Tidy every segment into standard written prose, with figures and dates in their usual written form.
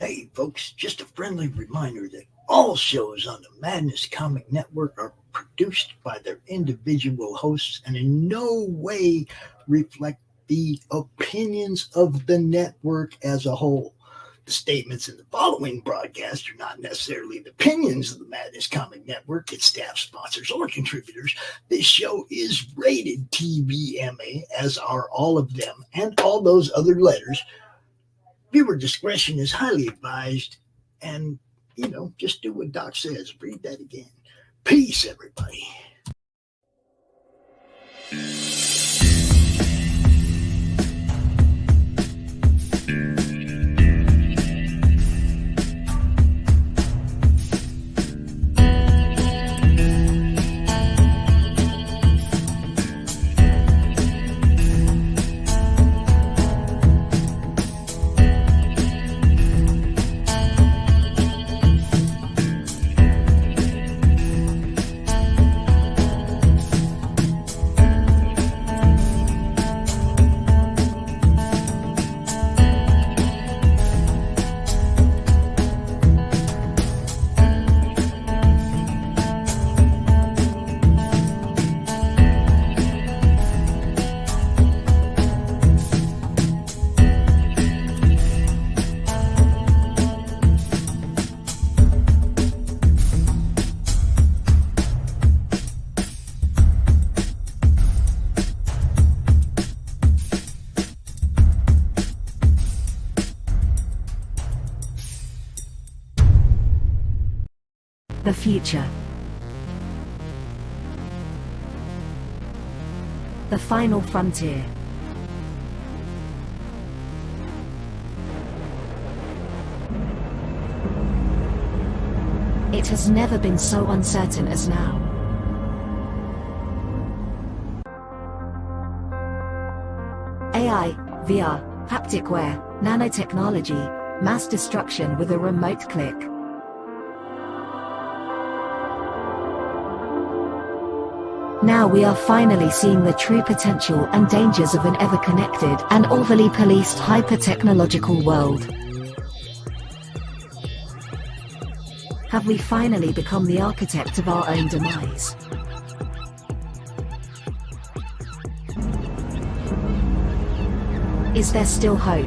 Hey, folks, just a friendly reminder that all shows on the Madness Comic Network are produced by their individual hosts and in no way reflect the opinions of the network as a whole. The statements in the following broadcast are not necessarily the opinions of the Madness Comic Network, its staff, sponsors, or contributors. This show is rated TVMA, as are all of them and all those other letters. Viewer discretion is highly advised, and, just do what Doc says. Read that again. Peace, everybody. The future. The final frontier. It has never been so uncertain as now. AI, VR, haptic wear, nanotechnology, mass destruction with a remote click. Now we are finally seeing the true potential and dangers of an ever-connected and overly policed hyper-technological world. Have we finally become the architect of our own demise? Is there still hope?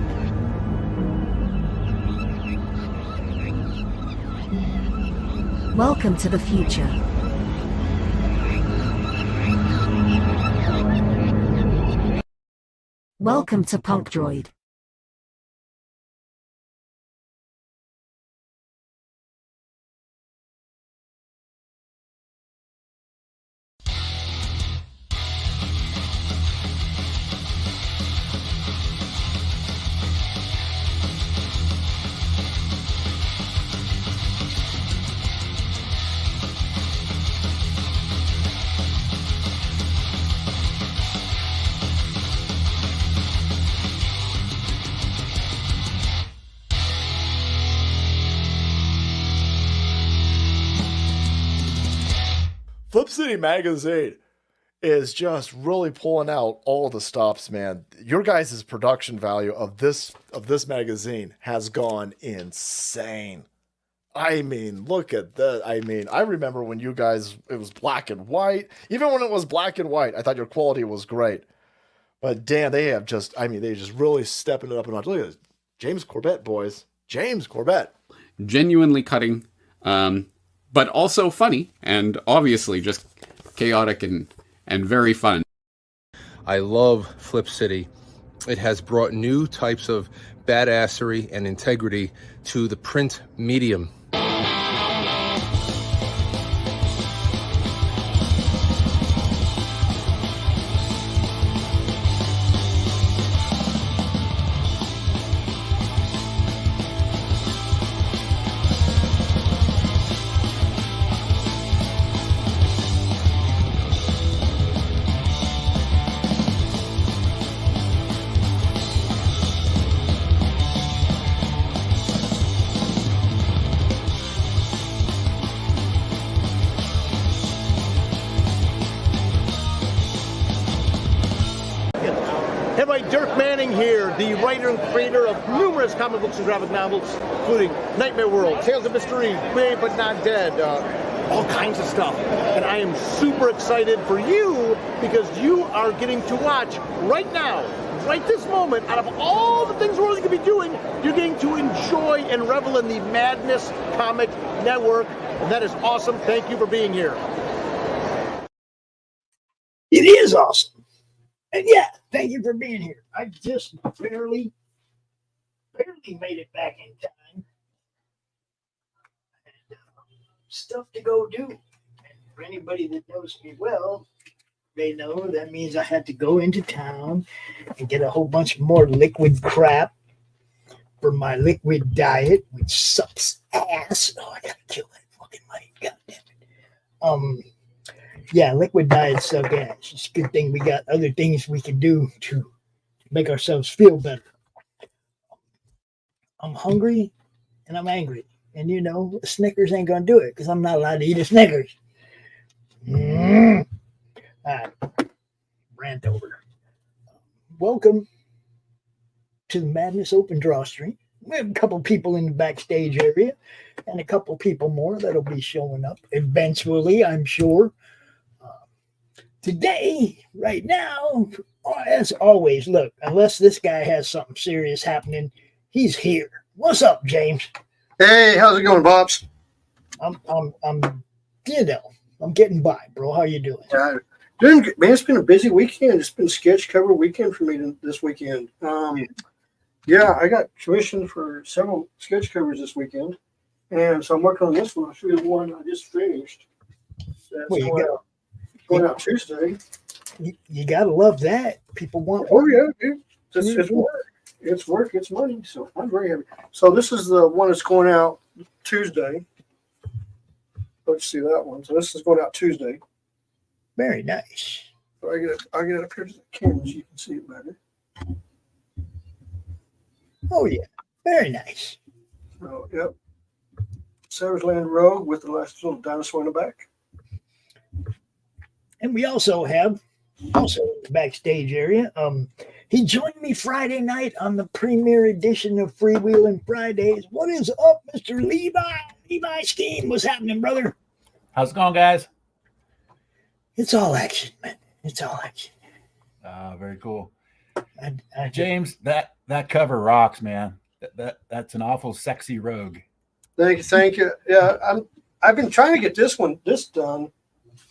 Welcome to the future. Welcome to Punk Droid. Flip City Magazine is just really pulling out all the stops, man. Your guys' production value of this magazine has gone insane. I mean, look at that. I mean, I remember when you guys, it was black and white. Even when it was black and white, I thought your quality was great. But damn, they just really stepping it up a notch. Look at this. James Corbett, boys. James Corbett. Genuinely cutting. But also funny, and obviously just chaotic and very fun. I love Flip City. It has brought new types of badassery and integrity to the print medium. here, the writer and creator of numerous comic books and graphic novels, including Nightmare World, Tales of Mystery, Made But Not Dead, all kinds of stuff. And I am super excited for you because you are getting to watch right now, right this moment, out of all the things we're going to be doing, you're getting to enjoy and revel in the Madness Comic Network. And that is awesome. Thank you for being here. It is awesome. And yeah, thank you for being here. I just barely made it back in time. And, stuff to go do. And for anybody that knows me well, they know that means I had to go into town and get a whole bunch more liquid crap for my liquid diet, which sucks ass. Oh, I gotta kill that fucking mic. God damn it. Yeah, liquid diets suck ass. It's a good thing we got other things we can do to make ourselves feel better. I'm hungry and I'm angry. And you know, a Snickers ain't gonna do it because I'm not allowed to eat a Snickers. All right, rant over. Welcome to the Madness Open DrawStream. We have a couple people in the backstage area and a couple people more that'll be showing up eventually, I'm sure. Today, right now, as always, look, unless this guy has something serious happening, he's here. What's up, James? Hey, how's it going, Pops? I'm getting by, bro. How you doing? Doing good, man. It's been a busy weekend. It's been sketch cover weekend for me this weekend. Yeah, I got commissioned for several sketch covers this weekend, and so I'm working on this one. I'll show you the one I just finished. That's going out Tuesday. You gotta love that. People want. Oh yeah, dude. It's work. It's work. It's money. So I'm very happy. So this is the one that's going out Tuesday. Let's see that one. So this is going out Tuesday. Very nice. So I get it up here to the camera so you can see it better. Oh yeah, very nice. So yep. Savage Land Rogue with the last little dinosaur in the back. And we also have in the backstage area. He joined me Friday night on the premiere edition of Freewheeling Fridays. What is up, Mr. Levi? Levi Scheme, what's happening, brother? How's it going, guys? It's all action, man. It's all action. Very cool. James, that cover rocks, man. That's an awful sexy rogue. Thank you. Yeah, I've been trying to get this done,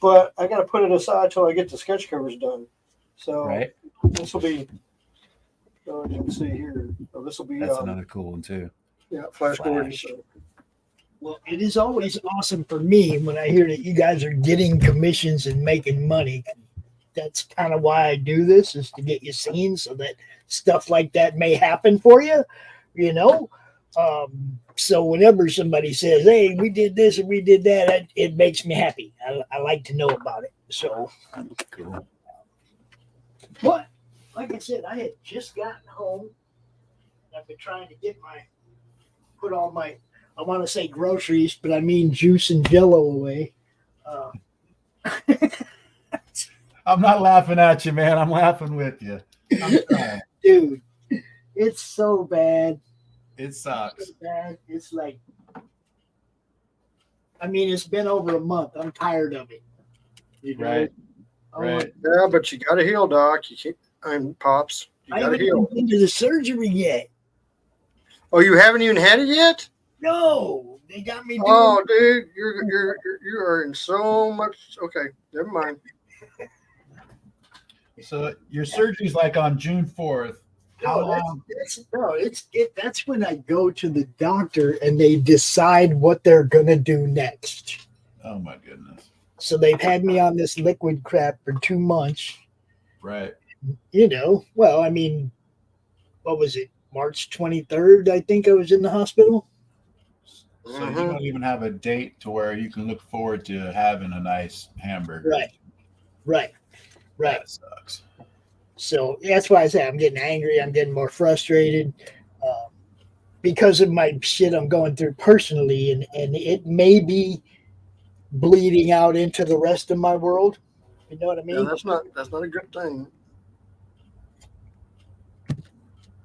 but I got to put it aside till I get the sketch covers done. So right. This will be. You can see here. So this will be. That's another cool one too. Yeah, Flash Gordon. So. Well, it is always awesome for me when I hear that you guys are getting commissions and making money. That's kind of why I do this, is to get you seen so that stuff like that may happen for you, you know? So whenever somebody says, hey, we did this and we did that, it makes me happy. I like to know about it. So, cool. But, like I said, I had just gotten home. I've been trying to put all my, I want to say groceries, but I mean juice and jello away. I'm not laughing at you, man. I'm laughing with you. Dude, it's so bad. It sucks. It's so bad. It's like, I mean, it's been over a month. I'm tired of it. You know? Right. Right. Yeah, but you got to heal, Doc. You can't. I'm Pops. You I got to haven't heal. been to the surgery yet. Oh, you haven't even had it yet? No, they got me doing. Oh, dude, you are in so much. Okay, never mind. So your surgery's like on June 4th. How long? That's when I go to the doctor and they decide what they're gonna do next. Oh my goodness. So they've had me on this liquid crap for 2 months. Right. You know, well, I mean, what was it? March 23rd, I think I was in the hospital. So you don't even have a date to where you can look forward to having a nice hamburger. Right. That sucks. So that's why I say I'm getting angry. I'm getting more frustrated because of my shit I'm going through personally, and it may be bleeding out into the rest of my world. You know what I mean? Yeah, that's not a good thing.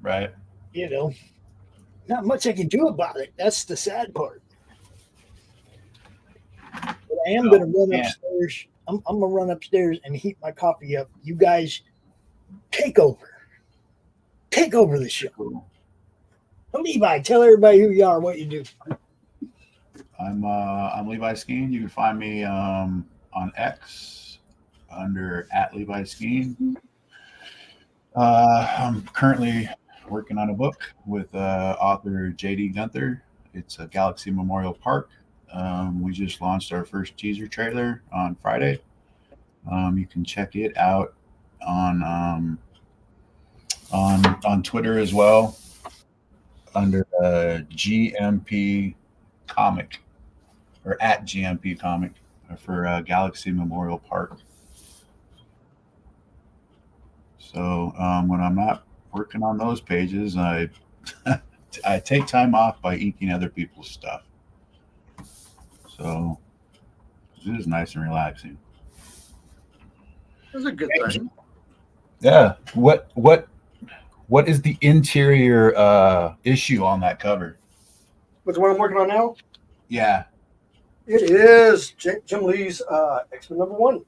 Right. You know, not much I can do about it. That's the sad part. But I am going to run upstairs. I'm going to run upstairs and heat my coffee up. You guys take over. Take over the show. Cool. Levi, tell everybody who you are and what you do. I'm Levi Skeen. You can find me on X under @LeviSkeen. I'm currently working on a book with author J.D. Gunther. It's a Galaxy Memorial Park. We just launched our first teaser trailer on Friday. You can check it out on Twitter as well under GMP Comic or @GMP Comic for Galaxy Memorial Park. So when I'm not working on those pages, I I take time off by inking other people's stuff. So it is nice and relaxing. That's a good thing. Yeah. What is the interior issue on that cover? What's the one I'm working on now? Yeah. It is Jim Lee's X-Men #1.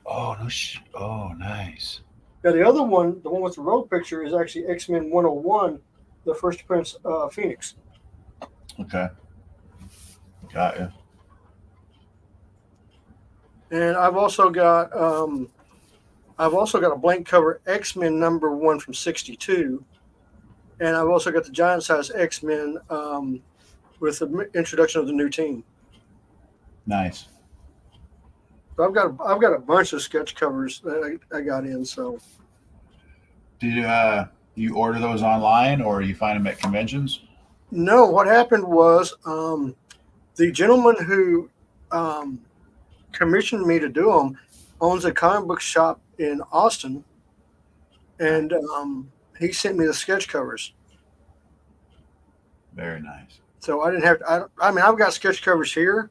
Oh no! Oh, nice. Yeah, the other one, the one with the road picture, is actually X-Men 101, the first appearance of Phoenix. Okay. Got you. And I've also got a blank cover X-Men #1 from '62, and I've also got the giant size X-Men with the introduction of the new team. Nice. So I've got a bunch of sketch covers that I got in. So Did you order those online or you find them at conventions? no, what happened was the gentleman who commissioned me to do them owns a comic book shop in Austin, and he sent me the sketch covers. Very nice. So I didn't have to, I mean, I've got sketch covers here,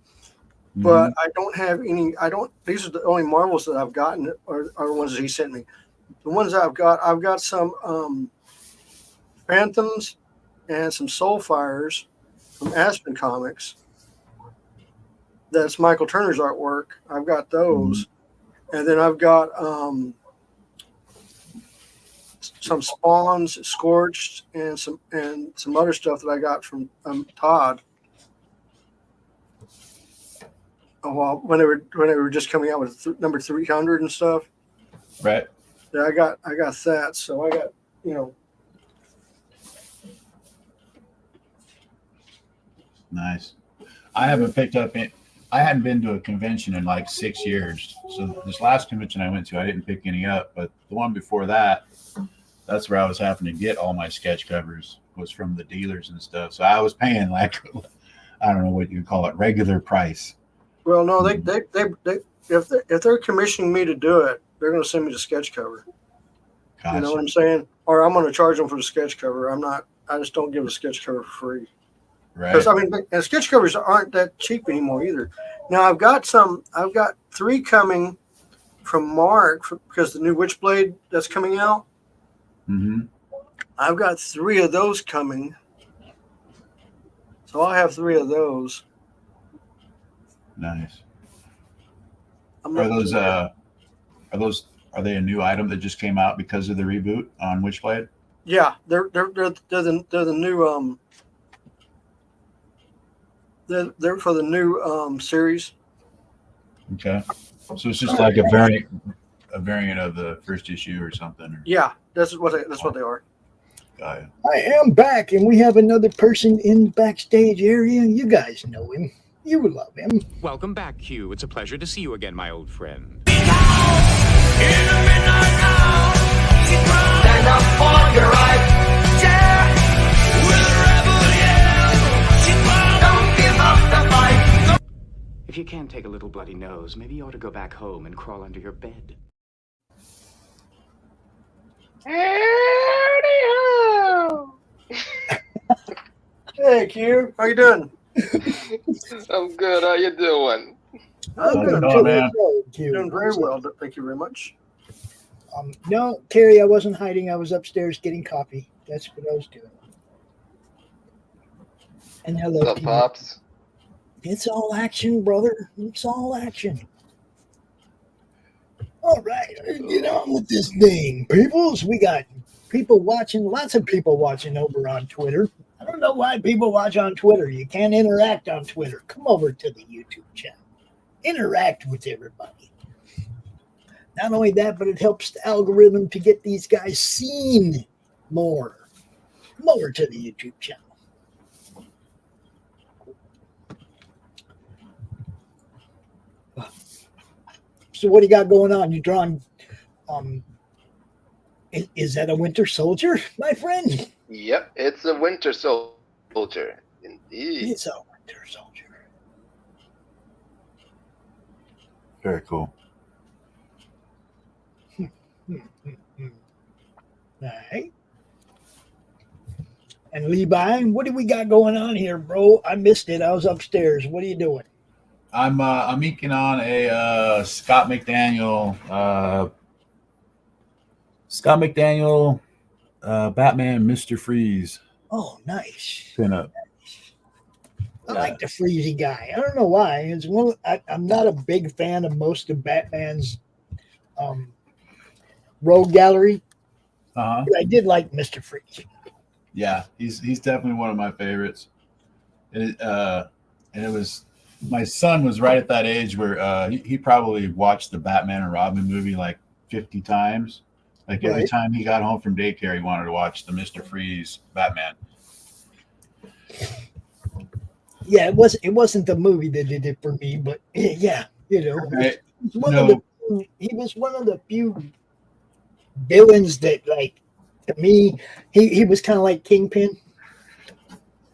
but I don't have any. These are the only Marvels that I've gotten are the ones that he sent me. The ones I've got some Phantoms and some Soulfires from Aspen Comics. That's Michael Turner's artwork. I've got those, and then I've got some Spawns, Scorched, and some other stuff that I got from Todd. Well, when they were just coming out with number 300 and stuff. Right. Yeah, I got that. So I got, Nice. I hadn't been to a convention in like 6 years. So this last convention I went to, I didn't pick any up, but the one before that, that's where I was having to get all my sketch covers was from the dealers and stuff. So I was paying like, I don't know what you call it, regular price. Well, no, they if they're commissioning me to do it, they're going to send me the sketch cover. Gotcha. You know what I'm saying? Or I'm going to charge them for the sketch cover. I just don't give a sketch cover for free. Right. Because and sketch covers aren't that cheap anymore either. Now I've got 3 coming from Mark because the new Witchblade that's coming out. I've got 3 of those coming. So I'll have 3 of those. Nice. Are they a new item that just came out because of the reboot on Witchblade? Yeah, they're the new they're for the new series. Okay. So it's just like a variant of the first issue or something. Yeah, that's what they are. Got it. I am back, and we have another person in the backstage area. You guys know him. You would love him. Welcome back, Q. It's a pleasure to see you again, my old friend. Stand up for your rights. Yeah. We're a rebel, yeah. Don't give up the fight. If you can't take a little bloody nose, maybe you ought to go back home and crawl under your bed. Hey, Q, how you doing? I'm good. How you doing? I'm good. Doing very well. Thank you very much. No, Carrie, I wasn't hiding. I was upstairs getting coffee. That's what I was doing. And hello, What's up, people. Pops? It's all action, brother. It's all action. All right, let's get on with this thing, peoples. We got people watching, lots of people watching over on Twitter. I don't know why people watch on Twitter. You can't interact on Twitter. Come over to the YouTube channel. Interact with everybody. Not only that, but it helps the algorithm to get these guys seen more. Come over to the YouTube channel. So what do you got going on? You drawing? Is that a Winter Soldier, my friend? Yep, it's a Winter Soldier. Indeed. It's a Winter Soldier. Very cool. All right. And Levi, what do we got going on here, bro? I missed it. I was upstairs. What are you doing? I'm inking on a Scott McDaniel Batman Mr. Freeze Oh, nice. pinup. I like the Freezy guy. I don't know why. It's one. I'm not a big fan of most of Batman's rogue gallery. Uh-huh. But I did like Mr. Freeze. Yeah, he's definitely one of my favorites. And it was, my son was right at that age where he probably watched the Batman and Robin movie like 50 times. Like every Right. time he got home from daycare, he wanted to watch the Mr. Freeze Batman. Yeah, it wasn't the movie that did it for me, but yeah, you know, Right. he was one of the few villains that, like, to me, he was kind of like Kingpin.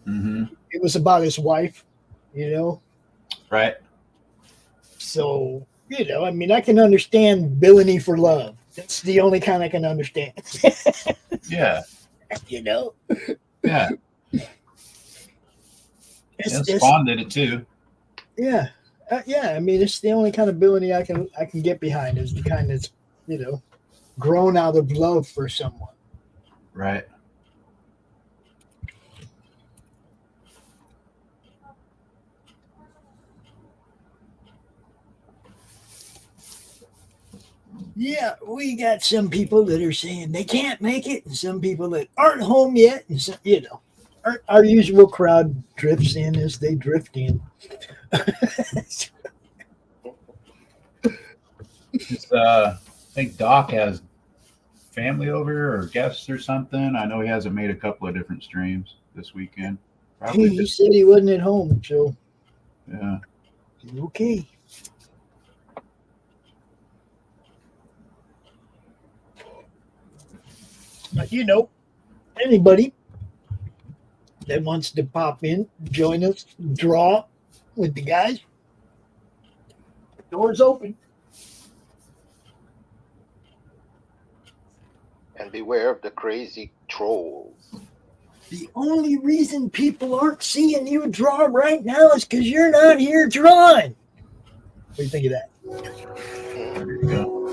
Mm-hmm. It was about his wife, you know. Right. So, you know, I mean, I can understand villainy for love. That's the only kind I can understand. Yeah. You know. Yeah. Spawn did it too. Yeah, yeah. I mean, it's the only kind of villainy I can get behind, is the kind that's, you know, grown out of love for someone. Right. Yeah, we got some people that are saying they can't make it, and some people that aren't home yet, and some, you know, our usual crowd drifts in as they drift in. I think Doc has family over or guests or something. I know he hasn't made a couple of different streams this weekend. Probably He said he wasn't at home, so yeah. Okay. But, you know, anybody that wants to pop in, join us, draw with the guys, doors open. And beware of the crazy trolls. The only reason people aren't seeing you draw right now is because you're not here drawing. What do you think of that? There you go.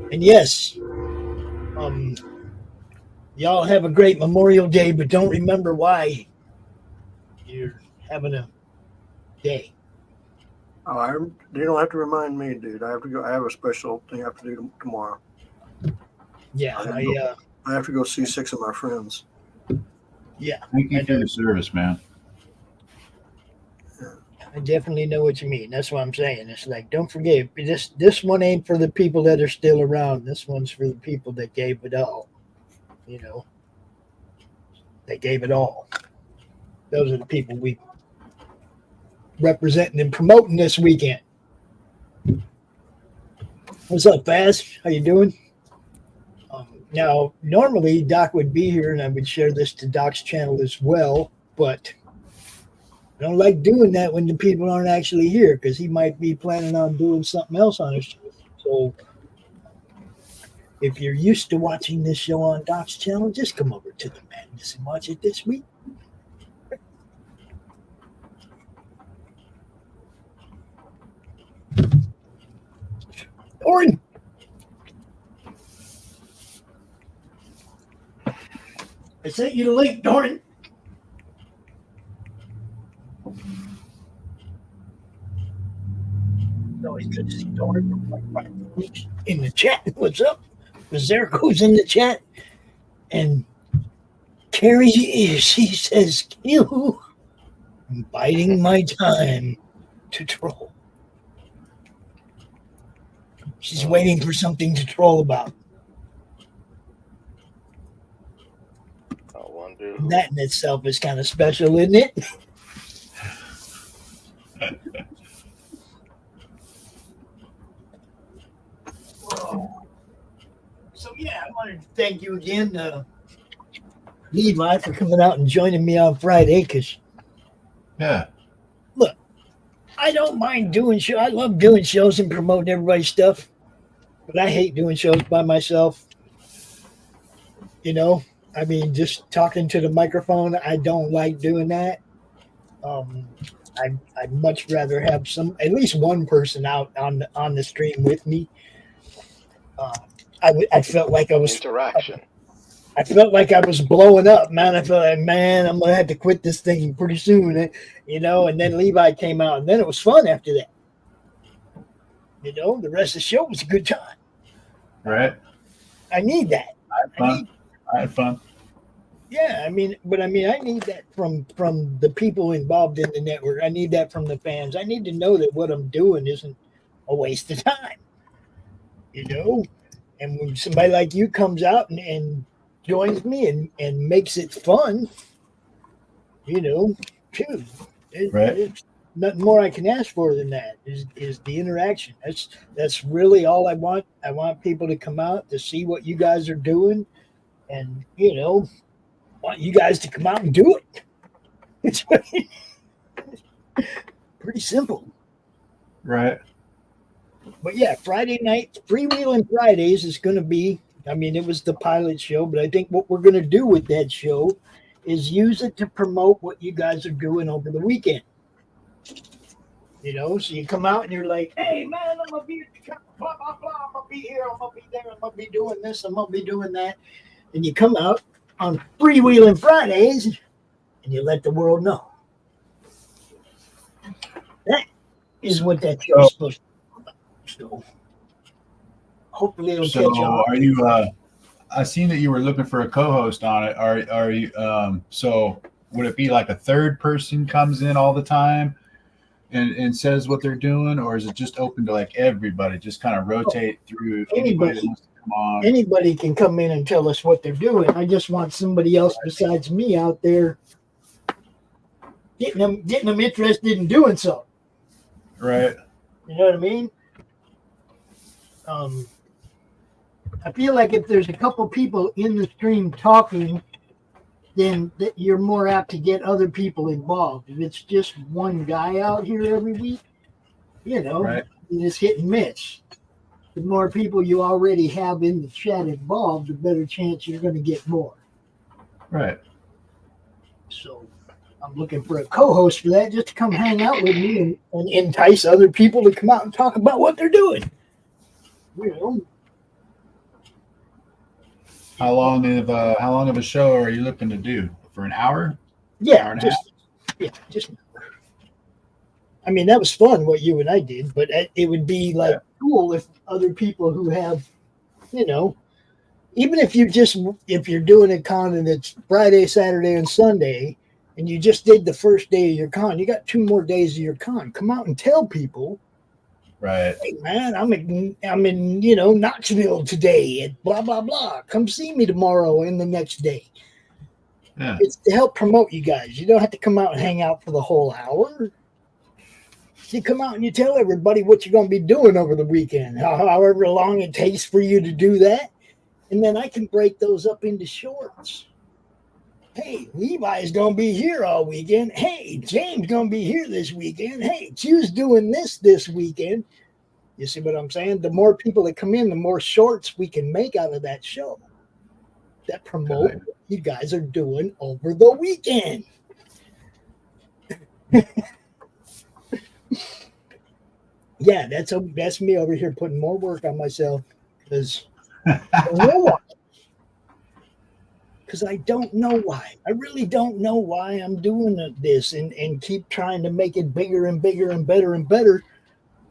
And yes, y'all have a great Memorial Day, but don't remember why you're having a day. Oh, you don't have to remind me, dude. I have to go. I have a special thing I have to do tomorrow. Yeah, I have to go see 6 of my friends. Yeah. Thank you for your service, man. I definitely know what you mean. That's what I'm saying. It's like, don't forget, this one ain't for the people that are still around. This one's for the people that gave it all. You know, they gave it all. Those are the people we representing and promoting this weekend. What's up, Faz? How you doing? Now, normally Doc would be here, and I would share this to Doc's channel as well, but I don't like doing that when the people aren't actually here, because he might be planning on doing something else on his channel. So if you're used to watching this show on Doc's channel, just come over to the Madness and watch it this week. Orin, I sent you the link, darn it. Always good to see Dorn in the chat. What's up? Zerko's in the chat. And Carrie, she says, "You, I'm biding my time to troll." She's waiting for something to troll about. I wonder. That in itself is kind of special, isn't it? So yeah, I wanted to thank you again, Levi, for coming out and joining me on Friday. Because Yeah. look, I don't mind doing shows. I love doing shows and promoting everybody's stuff, but I hate doing shows by myself. You know, I mean, just talking to the microphone, I don't like doing that. I'd much rather have at least one person out on the stream with me. I felt like I was Interaction. I felt like I was blowing up, man. I felt like, man, I'm gonna have to quit this thing pretty soon, you know. And then Levi came out, and then it was fun after that. You know, the rest of the show was a good time. Right. I need that. I had fun. Yeah, I mean, I need that from the people involved in the network. I need that from the fans. I need to know that what I'm doing isn't a waste of time. You know, and when somebody like you comes out and joins me and makes it fun, you know, too. It's nothing more I can ask for than that is the interaction. That's really all I want. I want people to come out to see what you guys are doing, and you know, want you guys to come out and do it. It's pretty simple. Right. But yeah, Friday night, Freewheeling Fridays is going to be, I mean, it was the pilot show, but I think what we're going to do with that show is use it to promote what you guys are doing over the weekend. You know, so you come out and you're like, hey, man, I'm going to be at the blah, blah, blah. I'm going to be here. I'm going to be there. I'm going to be doing this. I'm going to be doing that. And you come out on Freewheeling Fridays and you let the world know. That is what that show is supposed to be about. So hopefully it'll catch on. Are you I seen that you were looking for a co-host on it. Are you so would it be like a third person comes in all the time and says what they're doing, or is it just open to like everybody, just kind of rotate through anybody that wants to come on? Anybody can come in and tell us what they're doing. I just want somebody else besides me out there getting them interested in doing so. Right. You know what I mean? I feel like if there's a couple people in the stream talking, then that you're more apt to get other people involved. If it's just one guy out here every week, you know, it's hit and miss. The more people you already have in the chat involved, the better chance you're going to get more. Right. So I'm looking for a co-host for that, just to come hang out with me and entice other people to come out and talk about what they're doing. You know. How long of a show are you looking to do? For an hour? Yeah, Hour and just. I mean, that was fun what you and I did, but it would be like cool if other people who have, you know, even if you're doing a con and it's Friday, Saturday, and Sunday, and you just did the first day of your con, you got 2 more days of your con. Come out and tell people. Right. Hey man, I'm in you know, Knoxville today at blah blah blah. Come see me tomorrow and the next day. Yeah. It's to help promote you guys. You don't have to come out and hang out for the whole hour. You come out and you tell everybody what you're going to be doing over the weekend, however long it takes for you to do that, and then I can break those up into shorts. Hey, Levi's going to be here all weekend. Hey, James going to be here this weekend. Hey, Q's doing this weekend. You see what I'm saying? The more people that come in, the more shorts we can make out of that show that promote what you guys are doing over the weekend. Yeah, that's me over here putting more work on myself because no one. because I don't know why. I really don't know why I'm doing this and keep trying to make it bigger and bigger and better and better.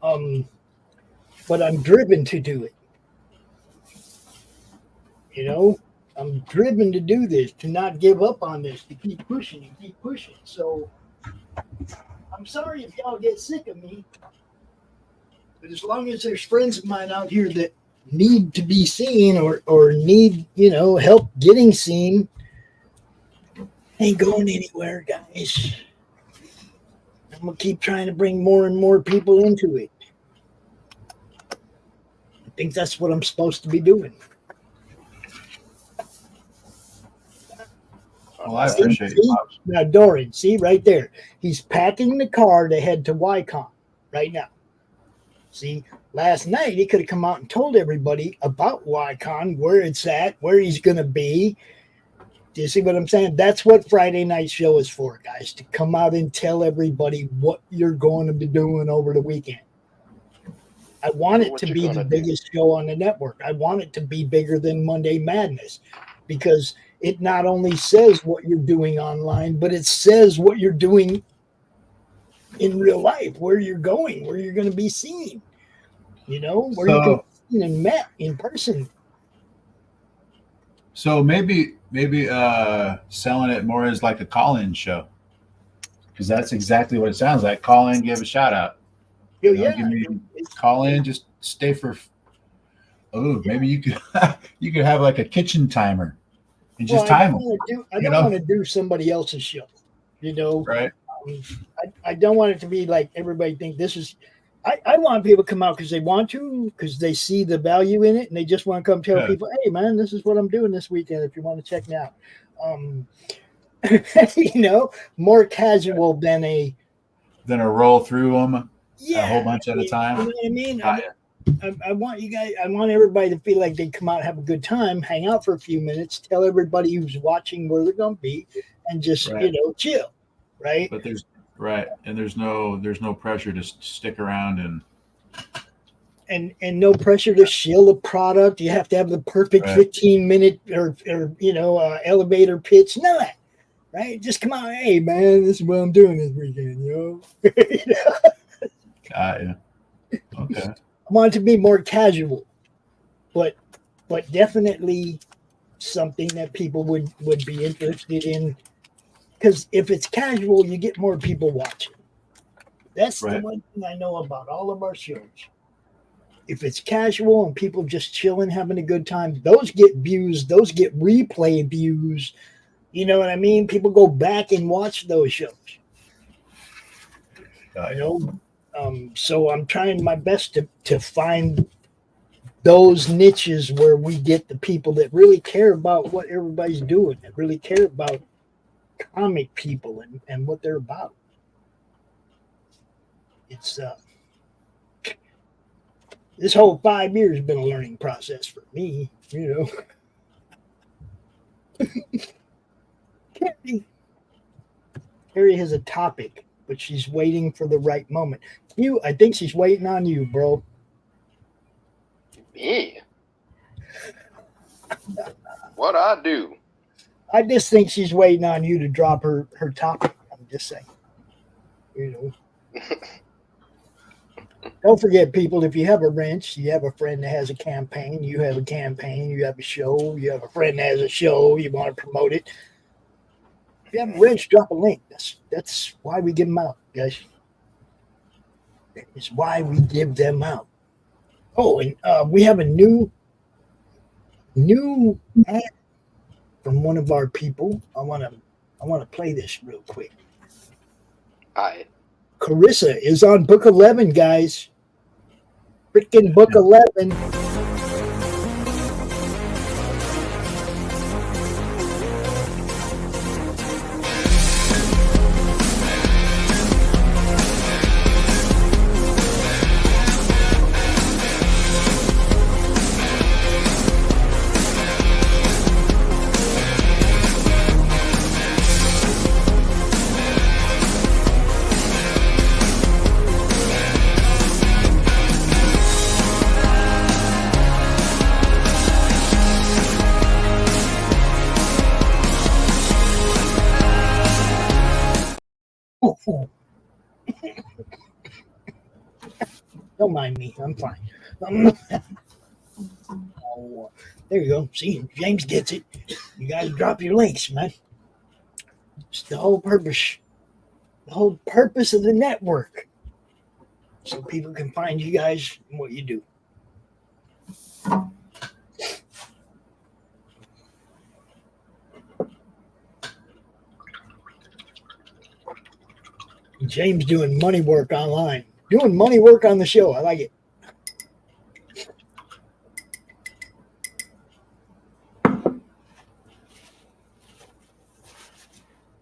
But I'm driven to do it. You know, I'm driven to do this, to not give up on this, to keep pushing and keep pushing. So I'm sorry if y'all get sick of me, but as long as there's friends of mine out here that need to be seen or need, you know, help getting seen, ain't going anywhere, guys. I'm going to keep trying to bring more and more people into it. I think that's what I'm supposed to be doing. Well, I appreciate you, Pops. Now, Dorian, see right there. He's packing the car to head to YCon right now. See, last night he could have come out and told everybody about YCon, where it's at, where he's going to be. Do you see what I'm saying? That's what Friday night show is for, guys, to come out and tell everybody what you're going to be doing over the weekend. I want it to be the biggest show on the network. I want it to be bigger than Monday Madness because it not only says what you're doing online, but it says what you're doing in real life, where you're going, where you're going to be seen, you know, where you can be seen and met in person. So maybe selling it more as like a call-in show, because that's exactly what it sounds like. Call in, give a shout out. Yo, you know, give me call in, just stay for. Oh, maybe you could have like a kitchen timer and just time them. I don't want to do somebody else's show, you know. Right. I don't want it to be like everybody think this is. I want people to come out because they want to, because they see the value in it, and they just want to come tell people, "Hey, man, this is what I'm doing this weekend. If you want to check me out," you know, more casual than a roll through them a whole bunch at a time. You know what I mean? I want you guys. I want everybody to feel like they come out, have a good time, hang out for a few minutes, tell everybody who's watching where they're going to be, and just you know, chill. Right. But there's no pressure to stick around and no pressure to shill a product. You have to have the perfect 15-minute or you know elevator pitch. None of that. Right. Just come out. Hey man, this is what I'm doing this weekend. You know. Got you. Okay. I want it to be more casual, but definitely something that people would be interested in. Because if it's casual, you get more people watching. That's the one thing I know about all of our shows. If it's casual and people just chilling, having a good time, those get views. Those get replay views. You know what I mean? People go back and watch those shows. You know? So I'm trying my best to find those niches where we get the people that really care about what everybody's doing, that really care about comic people and what they're about. It's this whole 5 years has been a learning process for me, you know. Carrie has a topic, but she's waiting for the right moment. I think she's waiting on you, bro. Me? What I do? I just think she's waiting on you to drop her topic. I'm just saying. You know. Don't forget, people, if you have a wrench, you have a friend that has a campaign, you have a campaign, you have a show, you have a friend that has a show, you want to promote it. If you have a wrench, drop a link. That's why we give them out, guys. It's why we give them out. Oh, and we have a new ad from one of our people. I want to play this real quick. All right. Corissa is on book 11, guys. Freaking book 11. Don't mind me. I'm fine. Oh, there you go. See, James gets it. You guys drop your links, man. It's the whole purpose. The whole purpose of the network. So people can find you guys and what you do. James doing money work online. Doing money work on the show. I like it.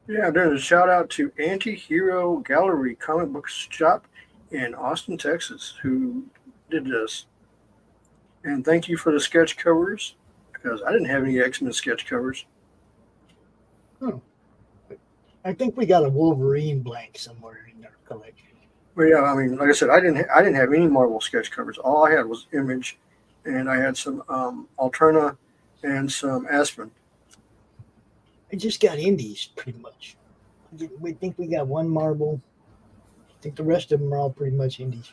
Yeah, there's a shout out to Anti-Hero Gallery comic book shop in Austin, Texas, who did this. And thank you for the sketch covers, because I didn't have any X-Men sketch covers. Oh. I think we got a Wolverine blank somewhere in our collection. Well, yeah, I mean, like I said, I didn't have any Marvel sketch covers. All I had was Image, and I had some Alterna and some Aspen. I just got indies, pretty much. We think we got one Marvel. I think the rest of them are all pretty much indies.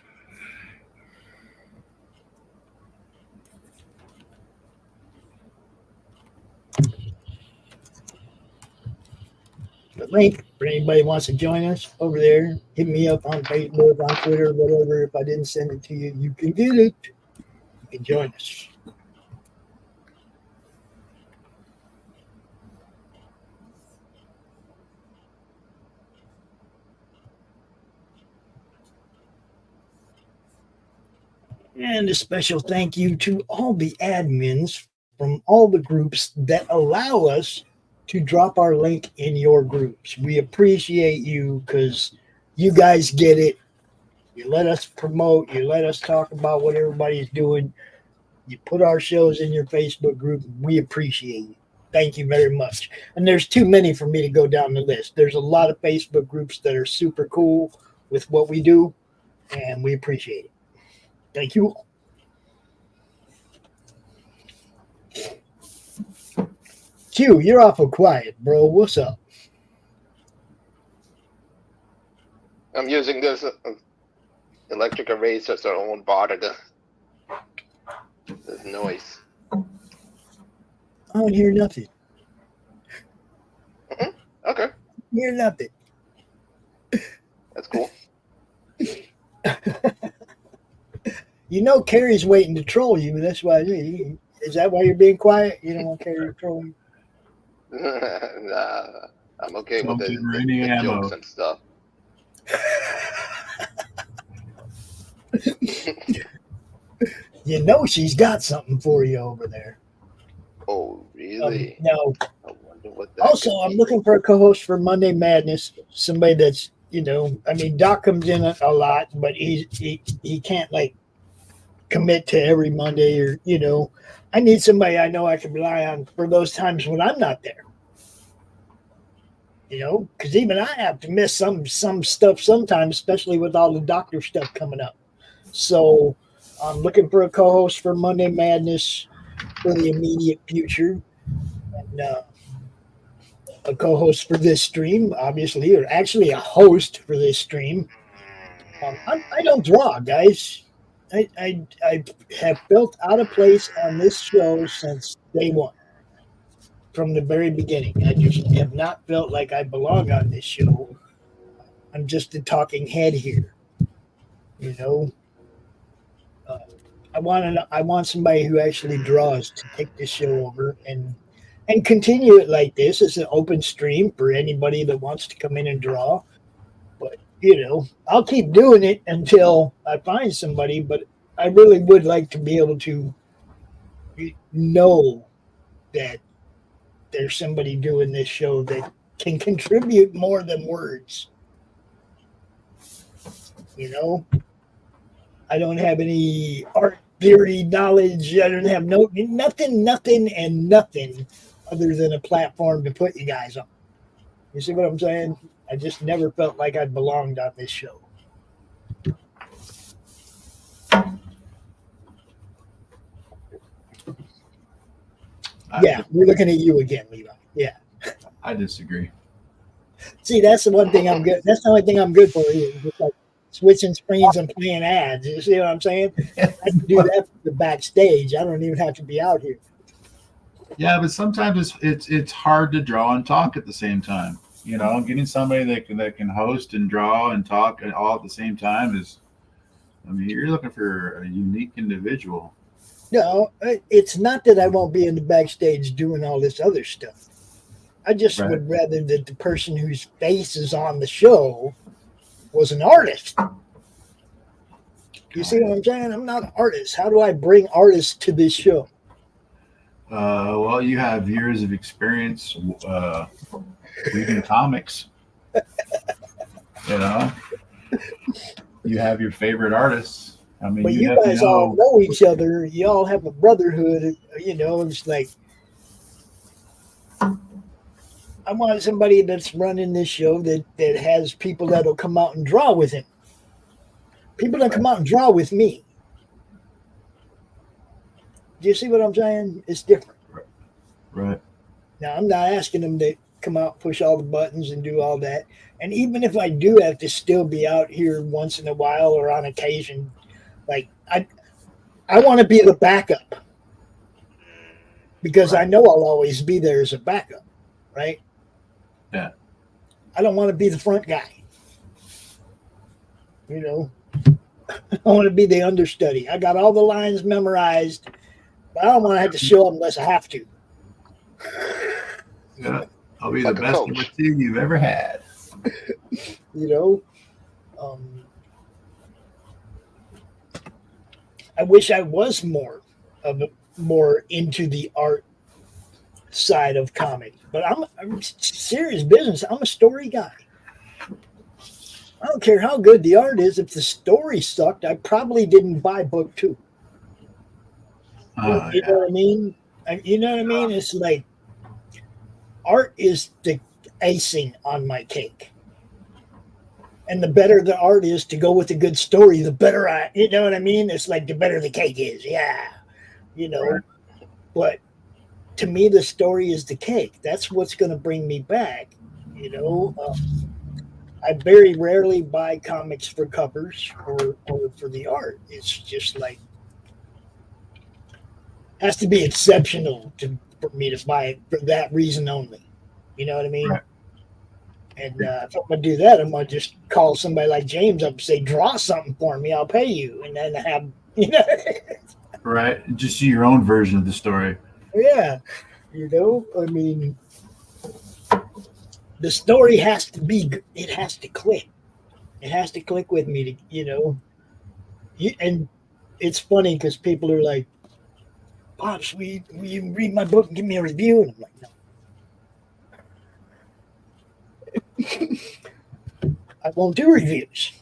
The link for anybody who wants to join us over there, hit me up on Facebook, on Twitter, whatever. If I didn't send it to you, you can get it. You can join us. And a special thank you to all the admins from all the groups that allow us to drop our link in your groups. We appreciate you because you guys get it. You let us promote. You let us talk about what everybody's doing. You put our shows in your Facebook group. We appreciate you. Thank you very much. And there's too many for me to go down the list. There's a lot of Facebook groups that are super cool with what we do, and we appreciate it. Thank you. Q, you're awful quiet, bro. What's up? I'm using this electric eraser so I won't bother this noise. I don't hear nothing. Okay. Hear nothing. That's cool. You know Carrie's waiting to troll you. That's why. Is that why you're being quiet? You don't want Carrie to troll you? Nah, I'm okay Don't with give her the any ammo. jokes and stuff. You know she's got something for you over there. Oh, really? No. I wonder what that Also, could I'm be. looking for a co-host for Monday Madness. Somebody that's, I mean, Doc comes in a lot, but he can't like commit to every Monday or, I need somebody I know I can rely on for those times when I'm not there. Because even I have to miss some stuff sometimes, especially with all the doctor stuff coming up. So I'm looking for a co-host for Monday Madness for the immediate future. And a co-host for this stream, obviously, or actually a host for this stream. I don't draw, guys. I have felt out of place on this show since day one. From the very beginning. I just have not felt like I belong on this show. I'm just a talking head here. I want somebody who actually draws to take this show over and continue it like this. It's an open stream for anybody that wants to come in and draw. But, I'll keep doing it until I find somebody, but I really would like to be able to know that there's somebody doing this show that can contribute more than words. I don't have any art theory knowledge. I don't have nothing other than a platform to put you guys on. You see what I'm saying? I just never felt like I belonged on this show. Yeah, we're looking at you again, Levi. Yeah. I disagree. See, that's the one thing I'm good. That's the only thing I'm good for. Is just like switching screens and playing ads. You see what I'm saying? I can do that from the backstage. I don't even have to be out here. Yeah, but sometimes it's hard to draw and talk at the same time. You know, getting somebody that can host and draw and talk all at the same time is, I mean, you're looking for a unique individual. No, it's not that I won't be in the backstage doing all this other stuff. I just would rather that the person whose face is on the show was an artist. You see what I'm saying? I'm not an artist. How do I bring artists to this show? Well, you have years of experience reading comics. You know, you have your favorite artists. I mean, but you guys all know each other. You all have a brotherhood. You know, it's like I want somebody that's running this show that has people that'll come out and draw with him. People that come out and draw with me. Do you see what I'm saying? It's different. Right. Now, I'm not asking them to come out, push all the buttons and do all that. And even if I do have to still be out here once in a while or on occasion, like I want to be the backup because I know I'll always be there as a backup, right? Yeah. I don't want to be the front guy. You know, I want to be the understudy. I got all the lines memorized, but I don't want to have to show up unless I have to. Yeah, I'll be the best number 2 you've ever had. You know, I wish I was more into the art side of comics, but I'm serious business. I'm a story guy. I don't care how good the art is. If the story sucked, I probably didn't buy book 2. You know what I mean? You know what I mean? It's like art is the icing on my cake. And the better the art is to go with a good story, the better you know what I mean? It's like the better the cake is. Yeah. You know, right. But to me, the story is the cake. That's what's going to bring me back. You know, I very rarely buy comics for covers or for the art. It's just like, has to be exceptional for me to buy it for that reason only. You know what I mean? Right. And if I'm going to do that, I'm going to just call somebody like James up and say, draw something for me, I'll pay you. And then have, you know. Right. Just see your own version of the story. Yeah. You know, I mean, the story has to be, it has to click. It has to click with me, to, you know. And it's funny because people are like, Pops, will you read my book and give me a review? And I'm like, no. I won't do reviews.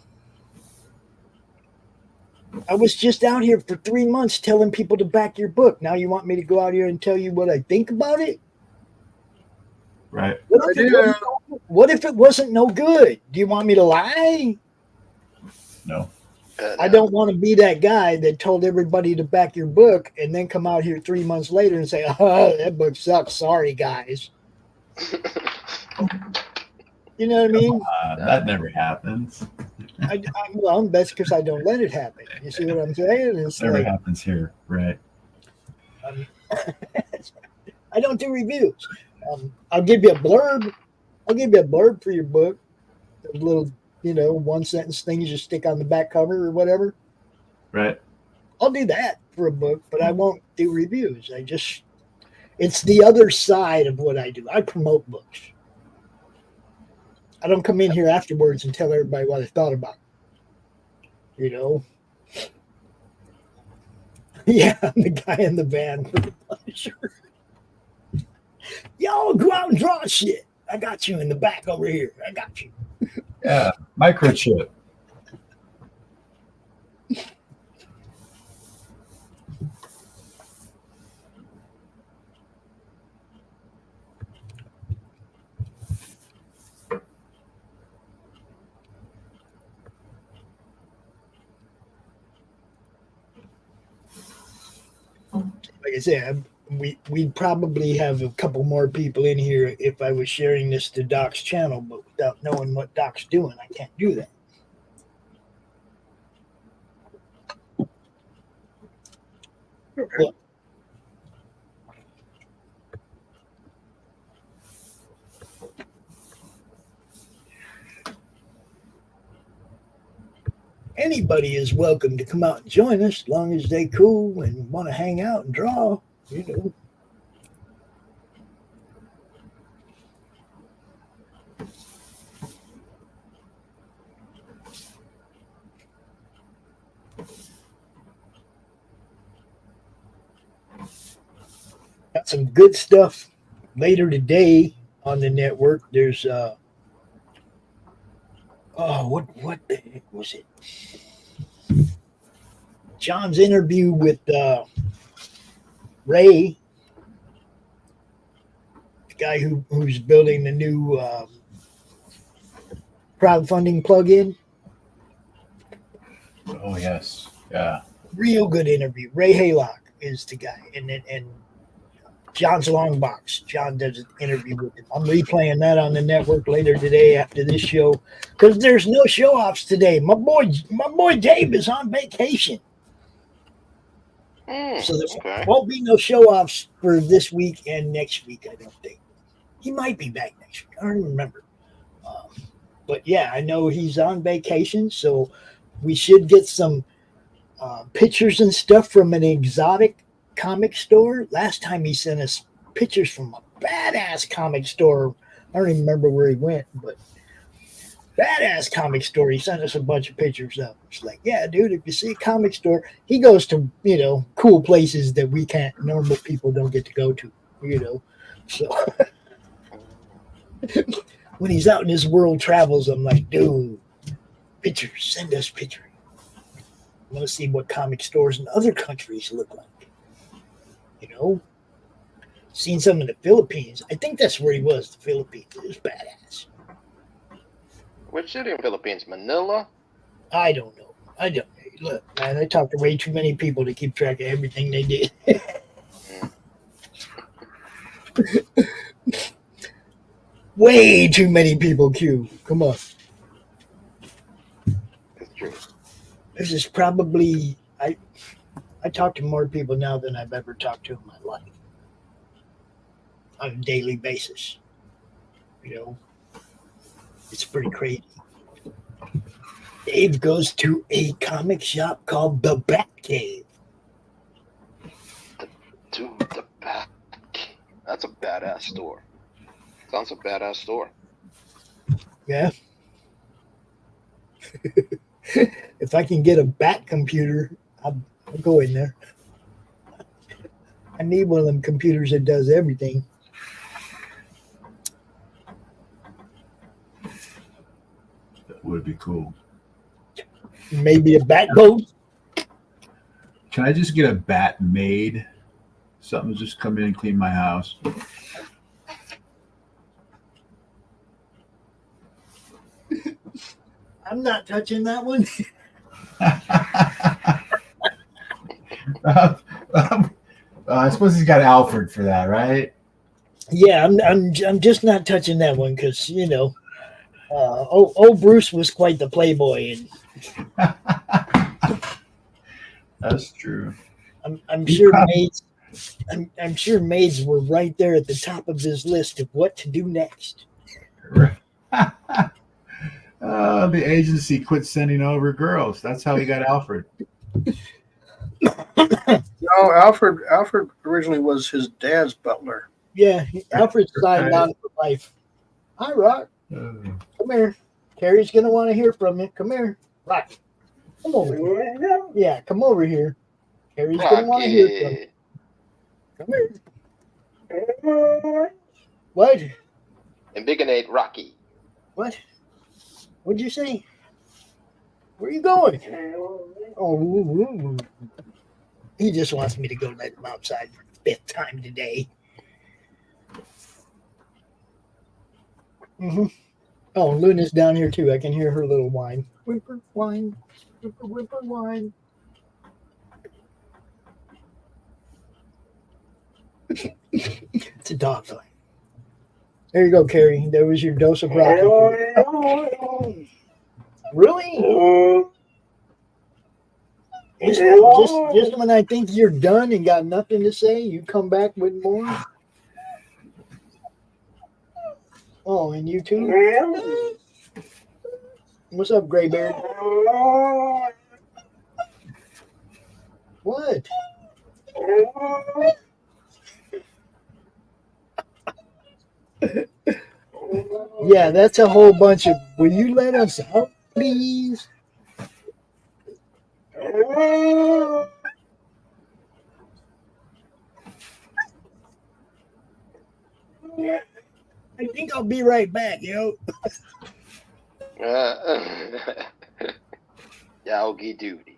I was just out here for 3 months telling people to back your book. Now you want me to go out here and tell you what I think about it? Right. What if it wasn't no good? Do you want me to lie? No. I don't want to be that guy that told everybody to back your book and then come out here 3 months later and say, oh, that book sucks. Sorry, guys. You know what I mean? That never happens. Well, that's because I don't let it happen. You see what I'm saying? It's never happens here, right? I don't do reviews. I'll give you a blurb. I'll give you a blurb for your book. A little, you know, 1-sentence thing you just stick on the back cover or whatever. Right. I'll do that for a book, but I won't do reviews. It's the other side of what I do. I promote books. I don't come in here afterwards and tell everybody what I thought about it. You know? Yeah, I'm the guy in the van for the Punisher. Y'all go out and draw shit. I got you in the back over here. I got you. Yeah, microchip. Like I said, we'd probably have a couple more people in here if I was sharing this to Doc's channel, but without knowing what Doc's doing, I can't do that. But anybody is welcome to come out and join us, as long as they cool and want to hang out and draw. You know. Got some good stuff later today on the network. There's what the heck was it? John's interview with Ray, the guy who's building the new crowdfunding plugin. Oh yes, yeah. Real good interview. Ray Haylock is the guy, and John's long box. John does an interview with him. I'm replaying that on the network later today after this show, because there's no show offs today. My boy Dave is on vacation. So there won't be no show offs for this week and next week, I don't think. He might be back next week. I don't even remember. But yeah, I know he's on vacation, so we should get some pictures and stuff from an exotic comic store. Last time he sent us pictures from a badass comic store. I don't even remember where he went, but badass comic store. He sent us a bunch of pictures of. It's like, yeah, dude, if you see a comic store, he goes to, cool places that we can't, normal people don't get to go to, So when he's out in his world travels, I'm like, dude, pictures, send us pictures. I want to see what comic stores in other countries look like. Seen some in the Philippines. I think that's where he was, the Philippines. It was badass. Which city in the Philippines? Manila? I don't know. Look, man, I talked to way too many people to keep track of everything they did. Way too many people, Q. Come on. That's true. This is probably... I talk to more people now than I've ever talked to in my life. On a daily basis. It's pretty crazy. Dave goes to a comic shop called the Bat Cave. The Bat Cave. That's a badass store. Sounds a badass store. Yeah. If I can get a bat computer, I'll go in there. I need one of them computers that does everything. That would be cool. Maybe a bat boat. Can I just get a bat maid? Something to just come in and clean my house. I'm not touching that one. I suppose he's got Alfred for that, right? Yeah, I'm just not touching that one because old Bruce was quite the playboy, and that's true. I'm sure maids. I'm sure maids were right there at the top of his list of what to do next. The agency quit sending over girls. That's how he got Alfred. No, Alfred originally was his dad's butler. Yeah, Alfred signed on for life. Hi, Rock. Come here. Carrie's going to want to hear from you. Come here. Rock. Come over here. Yeah, come over here. Carrie's going to want to hear from you. Come here. What? Ambigonate Rocky. What? What'd you say? Where are you going? Oh, he just wants me to go let him outside for the 5th time today. Oh, Luna's down here too. I can hear her little whine. Whimper, whine. Whimper, whimper, whine. It's a dog fight. There you go, Carrie. There was your dose of rock. Really? Just when I think you're done and got nothing to say, you come back with more. Oh, and you too? What's up, Graybeard? What? Yeah, that's a whole bunch of. Will you let us out, please? I think I'll be right back, yo. Doggy duty.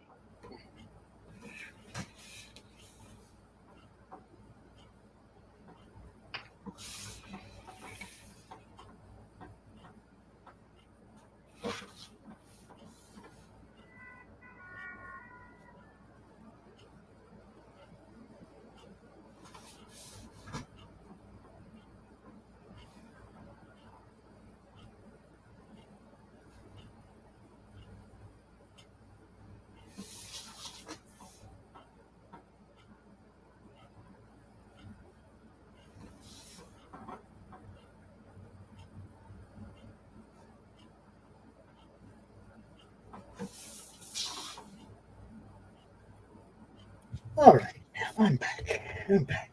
All right, I'm back. I'm back.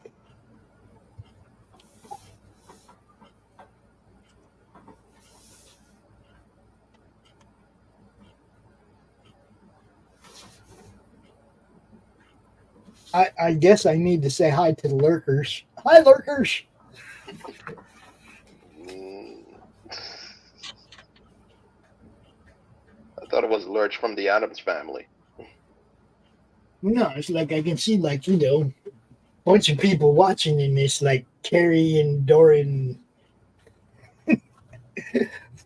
I guess I need to say hi to the lurkers. Hi, lurkers. I thought it was Lurch from the Addams Family. No, it's like I can see, like, you know, a bunch of people watching in this, like Carrie and Doran.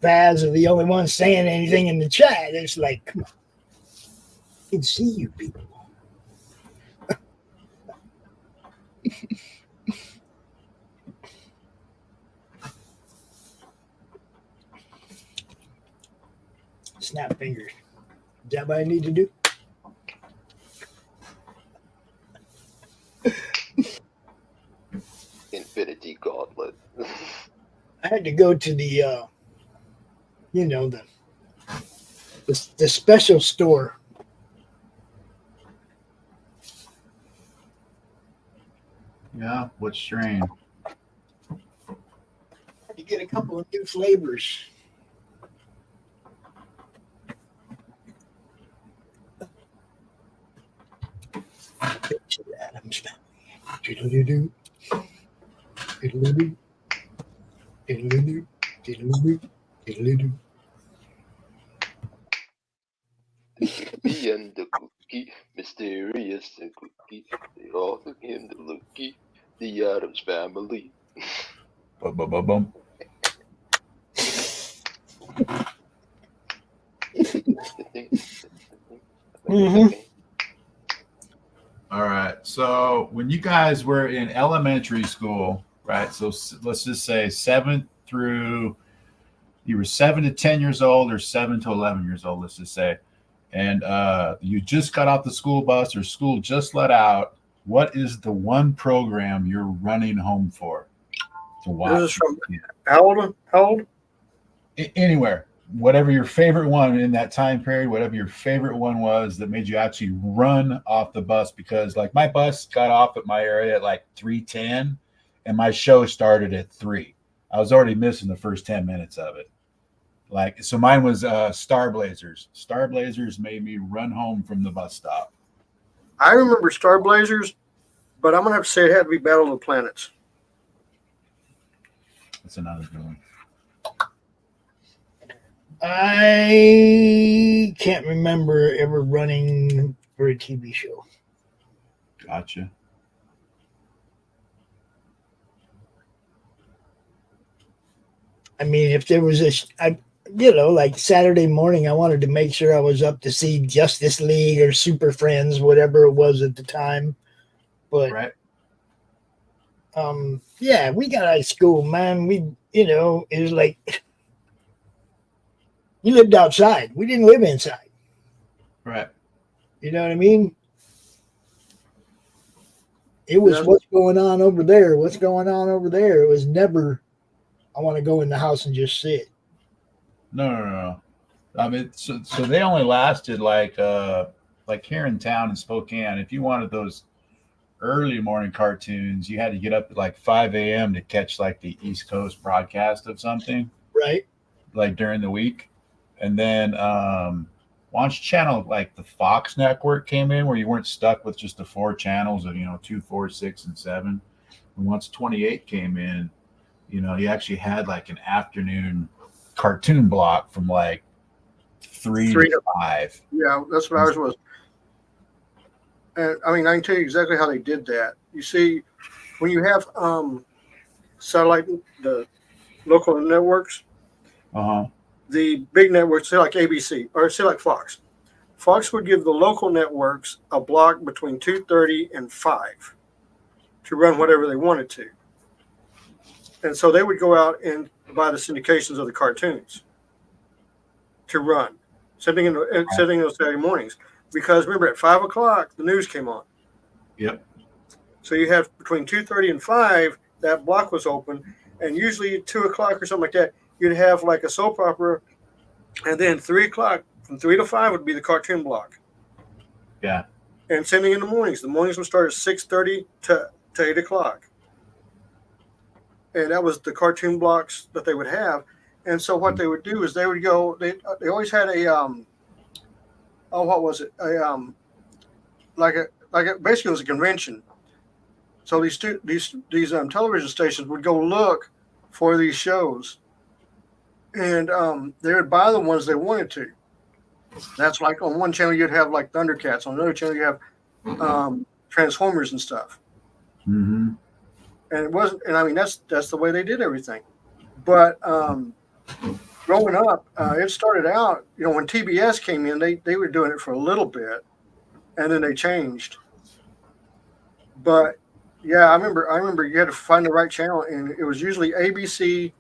Faz are the only ones saying anything in the chat. It's like, come on. I can see you people. Snap fingers. Is that what I need to do? Infinity Gauntlet. I had to go to the, you know, the special store. Yeah, what strain? You get a couple of new flavors. Addams Family. Diddle-doo-doo. Diddle-doo-doo. Diddle-doo-doo. Diddle-doo-doo. Diddle-doo-doo. And the cookie, mysterious and cookie. They all took him to looky. The Addams Family. Bum. Mm-hmm. All right. So when you guys were in elementary school, right? So let's just say 7 through, you were 7 to 10 years old or 7 to 11 years old, let's just say. And you just got off the school bus or school just let out. What is the one program you're running home for to watch? This is from how old? Anywhere. Whatever your favorite one in that time period, whatever your favorite one was that made you actually run off the bus. Because like my bus got off at my area at like 3:10 and my show started at 3. I was already missing the first 10 minutes of it. Like, so mine was Star Blazers. Star Blazers made me run home from the bus stop. I remember Star Blazers, but I'm going to have to say it had to be Battle of the Planets. That's another good one. I can't remember ever running for a TV show. Gotcha. I mean, if there was like Saturday morning, I wanted to make sure I was up to see Justice League or Super Friends, whatever it was at the time. But, right. Yeah, we got out of school, man. It was like, you lived outside. We didn't live inside. Right. You know what I mean? It was Yeah. what's going on over there. What's going on over there? It was never, I want to go in the house and just sit. No. I mean, so they only lasted like here in town in Spokane. If you wanted those early morning cartoons, you had to get up at like 5 a.m. to catch like the East Coast broadcast of something, Right. like during the week. And then launch channel like the Fox network came in, where you weren't stuck with just the 4 channels of 2, 4, 6, and 7. And once 28 came in, you actually had like an afternoon cartoon block from like 3 to 5. Yeah, that's what ours was. And I mean, I can tell you exactly how they did that. You see, when you have satellite, the local networks, the big networks, say like ABC or say like Fox. Fox would give the local networks a block between 2:30 and 5 to run whatever they wanted to. And so they would go out and buy the syndications of the cartoons to run, sitting in those Saturday mornings. Because remember, at 5 o'clock, the news came on. Yep. So you have between 2:30 and 5, that block was open. And usually 2 o'clock or something like that, you'd have like a soap opera. And then 3 o'clock, from 3 to 5 would be the cartoon block. Yeah. And same thing in the mornings. The mornings would start at 6:30 to 8 o'clock. And that was the cartoon blocks that they would have. And so what they would do is they would go, they always had a, what was it? Basically it was a convention. So these television stations would go look for these shows, and they would buy the ones they wanted to. That's like on one channel you'd have like Thundercats, on another channel you have Transformers and stuff. Mm-hmm. And it wasn't, and I mean that's the way they did everything. But growing up, it started out, when TBS came in, they were doing it for a little bit, and then they changed. But yeah, I remember you had to find the right channel, and it was usually ABC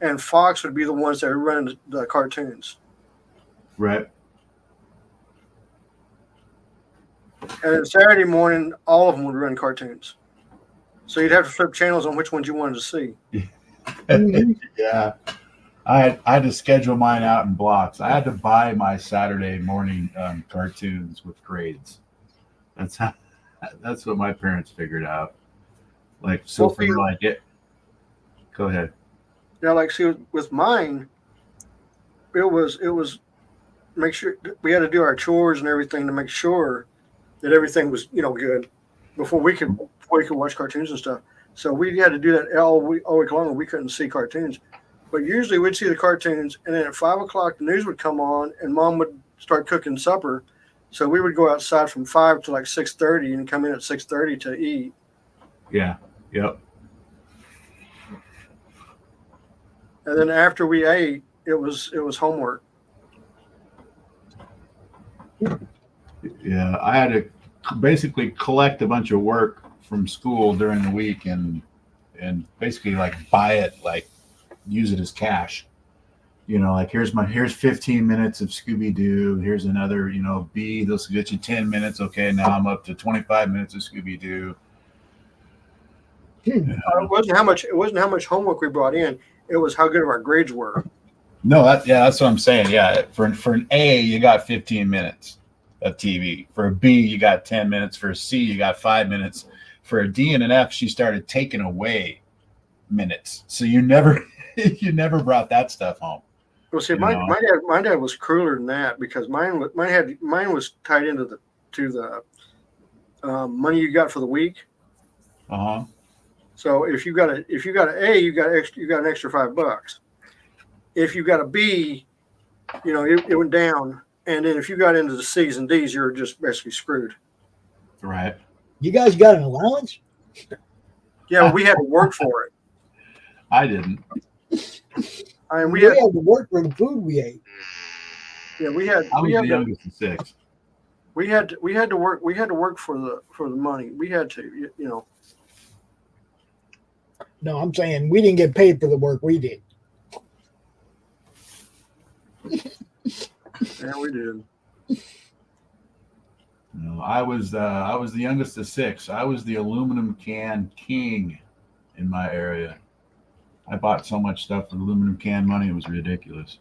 and Fox would be the ones that were running the cartoons. Right. And then Saturday morning, all of them would run cartoons. So you'd have to flip channels on which ones you wanted to see. Yeah. I had to schedule mine out in blocks. I had to buy my Saturday morning cartoons with grades. That's what my parents figured out. Like, so for like it. Go ahead. Yeah, like see with mine, it was make sure we had to do our chores and everything to make sure that everything was good before we could watch cartoons and stuff. So we had to do that all week long, and we couldn't see cartoons. But usually we'd see the cartoons, and then at 5 o'clock the news would come on, and Mom would start cooking supper. So we would go outside from 5 to like 6:30 and come in at 6:30 to eat. Yeah. Yep. And then after we ate, it was homework. Yeah, I had to basically collect a bunch of work from school during the week and basically like buy it, like use it as cash. Like here's 15 minutes of Scooby-Doo. Here's another, B, this will get you 10 minutes. Okay, now I'm up to 25 minutes of Scooby-Doo. It wasn't how much homework we brought in. It was how good our grades were. No, that's what I'm saying. Yeah, for an A, you got 15 minutes of TV. For a B, you got 10 minutes. For a C, you got 5 minutes. For a D and an F, she started taking away minutes. So you never brought that stuff home. Well, see, my dad was crueler than that, because mine was tied into the money you got for the week. So if you got an A, you got an extra $5. If you got a B, it went down, and then if you got into the C's and D's, you're just basically screwed. Right. You guys got an allowance? Yeah, we had to work for it. I didn't. We had to work for the food we ate. Yeah, we had. I was the youngest of 6. We had to work. We had to work for the money. We had to, No, I'm saying we didn't get paid for the work we did. Yeah, we did. No, I was the youngest of 6. I was the aluminum can king in my area. I bought so much stuff with aluminum can money, it was ridiculous.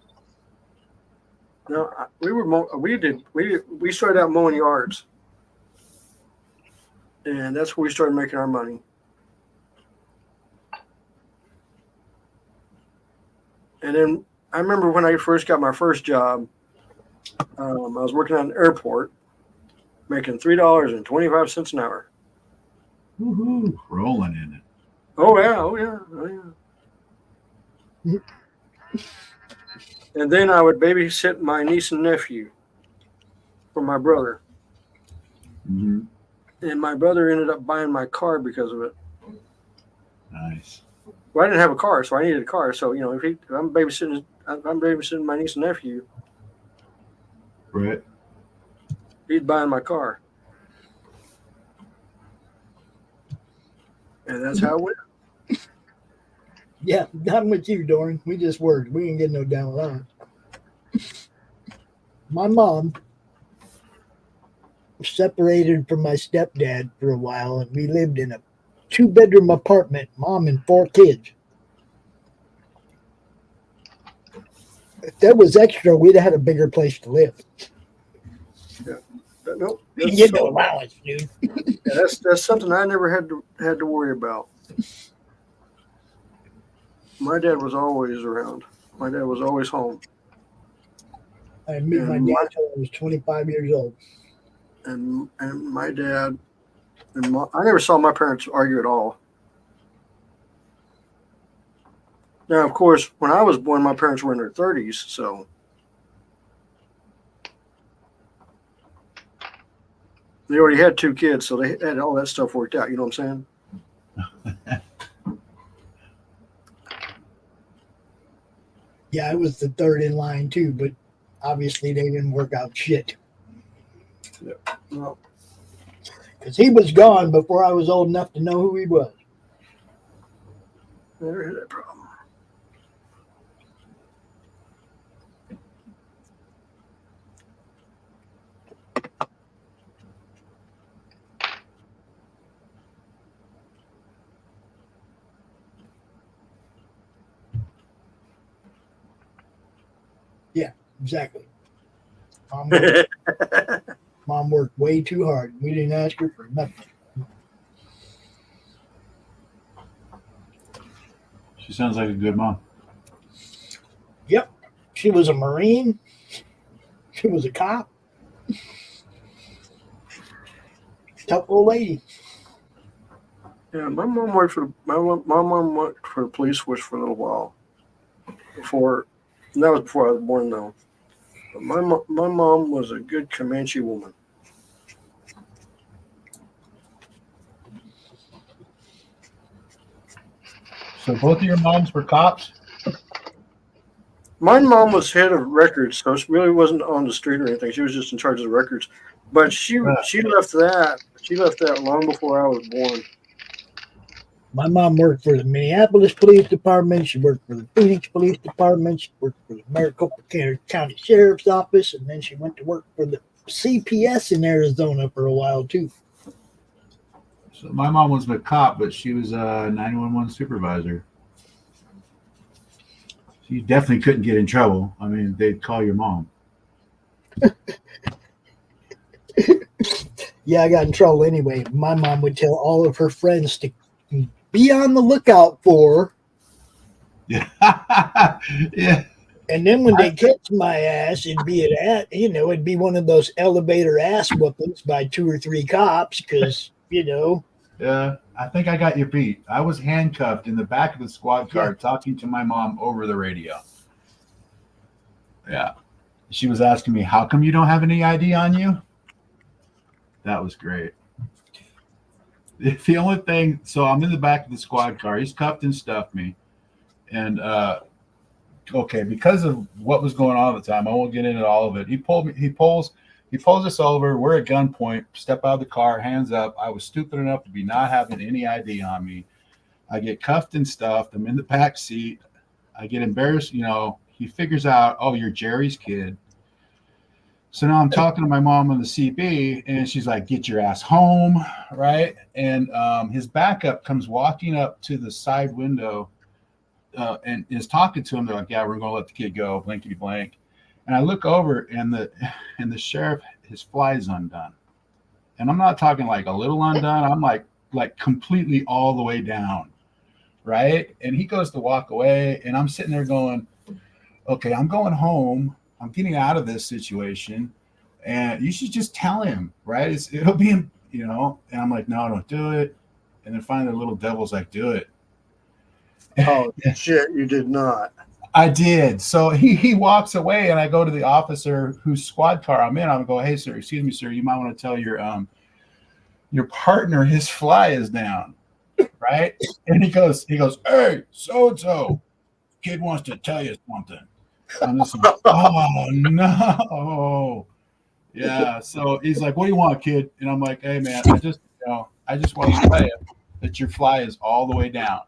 No, we started out mowing yards, and that's where we started making our money. And then I remember when I first got my first job, I was working at an airport, making $3.25 an hour. Woohoo! Rolling in it. Oh yeah. And then I would babysit my niece and nephew for my brother. Mm-hmm. And my brother ended up buying my car because of it. Nice. Well, I didn't have a car, so I needed a car. So, you know, if I'm babysitting my niece and nephew, right, he's buying my car. And that's how it went. Yeah, I'm with you, Doran. We just worked. We didn't get no down line. My mom separated from my stepdad for a while, and we lived in a 2-bedroom apartment, mom and 4 kids. If that was extra, we'd have had a bigger place to live. Yeah. Nope. You didn't get no allowance, dude. Yeah, that's something I never had to worry about. My dad was always around. My dad was always home. I met my dad until I was 25 years old. And my dad and I never saw my parents argue at all. Now, of course, when I was born, my parents were in their 30s, so they already had 2 kids, so they had all that stuff worked out. You know what I'm saying? Yeah, I was the third in line too, but obviously they didn't work out shit. Yeah. Well, because he was gone before I was old enough to know who he was. Never had that problem. Yeah, exactly. Mom worked way too hard. We didn't ask her for nothing. She sounds like a good mom. Yep. She was a Marine. She was a cop. Tough old lady. Yeah, my mom worked for the police force for a little while. That was before I was born, though. But my mom was a good Comanche woman. So both of your moms were cops? My mom was head of records, so she really wasn't on the street or anything. She was just in charge of the records. But she left that. She left that long before I was born. My mom worked for the Minneapolis Police Department. She worked for the Phoenix Police Department. She worked for the Maricopa County Sheriff's Office, and then she went to work for the CPS in Arizona for a while too. So my mom was a cop, but she was a 911 supervisor. You definitely couldn't get in trouble. I mean, they'd call your mom. Yeah, I got in trouble anyway. My mom would tell all of her friends to be on the lookout for. Yeah. Yeah. And then when they catch my ass, it'd be one of those elevator ass whoopings by 2 or 3 cops because, Yeah, I think I got you beat. I was handcuffed in the back of the squad car talking to my mom over the radio. Yeah. She was asking me, how come you don't have any ID on you? That was great. The only thing, so I'm in the back of the squad car. He's cuffed and stuffed me. And, because of what was going on at the time, I won't get into all of it. He pulls us over. We're at gunpoint. Step out of the car, hands up. I was stupid enough to be not having any ID on me. I get cuffed and stuffed. I'm in the back seat. I get embarrassed. He figures out, oh, you're Jerry's kid. So now I'm talking to my mom on the CB, and she's like, "Get your ass home," right? And his backup comes walking up to the side window and is talking to him. They're like, "Yeah, we're going to let the kid go, blankety blank." And I look over, and the sheriff, his fly is undone, and I'm not talking like a little undone. I'm like completely all the way down, right? And he goes to walk away, and I'm sitting there going, "Okay, I'm going home. I'm getting out of this situation, and you should just tell him, right? It'll be, you know." And I'm like, "No, don't do it." And then finally, the little devil's like, "Do it." Oh shit! You did not. I did. So he walks away, and I go to the officer whose squad car I'm in. I'm go, "Hey, sir, excuse me, sir. You might want to tell your partner his fly is down, right?" And he goes, "Hey, so and so, kid wants to tell you something." I'm just like, "Oh no." Yeah. So he's like, "What do you want, kid?" And I'm like, "Hey man, I just want to tell you that your fly is all the way down."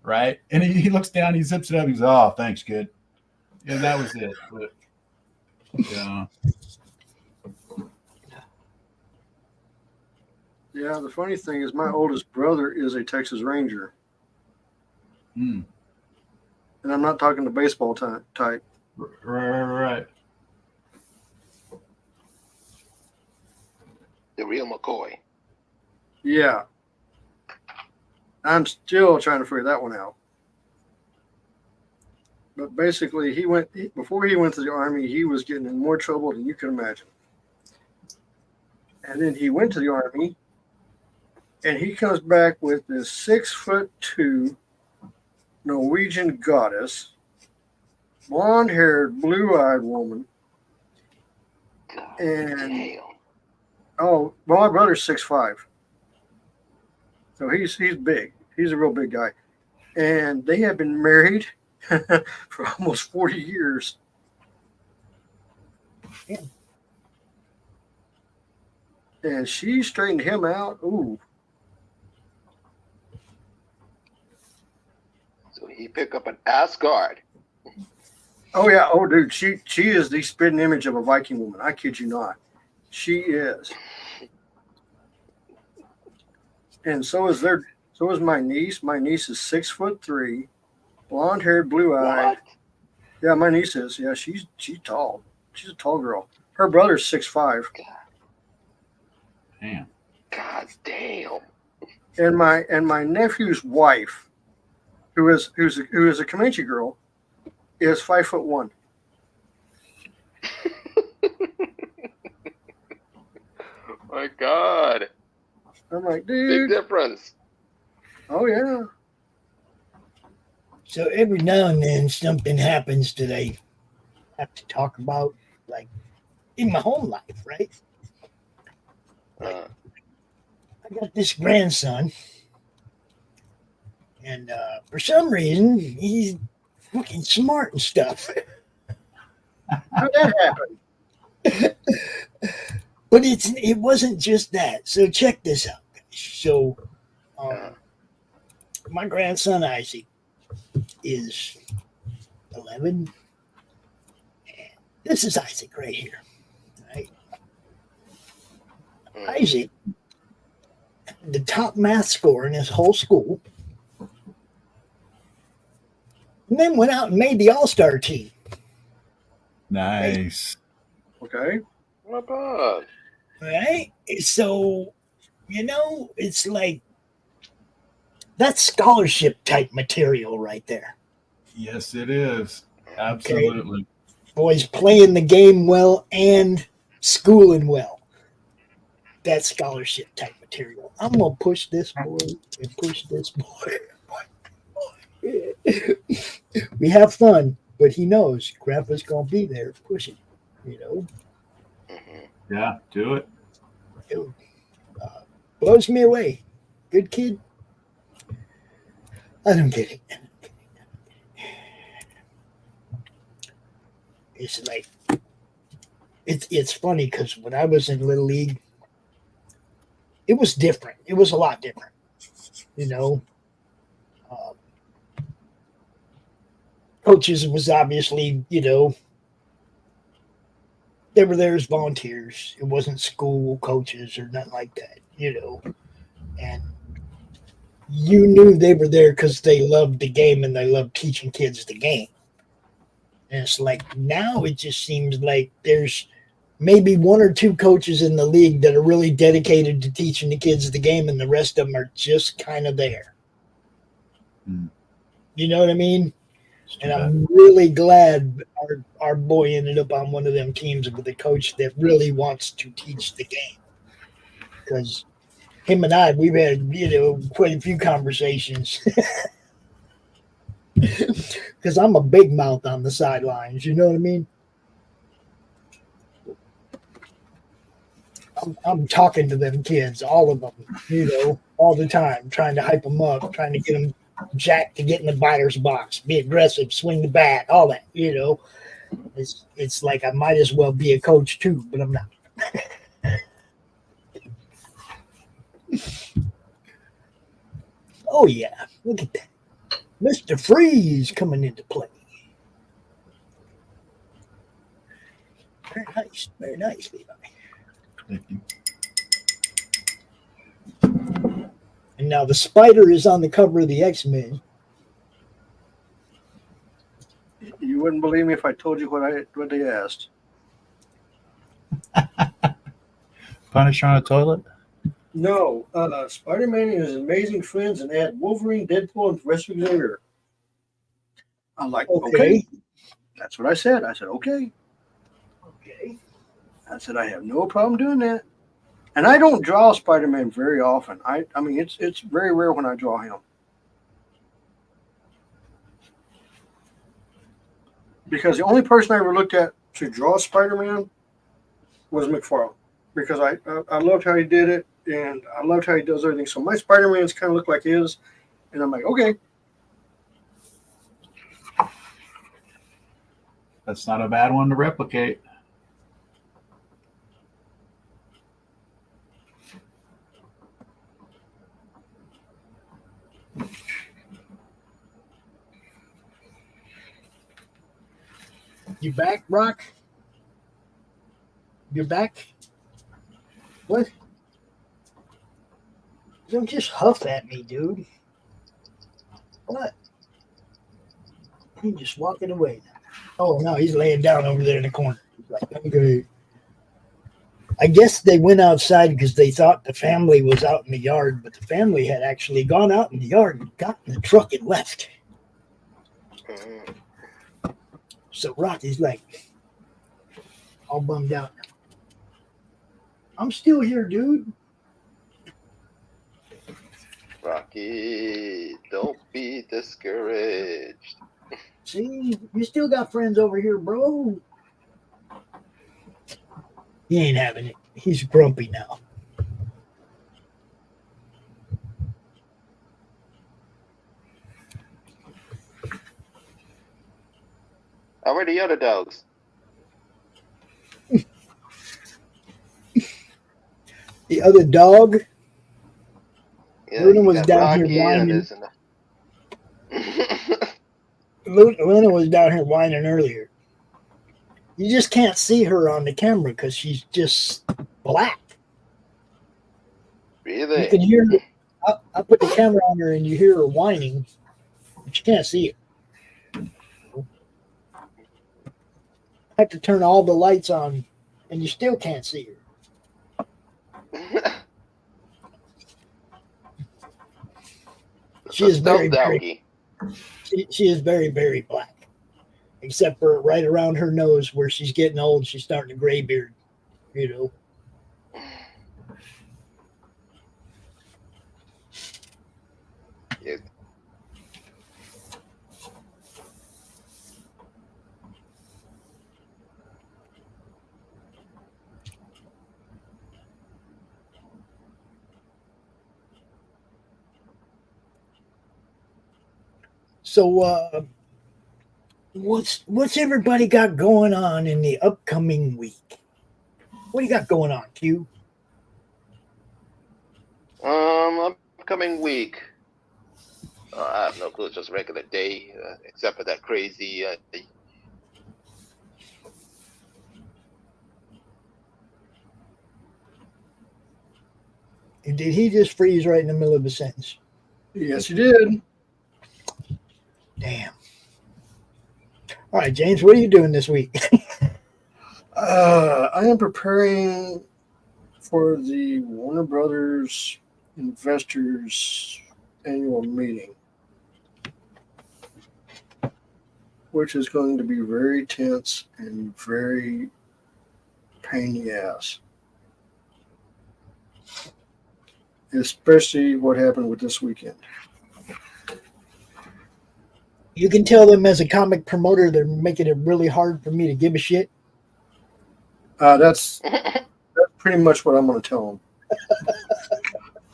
Right. And he looks down, he zips it up, he's, "Oh, thanks, kid." Yeah, that was it. But yeah. Yeah, the funny thing is my oldest brother is a Texas Ranger. Hmm. And I'm not talking the baseball type. Right. The real McCoy. Yeah. I'm still trying to figure that one out. But basically, before he went to the Army, he was getting in more trouble than you can imagine. And then he went to the Army, and he comes back with this 6'2" Norwegian goddess, blonde-haired, blue-eyed woman. And oh, well, my brother's 6'5". So he's big. He's a real big guy. And they have been married for almost 40 years. And she straightened him out. Ooh. So he picked up an Asgard. Oh, yeah. Oh, dude. She is the spitting image of a Viking woman. I kid you not. She is. And so is my niece. My niece is 6'3", blonde-haired, blue-eyed. Yeah, my niece is. Yeah, she's tall. She's a tall girl. Her brother's 6'5". Damn. God damn. And my nephew's wife, who is a Comanche girl, is 5'1". My God. I'm like, dude. Big difference. Oh yeah. So every now and then something happens that I have to talk about, like in my home life, right? I got this grandson, and for some reason he's fucking smart and stuff. How'd that happen? But it wasn't just that. So check this out, guys. So my grandson Isaac is 11. And this is Isaac right here. Right? Isaac, the top math score in his whole school, and then went out and made the all-star team. Nice. Okay. Not bad. Right? So, it's like that's scholarship type material right there. Yes, it is. Absolutely. Okay. Boys playing the game well and schooling well. That's scholarship type material. I'm going to push this boy and push this boy. We have fun, but he knows Grandpa's going to be there pushing, Yeah, do it. It blows me away. Good kid. I don't get it. It's like it's funny because when I was in Little League, it was different. It was a lot different, Coaches was obviously, they they were there as volunteers. It wasn't school coaches or nothing like that, And you knew they were there because they loved the game and they loved teaching kids the game. And it's like now it just seems like there's maybe one or two coaches in the league that are really dedicated to teaching the kids the game, and the rest of them are just kind of there. You know what I mean? And I'm really glad our boy ended up on one of them teams with a coach that really wants to teach the game. Because him and I, we've had, quite a few conversations. Because I'm a big mouth on the sidelines, you know what I mean? I'm talking to them kids, all of them, all the time, trying to hype them up, trying to get them jacked to get in the batter's box, be aggressive, swing the bat, all that, It's like I might as well be a coach too, but I'm not. Oh, yeah, look at that. Mr. Freeze coming into play. Very nice, Levi. Thank you. And now the Spider is on the cover of the X-Men. You wouldn't believe me if I told you what they asked. Punisher on a toilet? No, Spider-Man and his amazing friends, and they had Wolverine, Deadpool, and Professor Xavier. I'm like, okay. That's what I said. I said, okay. Okay. I said, I have no problem doing that. And I don't draw Spider-Man very often. I mean, it's very rare when I draw him. Because the only person I ever looked at to draw Spider-Man was McFarlane. Because I loved how he did it, and I loved how he does everything. So my Spider-Mans kind of look like his, and I'm like, okay. That's not a bad one to replicate. You back, Rock? You're back? What? Don't just huff at me, dude. What? He's just walking away now. Oh, no, he's laying down over there in the corner. He's like, okay. I guess they went outside because they thought the family was out in the yard, but the family had actually gone out in the yard and got in the truck and left. So Rocky's like, all bummed out. I'm still here, dude. Rocky, don't be discouraged. See, you still got friends over here, bro. He ain't having it. He's grumpy now. How are the other dogs? The other dog, Yeah, Luna you was got down Rocky here and whining. there's Luna was down here whining earlier. You just can't see her on the camera because she's just black. Really? You can hear her. I put the camera on her and you hear her whining, but you can't see her. I have to turn all the lights on and you still can't see her. She is very, she is very, very black. Except for right around her nose where she's getting old, she's starting a gray beard, Yeah. So, what's everybody got going on in the upcoming week? What do you got going on, Q? Upcoming week. I have no clue. It's just a regular day, except for that crazy Did he just freeze right in the middle of a sentence? Yes, he did. Damn. All right, James, what are you doing this week? I am preparing for the Warner Brothers Investors Annual Meeting, which is going to be very tense and very pain in the ass. Especially what happened with this weekend. You can tell them as a comic promoter, they're making it really hard for me to give a shit. That's pretty much what I'm going to tell them.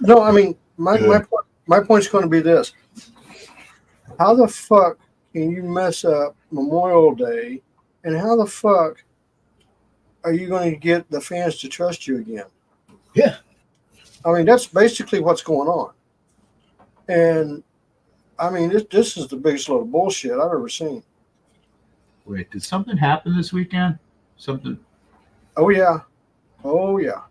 No, I mean, my point is going to be this. How the fuck can you mess up Memorial Day, and how the fuck are you going to get the fans to trust you again? Yeah. I mean, that's basically what's going on. And, I mean, this is the biggest load of bullshit I've ever seen. Wait, did something happen this weekend? Something? Oh, yeah. Oh, yeah.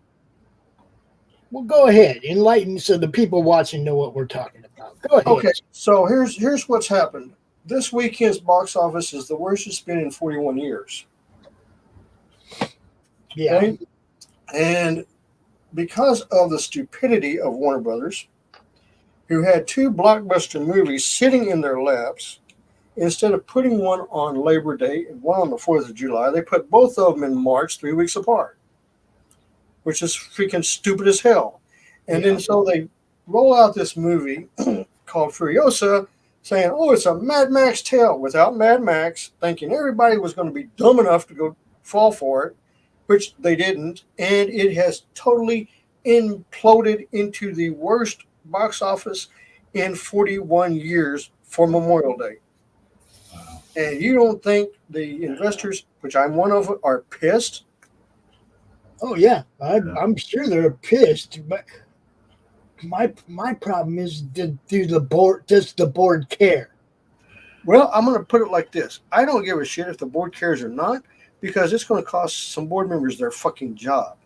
Well, go ahead. Enlighten so the people watching know what we're talking about. Go ahead. Okay, so here's what's happened. This weekend's box office is the worst it's been in 41 years. Yeah. Okay? And because of the stupidity of Warner Brothers, who had two blockbuster movies sitting in their laps, instead of putting one on Labor Day and one on the 4th of July, they put both of them in March, 3 weeks apart, which is freaking stupid as hell. And then so they roll out this movie called Furiosa, saying, oh, it's a Mad Max tale without Mad Max, thinking everybody was going to be dumb enough to go fall for it, which they didn't. And it has totally imploded into the worst box office in 41 years for Memorial Day. And you don't think the investors, which I'm one of, are pissed? Oh, yeah. I'm sure they're pissed. But my problem is, does the board care? Well, I'm going to put it like this. I don't give a shit if the board cares or not, because it's going to cost some board members their fucking job.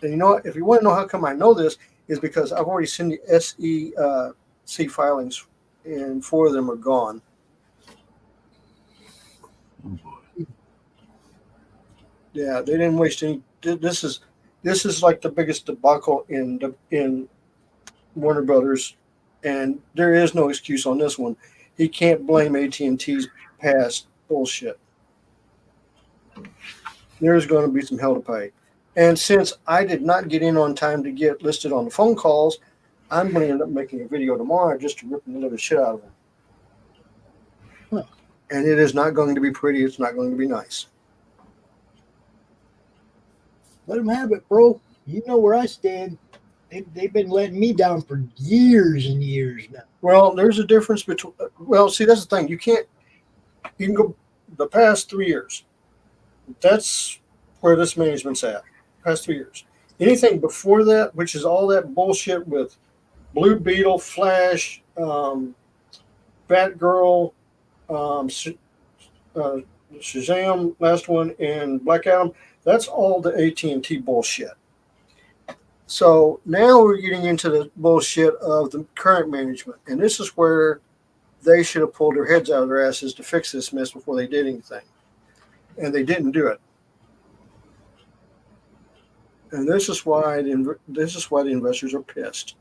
And you know what? If you want to know how come I know this, is because I've already seen the SEC filings, and 4 of them are gone. Oh boy. Yeah, they didn't waste any. This is like the biggest debacle in Warner Brothers, and there is no excuse on this one. He can't blame AT&T's past bullshit. There's going to be some hell to pay. And since I did not get in on time to get listed on the phone calls, I'm going to end up making a video tomorrow just to rip the living shit out of them. Huh. And it is not going to be pretty. It's not going to be nice. Let them have it, bro. You know where I stand. They've been letting me down for years and years now. Well, there's a difference between. Well, see, that's the thing. You can go the past 3 years. That's where this management's at. Past 3 years. Anything before that, which is all that bullshit with Blue Beetle, Flash, Batgirl, Shazam, last one, and Black Adam. That's all the AT&T bullshit. So now we're getting into the bullshit of the current management. And this is where they should have pulled their heads out of their asses to fix this mess before they did anything. And they didn't do it. And this is why the investors are pissed.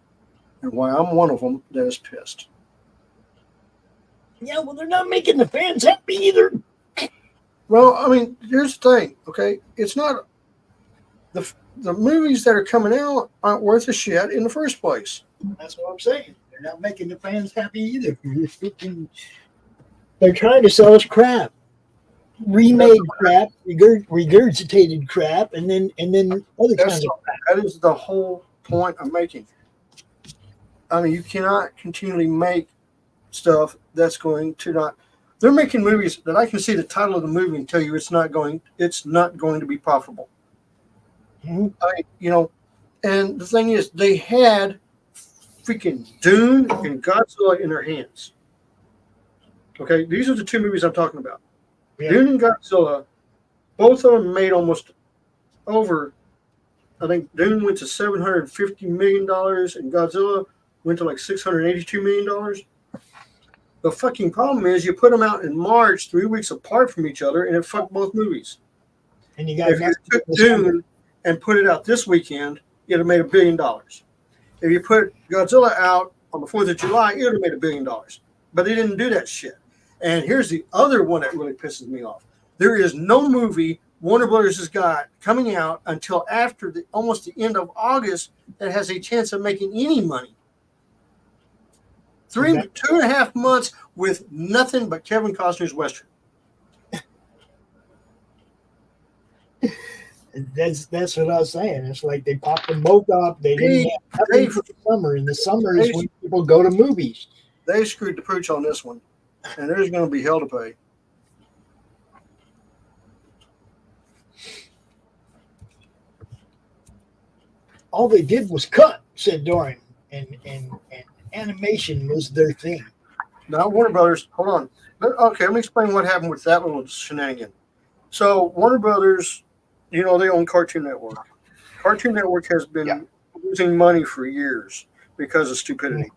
And why I'm one of them that is pissed. Yeah, well, they're not making the fans happy either. Well, I mean, here's the thing, okay? It's not the movies that are coming out aren't worth a shit in the first place. That's what I'm saying. They're not making the fans happy either. They're trying to sell us crap, remade crap, regurgitated crap, and then other kinds of crap. That is the whole point I'm making. I mean, you cannot continually make stuff that's going to not. They're making movies that I can see the title of the movie and tell you it's not going to be profitable. Mm-hmm. And the thing is, they had freaking Dune and Godzilla in their hands. Okay, these are the 2 movies I'm talking about. Yeah. Dune and Godzilla, both of them made almost over I think Dune went to $750 million and Godzilla went to like $682 million. The fucking problem is you put them out in March, 3 weeks apart from each other, and it fucked both movies. And you got if you took Dune and put it out this weekend, it'd have made $1 billion. If you put Godzilla out on the 4th of July, it would have made $1 billion. But they didn't do that shit. And here's the other one that really pisses me off. There is no movie Warner Brothers has got coming out until after almost the end of August that has a chance of making any money. 2.5 months with nothing but Kevin Costner's Western. That's what I was saying. It's like they popped them both up. They didn't have nothing for the summer, and the summer is when people go to movies. They screwed the pooch on this one, and there's going to be hell to pay. All they did was cut, said Dorian, and animation was their thing. Now, Warner Brothers, hold on. Okay, let me explain what happened with that little shenanigan. So, Warner Brothers, you know, they own Cartoon Network. Cartoon Network has been losing money for years because of stupidity.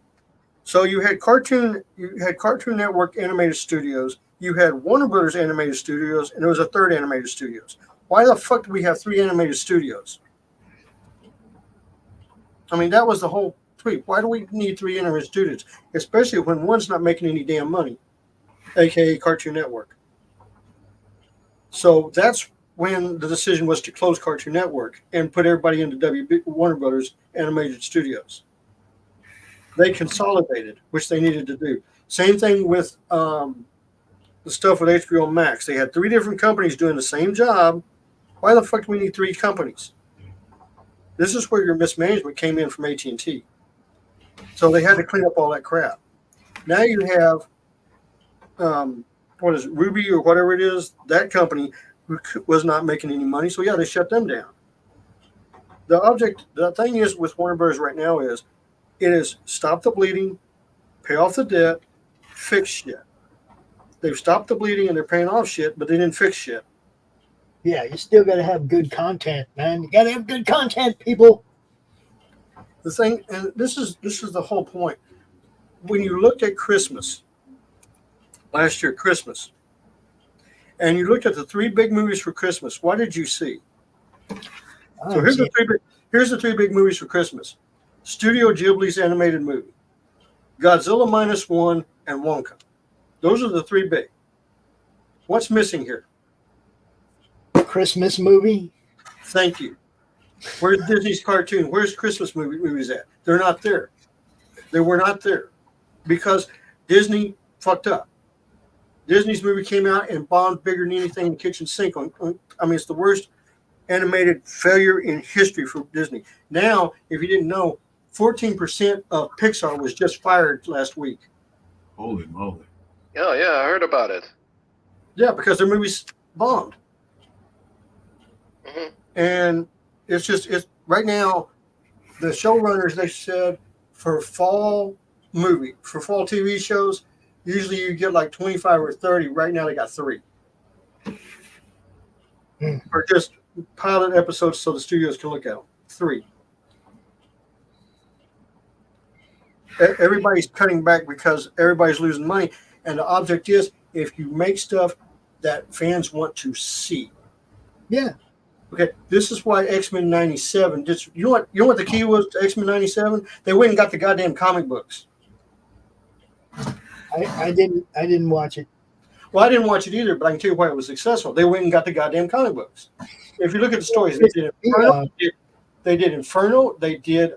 So you had Cartoon Network Animated Studios, you had Warner Brothers Animated Studios, and there was a third Animated Studios. Why the fuck do we have 3 animated studios? I mean, that was the whole tweet. Why do we need 3 animated studios? Especially when one's not making any damn money, aka Cartoon Network. So that's when the decision was to close Cartoon Network and put everybody into Warner Brothers Animated Studios. They consolidated, which they needed to do. Same thing with the stuff with HBO Max. They had 3 different companies doing the same job. Why the fuck do we need 3 companies? This is where your mismanagement came in from AT&T. So they had to clean up all that crap. Now you have, what is it, Ruby or whatever it is, that company who was not making any money. So yeah, they shut them down. The thing is with Warner Bros. Right now is, it is stop the bleeding, pay off the debt, fix shit. They've stopped the bleeding and they're paying off shit, but they didn't fix shit. Yeah, you still got to have good content, man. You got to have good content, people. The thing, and this is the whole point. When you looked at Christmas, last year, Christmas, and you looked at the 3 big movies for Christmas, what did you see? So here's the 3 big movies for Christmas. Studio Ghibli's animated movie, Godzilla -1, and Wonka. Those are the 3 big. What's missing here? Christmas movie. Thank you. Where's Disney's cartoon? Where's Christmas movies at? They're not there. They were not there because Disney fucked up. Disney's movie came out and bombed bigger than anything in the kitchen sink. I mean, it's the worst animated failure in history for Disney. Now, if you didn't know, 14% of Pixar was just fired last week. Holy moly. Oh, yeah, I heard about it. Yeah, because their movies bombed. Mm-hmm. And it's right now, the showrunners, they said for fall TV shows, usually you get like 25 or 30. Right now they got 3. Or just pilot episodes so the studios can look at them. 3. Everybody's cutting back because everybody's losing money. And the object is, if you make stuff that fans want to see. Yeah. Okay, this is why X-Men 97. You know what the key was to X-Men 97? They went and got the goddamn comic books. I didn't watch it. Well, I didn't watch it either, but I can tell you why it was successful. They went and got the goddamn comic books. If you look at the stories, they did Inferno. They did Inferno. They did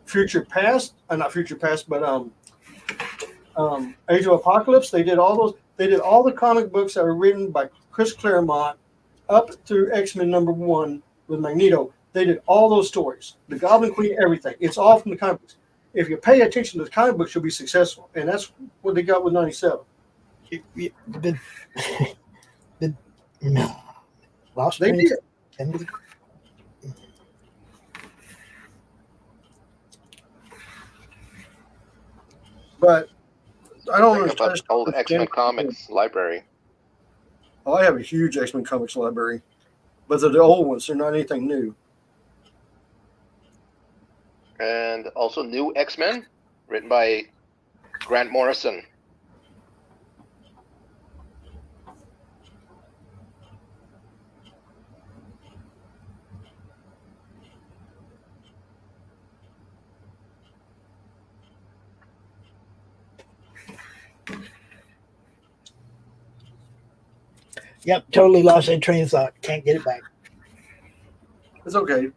Future Past. Not Future Past, but Age of Apocalypse. They did all those. They did all the comic books that were written by Chris Claremont up through X-Men #1 with Magneto. They did all those stories. The Goblin Queen, everything. It's all from the comic books. If you pay attention to the comic books, you'll be successful. And that's what they got with 97. No. Lost They did. But I don't Think about old X-Men Comics library. Oh, I have a huge X-Men Comics library. But they're the old ones. They're not anything new. And also New X-Men, written by Grant Morrison. Yep, totally lost that train of thought. Can't get it back. It's okay.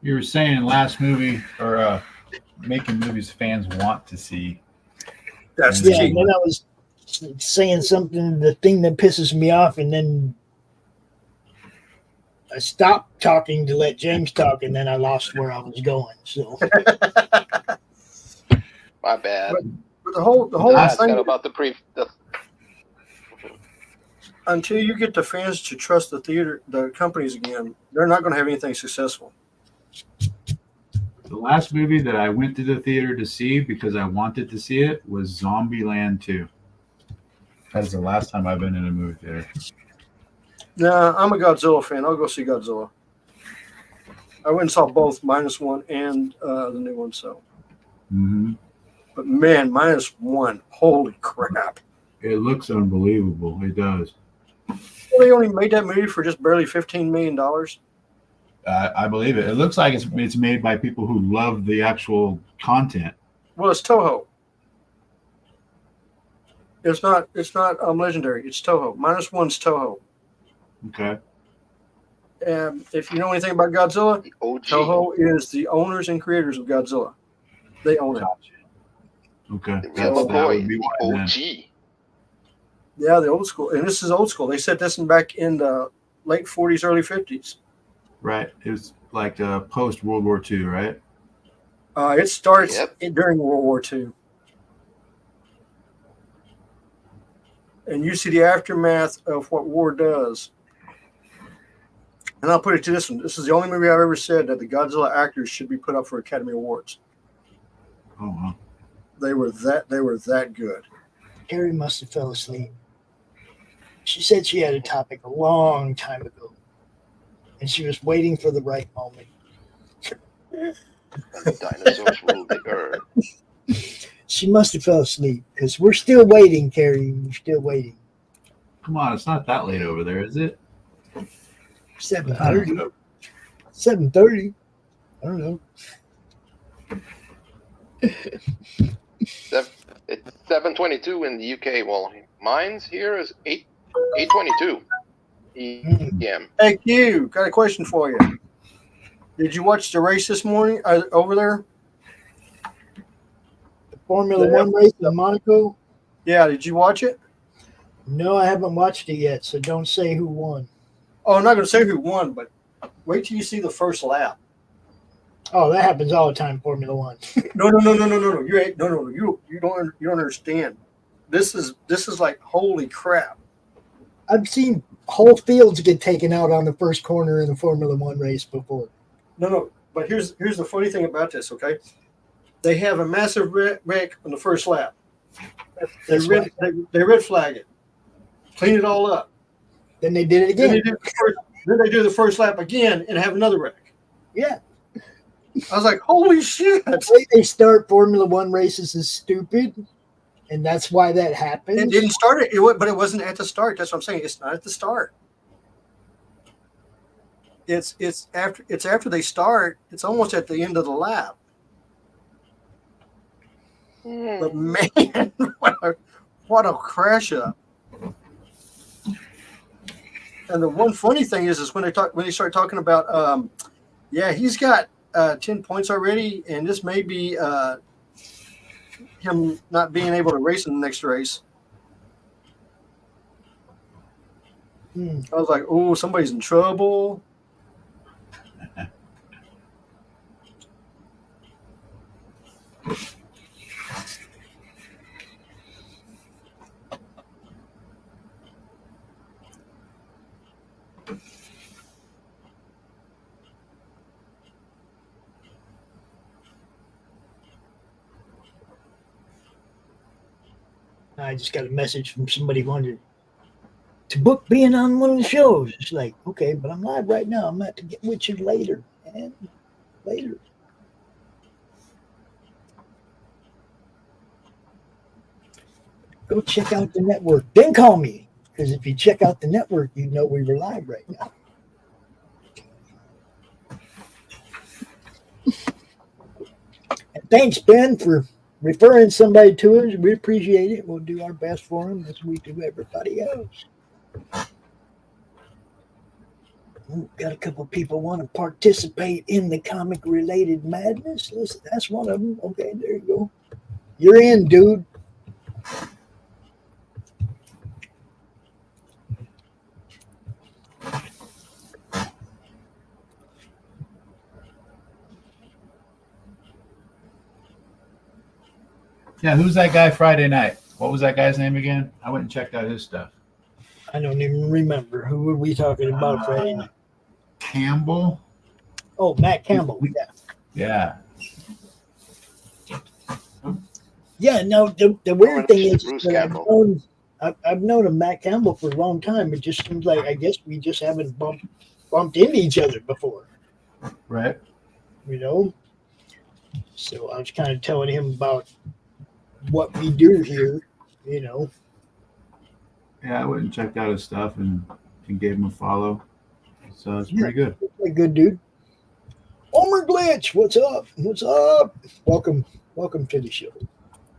You were saying last movie or making movies fans want to see. That's Yeah, and then I was saying something, the thing that pisses me off, and then I stopped talking to let James talk, and then I lost where I was going. So My bad. But the whole That's thing, kind of about the until you get the fans to trust the companies again, they're not going to have anything successful. The last movie that I went to the theater to see because I wanted to see it was Zombieland 2. That is the last time I've been in a movie theater. Nah, I'm a Godzilla fan. I'll go see Godzilla. I went and saw both -1 and the new one. So, but man, -1, holy crap! It looks unbelievable. It does. Well, they only made that movie for just barely $15 million. I believe it. It looks like it's made by people who love the actual content. Well, it's Toho. It's not Legendary. It's Toho. -1's Toho. Okay. And if you know anything about Godzilla, Toho is the owners and creators of Godzilla. They own it. Okay. Real That McCoy, would be the one then. OG. Yeah, the old school. And this is old school. They set this back in the late 40s, early 50s. Right. It was like post World War II, right? It starts during World War II. And you see the aftermath of what war does. And I'll put it to this one. This is the only movie I've ever said that the Godzilla actors should be put up for Academy Awards. Oh, wow. They were that good. Carrie must have fell asleep. She said she had a topic a long time ago, and she was waiting for the right moment. Dinosaurs ruled the earth. She must have fell asleep because we're still waiting, Carrie. We're still waiting. Come on, it's not that late over there, is it? 7:30. 7:30. I don't know. It's 7:22 in the UK. Well, mine's here is 8:22 p.m. Hey, Q, got a question for you. Did you watch the race this morning over there? The Formula One race in Monaco? Yeah, did you watch it? No, I haven't watched it yet, so don't say who won. Oh, I'm not going to say who won, but wait till you see the first lap. Oh, that happens all the time, Formula One. No. You don't understand. This is like holy crap. I've seen whole fields get taken out on the first corner in a Formula One race before. No. But here's the funny thing about this. Okay, they have a massive wreck on the first lap. They red flag it, clean it all up. Then they did it again. Then they do the first lap again and have another wreck. Yeah. I was like, holy shit. The way they start Formula One races is stupid, and that's why that happens. It didn't start it, but it wasn't at the start. That's what I'm saying. It's not at the start. It's after they start. It's almost at the end of the lap. But man, what a crash up! And the one funny thing is when they start talking about, he's got 10 points already, and this may be him not being able to race in the next race. I was like, oh, somebody's in trouble. I just got a message from somebody wanted to book being on one of the shows. It's like, okay, but I'm live right now. I'm going to get with you later, man. Later. Go check out the network. Then call me. Because if you check out the network, you know we were live right now. And thanks, Ben, for referring somebody to us. We appreciate it. We'll do our best for them as we do everybody else. Ooh, got a couple people want to participate in the comic-related madness. Listen, that's one of them. Okay, there you go. You're in, dude. Yeah, who's that guy Friday night? What was that guy's name again? I went and checked out his stuff. I don't even remember. Who were we talking about Friday night? Campbell? Oh, Matt Campbell. Yeah. Yeah. Yeah, no, the weird thing is that I've known a Matt Campbell for a long time. It just seems like, I guess we just haven't bumped into each other before. Right. You know? So I was kind of telling him about what we do here, you know. Yeah, I went and checked out his stuff and gave him a follow. So it's pretty good. A good dude. Homer Glitch, what's up? What's up? Welcome to the show.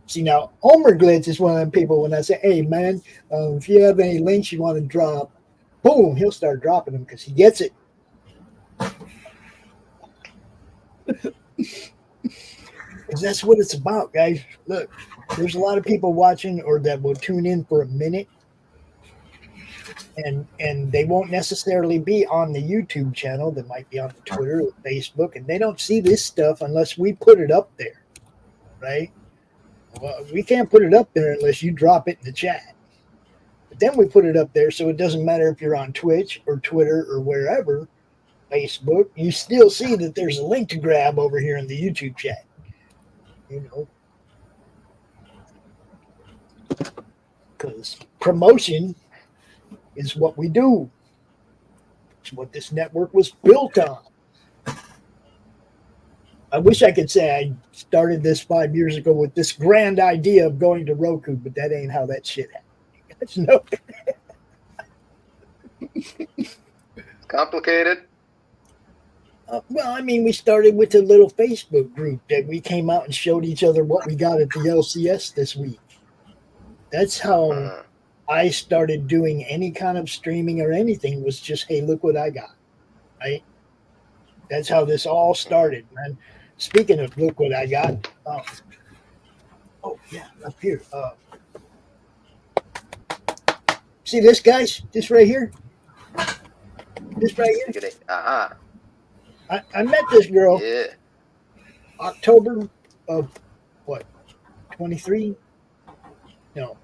See, now, Homer Glitch is one of them people when I say, hey, man, if you have any links you want to drop, boom, he'll start dropping them because he gets it. Because that's what it's about, guys. Look, there's a lot of people watching or that will tune in for a minute, and they won't necessarily be on the YouTube channel. They might be on the Twitter or Facebook, and they don't see this stuff unless we put it up there, right? Well, we can't put it up there unless you drop it in the chat. But then we put it up there, so it doesn't matter if you're on Twitch or Twitter or wherever, Facebook, you still see that there's a link to grab over here in the YouTube chat. You know, because promotion is what we do. It's what this network was built on. I wish I could say I started this 5 years ago with this grand idea of going to Roku, but that ain't how that shit happened. That's no. It's complicated. Well, I mean, we started with a little Facebook group that we came out and showed each other what we got at the LCS this week. That's how I started doing any kind of streaming or anything, was just, hey, look what I got, right? That's how this all started, man. Speaking of look what I got, oh, yeah, up here. See this, guys? This right here? This right here? Uh-huh. I met this girl October of what, 23? No,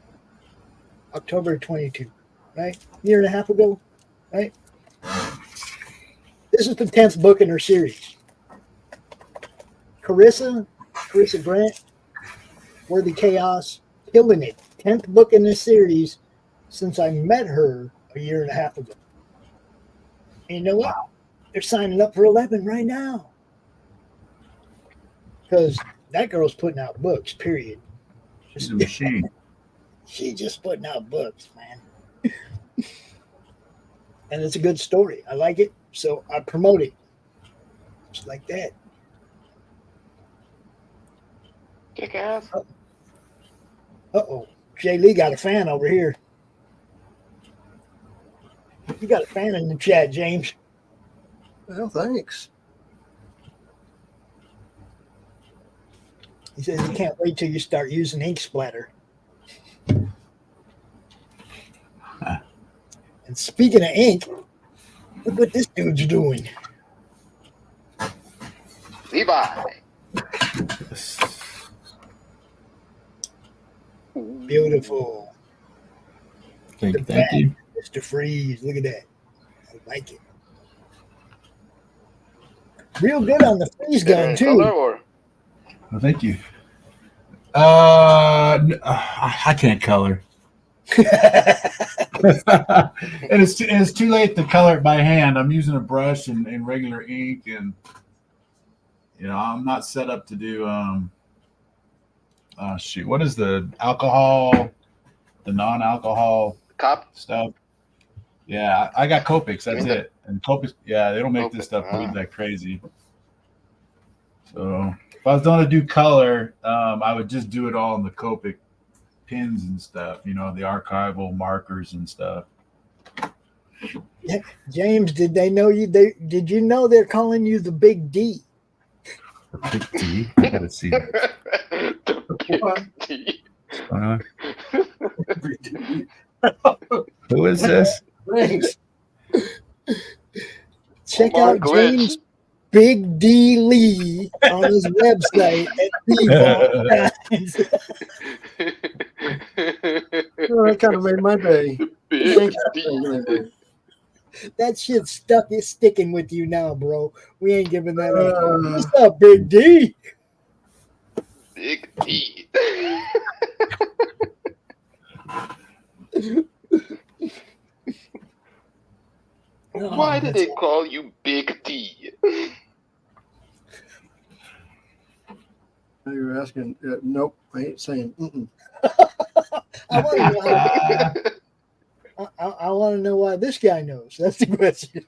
October 22, right? Year and a half ago, right? This is the 10th book in her series. Corissa Grant, Worthy Chaos, killing it. 10th book in this series since I met her a year and a half ago. And you know what? They're signing up for 11 right now. Because that girl's putting out books, period. She's a machine. She's just putting out books, man. And it's a good story. I like it, so I promote it. Just like that. Kick ass. Uh-oh. Jay Lee got a fan over here. You got a fan in the chat, James. Well, thanks. He says he can't wait till you start using ink splatter. And speaking of ink, look what this dude's doing. Levi. Beautiful. Thank you. Mr. Freeze, look at that. I like it. Real good on the freeze gun, too. Well, thank you. I can't color. And it's too late to color it by hand. I'm using a brush and regular ink, and I'm not set up to do what is the alcohol, the non-alcohol Cop stuff? Yeah, I got Copics. That's it. And Copics, yeah, they don't make this stuff bleed that crazy. So if I was going to do color, I would just do it all in the Copic pins and stuff. The archival markers and stuff. James, did they know you? Did you know they're calling you the Big D? The Big D. I gotta see that. Who is this? Thanks. Check out James Big D Lee on his website at That kind of made my day. That shit's it's sticking with you now, bro. We ain't giving that up. What's up, Big D? Big D. Why did they call you Big D? You were asking. Nope, I ain't saying. I want to know why this guy knows. That's the question.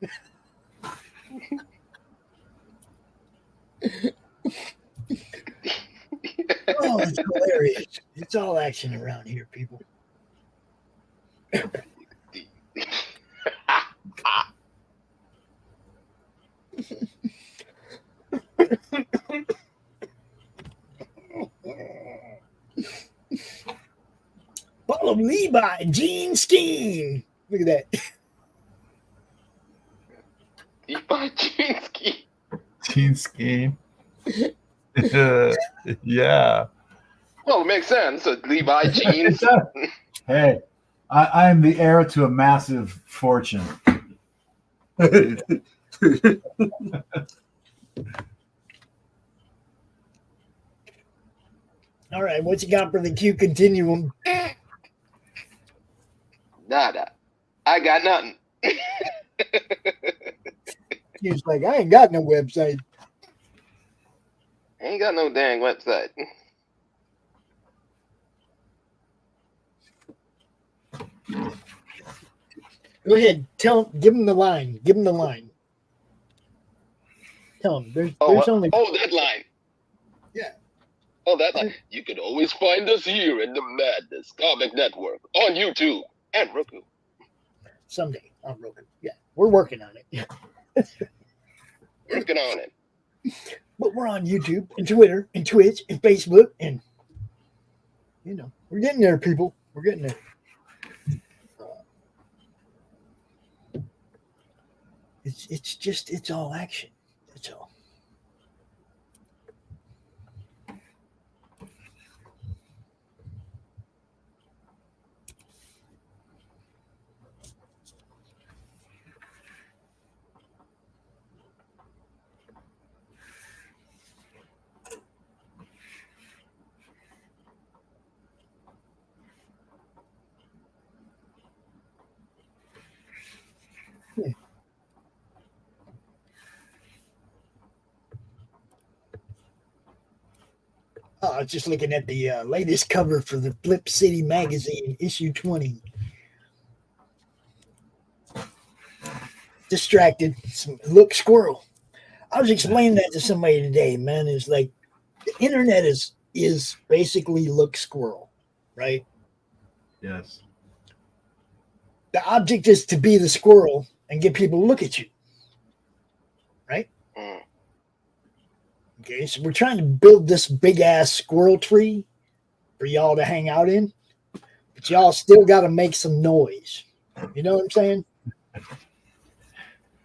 Oh, it's hilarious. It's all action around here, people. Follow Levi Jean Scheme. Look at that. Levi Jean Scheme. Jean Scheme. Yeah. Well, it makes sense. Levi jeans. Hey, I am the heir to a massive fortune. All right, what you got for the Q Continuum? Nada. I got nothing. He was like, I ain't got no website. Ain't got no dang website. Go ahead, give him the line. Give him the line. Tell him there's only. Oh, that line. Yeah. Oh, that line. You can always find us here in the Madness Comic Network on YouTube and Roku. Someday on Roku. Yeah, we're working on it. Working on it. But we're on YouTube and Twitter and Twitch and Facebook and we're getting there, people. We're getting there. It's all action. That's all. I was just looking at the latest cover for the Flip City magazine, issue 20. Distracted. Look, squirrel. I was explaining that to somebody today, man. It's like the internet is basically look squirrel, right? Yes. The object is to be the squirrel and get people to look at you, right? Okay, so we're trying to build this big ass squirrel tree for y'all to hang out in, but y'all still got to make some noise. You know what I'm saying?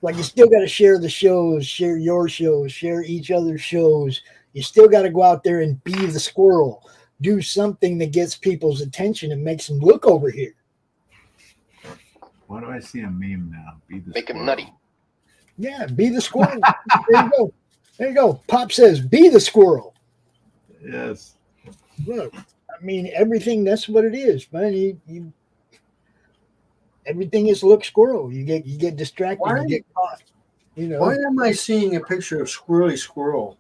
Like you still got to share the shows, share your shows, share each other's shows. You still got to go out there and be the squirrel. Do something that gets people's attention and makes them look over here. Why do I see a meme now? Make him nutty. Yeah, be the squirrel. There you go. There you go. Pop says, be the squirrel. Yes. Look, I mean, everything, that's what it is, man. everything is look squirrel. You get distracted. Why? You get caught. You know. Why am I seeing a picture of Squirrely Squirrel?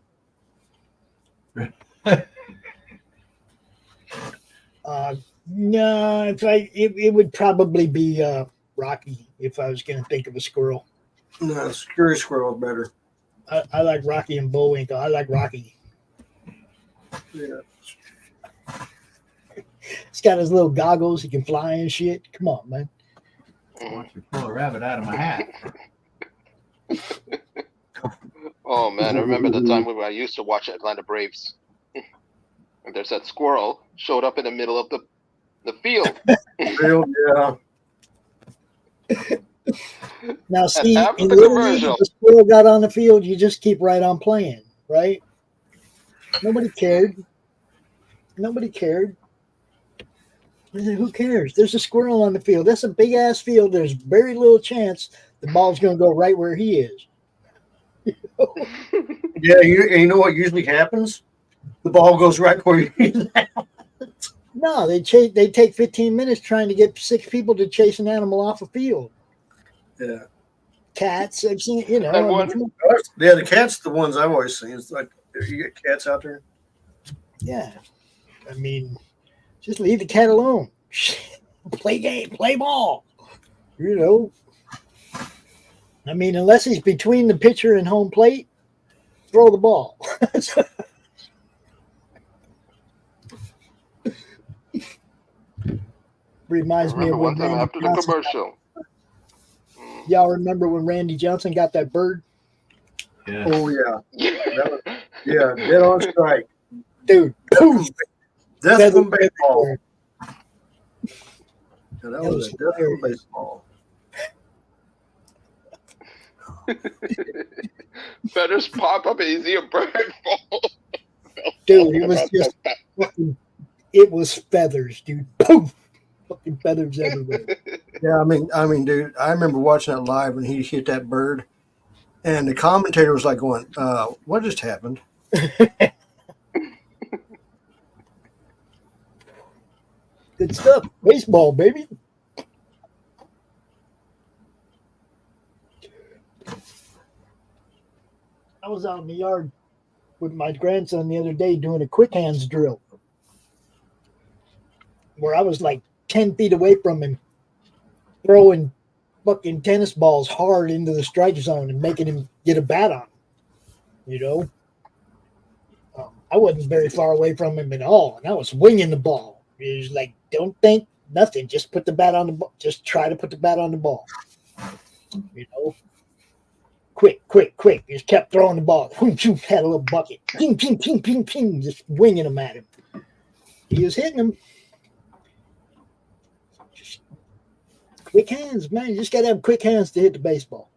No, it would probably be Rocky if I was going to think of a squirrel. No, Scary Squirrel is better. I like Rocky and Bullwinkle. I like Rocky. Yeah. He's got his little goggles. He can fly and shit. Come on, man. I want you to pull a rabbit out of my hat. Oh man, I remember the time when I used to watch Atlanta Braves. And there's that squirrel showed up in the middle of the field. Yeah. Now, see, After in the Little League, commercial. if the squirrel got on the field, you just keep right on playing, right? Nobody cared. Nobody cared. I said, who cares? There's a squirrel on the field. That's a big ass field. There's very little chance the ball's going to go right where he is. Yeah, you know what usually happens? The ball goes right where he's at. No, they take 15 minutes trying to get 6 people to chase an animal off a field. Yeah. Cats, I've seen, you know. And one- Yeah, the cats the ones I've always seen. It's like you get cats out there. Yeah. I mean, just leave the cat alone. Play game, play ball. You know. I mean, unless he's between the pitcher and home plate, throw the ball. Reminds me of Remember one when time Randy after the Johnson commercial. y'all remember when Randy Johnson got that bird? Yeah. Oh yeah. Yeah, dead on strike. Dude, boom. Death Feather from baseball. everywhere. Yeah, that was a death from baseball. Feathers pop up and you see a bird fall. Dude, it was just fucking, it was feathers, dude. Poof! Fucking feathers everywhere. Yeah, I mean, dude, I remember watching that live when he hit that bird, and the commentator was like going, what just happened? Good stuff. Baseball, baby. I was out in the yard with my grandson the other day doing a quick hands drill where I was like 10 feet away from him throwing fucking tennis balls hard into the strike zone and making him get a bat on him, you know. I wasn't very far away from him at all, and I was winging the ball. He was like, don't think nothing, just put the bat on the ball. Just try to put the bat on the ball, you know. Quick. Just kept throwing the ball. Had a little bucket. Ping, ping, ping, ping, ping. Just winging them at him. He was hitting them. Just quick hands, man. You just got to have quick hands to hit the baseball.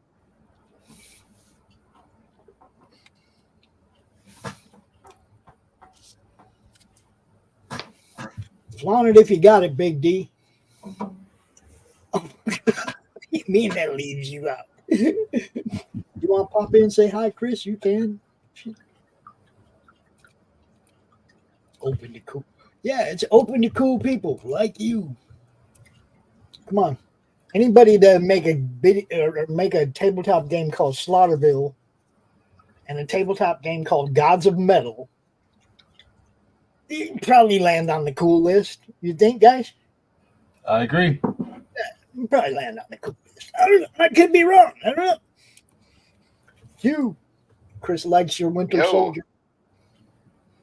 Flaunt it if you got it, Big D. You mean that leaves you out? You want to pop in and say hi, Chris? You can. Open to cool. Yeah, it's open to cool people like you. Come on. Anybody that make a video or make a tabletop game called Slaughterville and a tabletop game called Gods of Metal, you probably land on the cool list. You think, guys? I agree. You probably land on the cool list. I don't know. I could be wrong. I don't know. You, Chris, likes your Winter Soldier.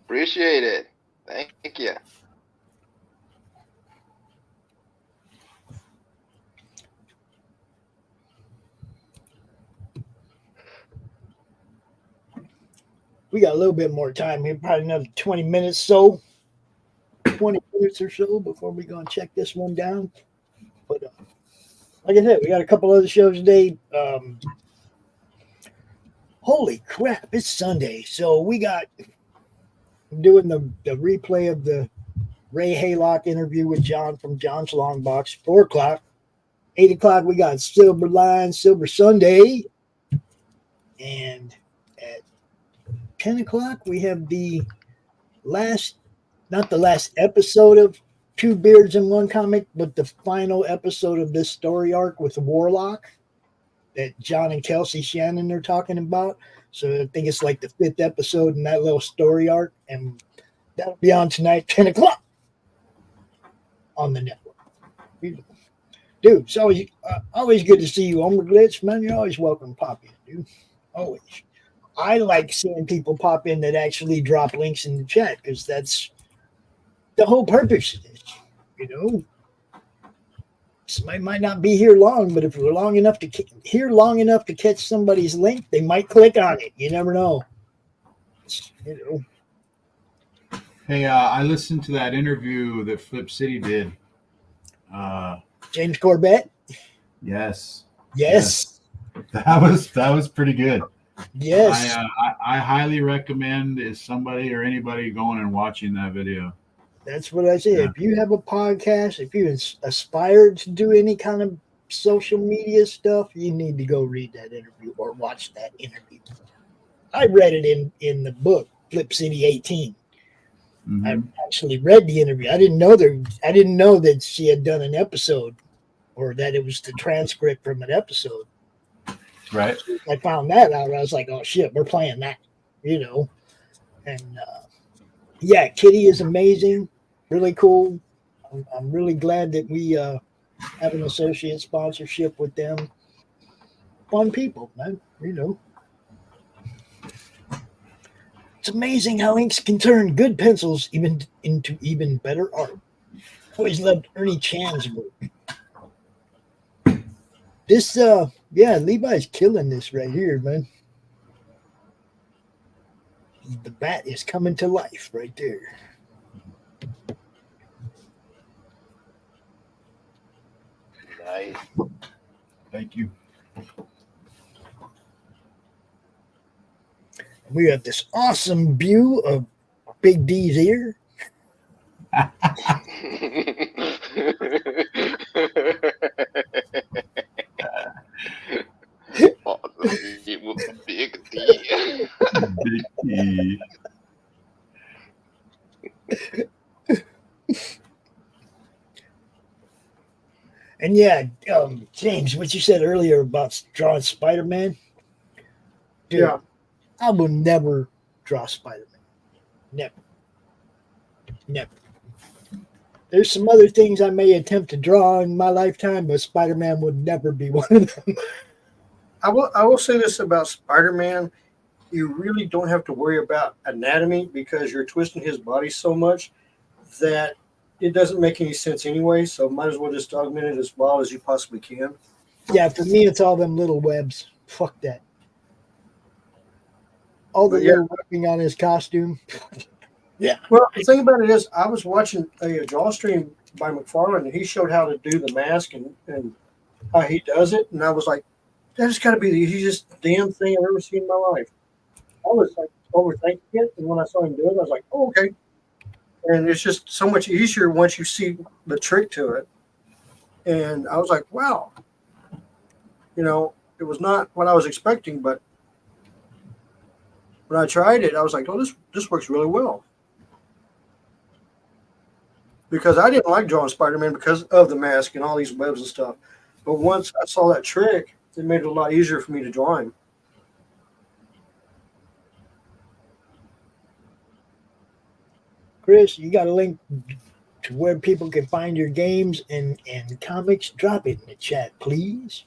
Appreciate it. Thank you. We got a little bit more time here, probably another 20 minutes so. 20 minutes or so before we go and check this one down. But like I said, we got a couple other shows today. Holy crap, it's Sunday. So we got doing the replay of the Ray Haylock interview with John from John's Long Box, 4 o'clock. 8 o'clock, we got Silverline, Silver Sunday. And at 10 o'clock, we have the last, not the last episode of two beards in one comic, but the final episode of this story arc with the Warlock that John and Kelsey Shannon are talking about. So I think it's like the 5th episode in that little story arc, and that'll be on tonight, 10 o'clock on the network. Dude, it's always good to see you, Omar Glitch, man. You're always welcome to pop in, dude. Always. I like seeing people pop in that actually drop links in the chat because that's the whole purpose of this, you know. Somebody might not be here long, but if we're long enough to catch somebody's link, they might click on it. You never know. You know. Hey, I listened to that interview that Flip City did. James Corbett. Yes. That was pretty good. Yes. I highly recommend if somebody or anybody going and watching that video. That's what I say. Yeah. If you have a podcast, if you aspire to do any kind of social media stuff, you need to go read that interview or watch that interview. I read it in the book Flip City 18. Mm-hmm. I actually read the interview. I didn't know that she had done an episode or that it was the transcript from an episode. Right. I found that out. I was like, oh shit, we're playing that, you know. And yeah, Kitty is amazing, really cool. I'm really glad that we have an associate sponsorship with them. Fun people, man, you know. It's amazing how inks can turn good pencils into even better art. Always loved Ernie Chan's work. This, yeah, Levi's killing this right here, man. The bat is coming to life right there. Nice. Thank you. We have this awesome view of Big D's ear. Big D. Big D. And yeah, James, what you said earlier about drawing Spider-Man. Dude, Yeah. I will never draw Spider-Man. Never. There's some other things I may attempt to draw in my lifetime, but Spider-Man would never be one of them. I will say this about Spider-Man. You really don't have to worry about anatomy because you're twisting his body so much that it doesn't make any sense anyway. So might as well just augment it as well as you possibly can. Yeah, for me, it's all them little webs. Fuck that. All the little webbing on his costume. Yeah. Well, the thing about it is, I was watching a draw stream by McFarlane, and he showed how to do the mask and how he does it. And I was like, that has got to be the easiest damn thing I've ever seen in my life. I was like overthinking it. And when I saw him do it, I was like, oh, okay. And it's just so much easier once you see the trick to it. And I was like, wow. You know, it was not what I was expecting, but when I tried it, I was like, oh, this works really well. Because I didn't like drawing Spider-Man because of the mask and all these webs and stuff. But once I saw that trick, it made it a lot easier for me to draw him. Chris, you got a link to where people can find your games and comics? Drop it in the chat, please.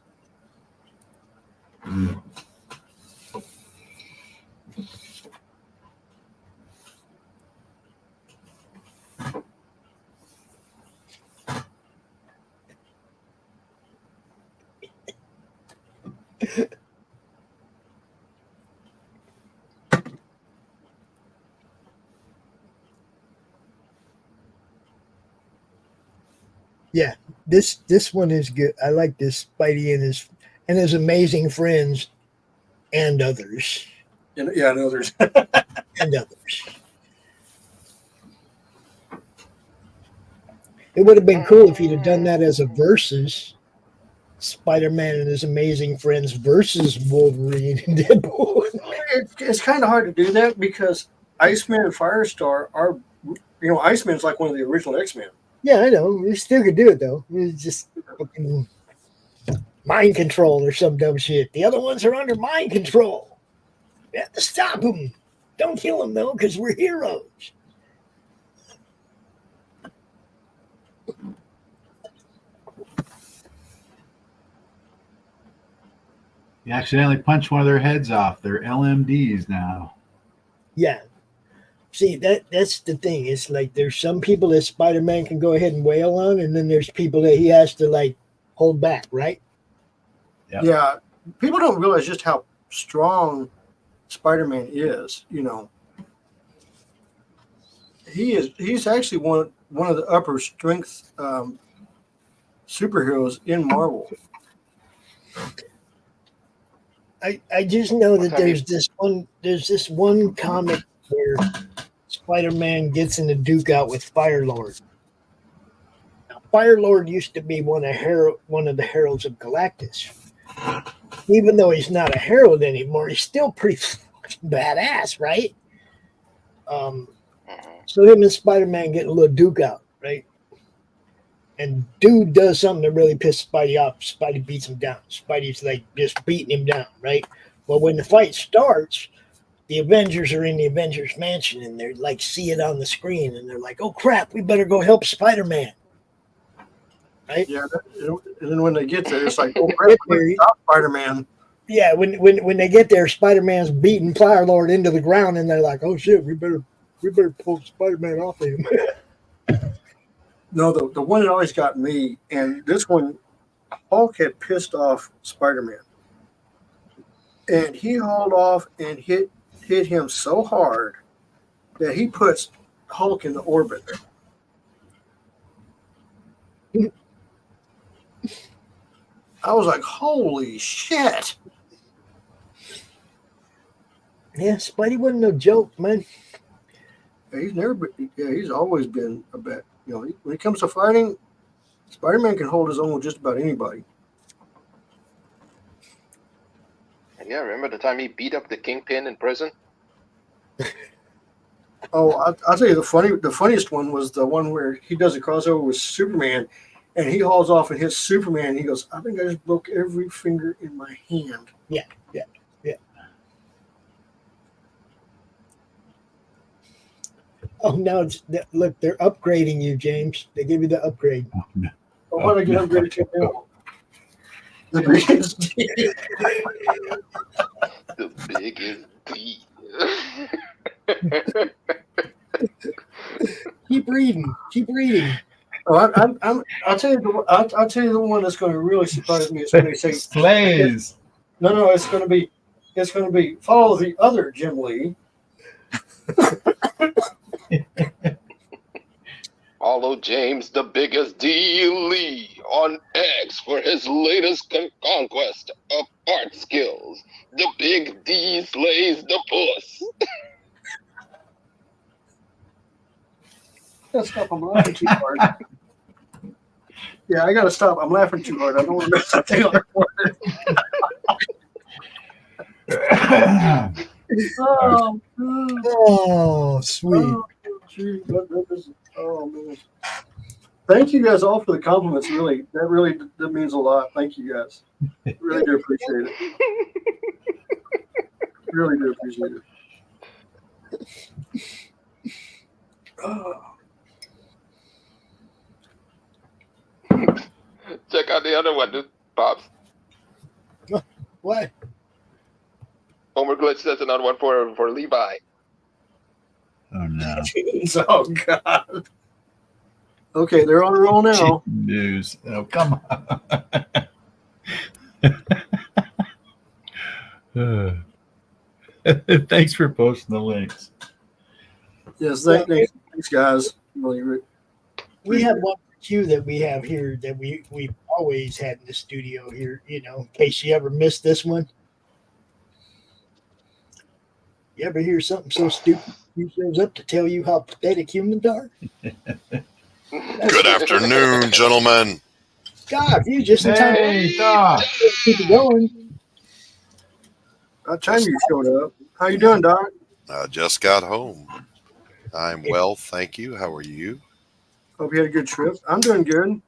Yeah, this one is good. I like this Spidey and his amazing friends and others. And, yeah, and others. And others. It would have been cool if he'd have done that as a versus. Spider-Man and his amazing friends versus Wolverine and Deadpool. It's kind of hard to do that because Iceman and Firestar are, Iceman's like one of the original X-Men. Yeah, I know. We still could do it though. It's just fucking mind control or some dumb shit. The other ones are under mind control. We have to stop them. Don't kill them though, because we're heroes. You accidentally punched one of their heads off. They're LMDs now. Yeah. See, that's the thing. It's like there's some people that Spider-Man can go ahead and wail on, and then there's people that he has to like hold back, right? Yep. Yeah, people don't realize just how strong Spider-Man is. You know, he's actually one of the upper strength superheroes in Marvel. I just know that there's this one comic where Spider-Man gets in a duke out with Firelord. Now, Firelord used to be one of the heralds of Galactus. Even though he's not a herald anymore, he's still pretty fucking badass, right? So him and Spider-Man get a little duke out, right? And dude does something that really pisses Spidey off. Spidey beats him down. Spidey's like just beating him down, right? Well, when the fight starts, the Avengers are in the Avengers mansion and they're like, see it on the screen. And they're like, oh crap, we better go help Spider-Man. Right? Yeah. And then when they get there, it's like, oh crap, stop Spider-Man. Yeah. When they get there, Spider-Man's beating Firelord into the ground and they're like, oh shit, we better pull Spider-Man off of him. No, the one that always got me, and this one, Hulk had pissed off Spider-Man. And he hauled off and hit him so hard that he puts Hulk into orbit. I was like, holy shit. Yeah, Spidey wasn't no joke, man. He's always been a bet. You know, when it comes to fighting, Spider-Man can hold his own with just about anybody. And yeah, remember the time he beat up the Kingpin in prison? Oh, I'll tell you the funniest one was the one where he does a crossover with Superman, and he hauls off and hits Superman. And he goes, "I think I just broke every finger in my hand." Yeah. Oh, now look, they're upgrading you, James. They give you the upgrade. Oh, what did I get upgraded to now? The biggest D. The biggest D. Keep reading. Oh, I'll tell you the one that's going to really surprise me. It's going to say Slays. No, it's going to be follow the other Jim Lee. Follow James the Biggest D. Lee on X for his latest conquest of art skills. The Big D slays the puss. Gotta stop! I'm laughing too hard. Yeah, I gotta stop. I'm laughing too hard. I don't want to mess up Taylor. Oh, sweet. Oh man! Thank you guys all for the compliments. That means a lot. Thank you guys. Really do appreciate it. Really do appreciate it. Oh. Check out the other one, Pops. What? Homer Glitch says another one for Levi. Oh no! Jeez, oh god. Okay, they're on a roll now. Chicken news. Oh come on! Thanks for posting the links. Yes, thanks guys. Really, We have one queue that we have here that we've always had in the studio here, you know, in case you ever missed this one. You ever hear something so stupid he shows up to tell you how pathetic humans are? Good afternoon, gentlemen. God, you just in time. Hey, Doc. Keep it going. About time you showed up. How you doing, Doc? I just got home. I'm well, thank you. How are you? Hope you had a good trip. I'm doing good.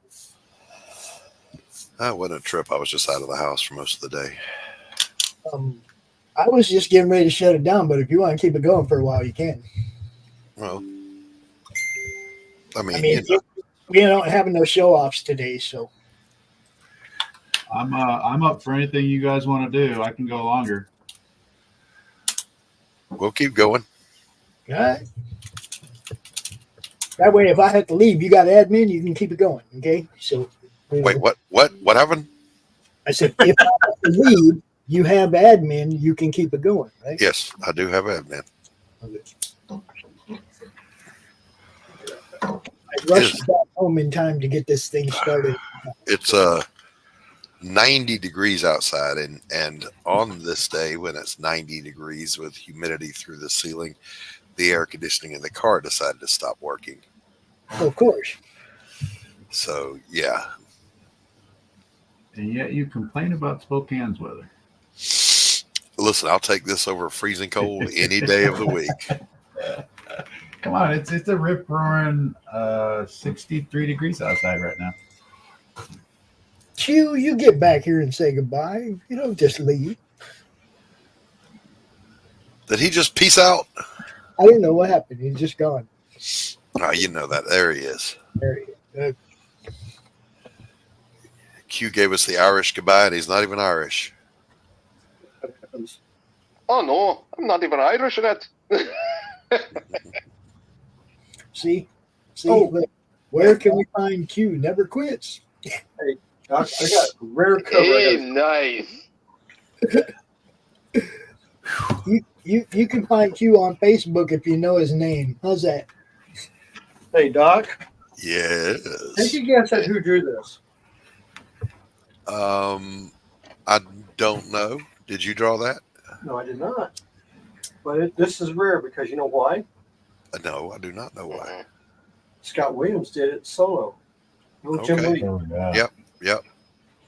That wasn't a trip. I was just out of the house for most of the day. I was just getting ready to shut it down, but if you want to keep it going for a while, you can. Well, I mean we don't have no show offs today, so I'm up for anything you guys want to do. I can go longer. We'll keep going. all right. That way, if I have to leave, you got admin, you can keep it going. Okay, so Wait, what happened? I said, if I have to leave, you have admin, you can keep it going, right? Yes, I do have admin. I rushed back home in time to get this thing started. It's 90 degrees outside, and on this day when it's 90 degrees with humidity through the ceiling, the air conditioning in the car decided to stop working. Of course. So yeah. And yet you complain about Spokane's weather. Listen, I'll take this over freezing cold any day of the week. Come on, it's a rip roaring 63 degrees outside right now. Q, you get back here and say goodbye. You don't just leave. Did he just peace out? I don't know what happened. He's just gone. Oh, you know that. There he is. There he is. Q gave us the Irish goodbye, and he's not even Irish. Oh no, I'm not even Irish yet. See, look, where can we find Q? Never quits. Hey, Doc, I got a rare cover. Hey, nice. You can find Q on Facebook if you know his name. How's that? Hey, Doc. Yes. Take a guess at who drew this. I don't know. Did you draw that? No, I did not. But this is rare because you know why? No, I do not know why. Scott Williams did it solo. No Jim Okay. Lee. Yep.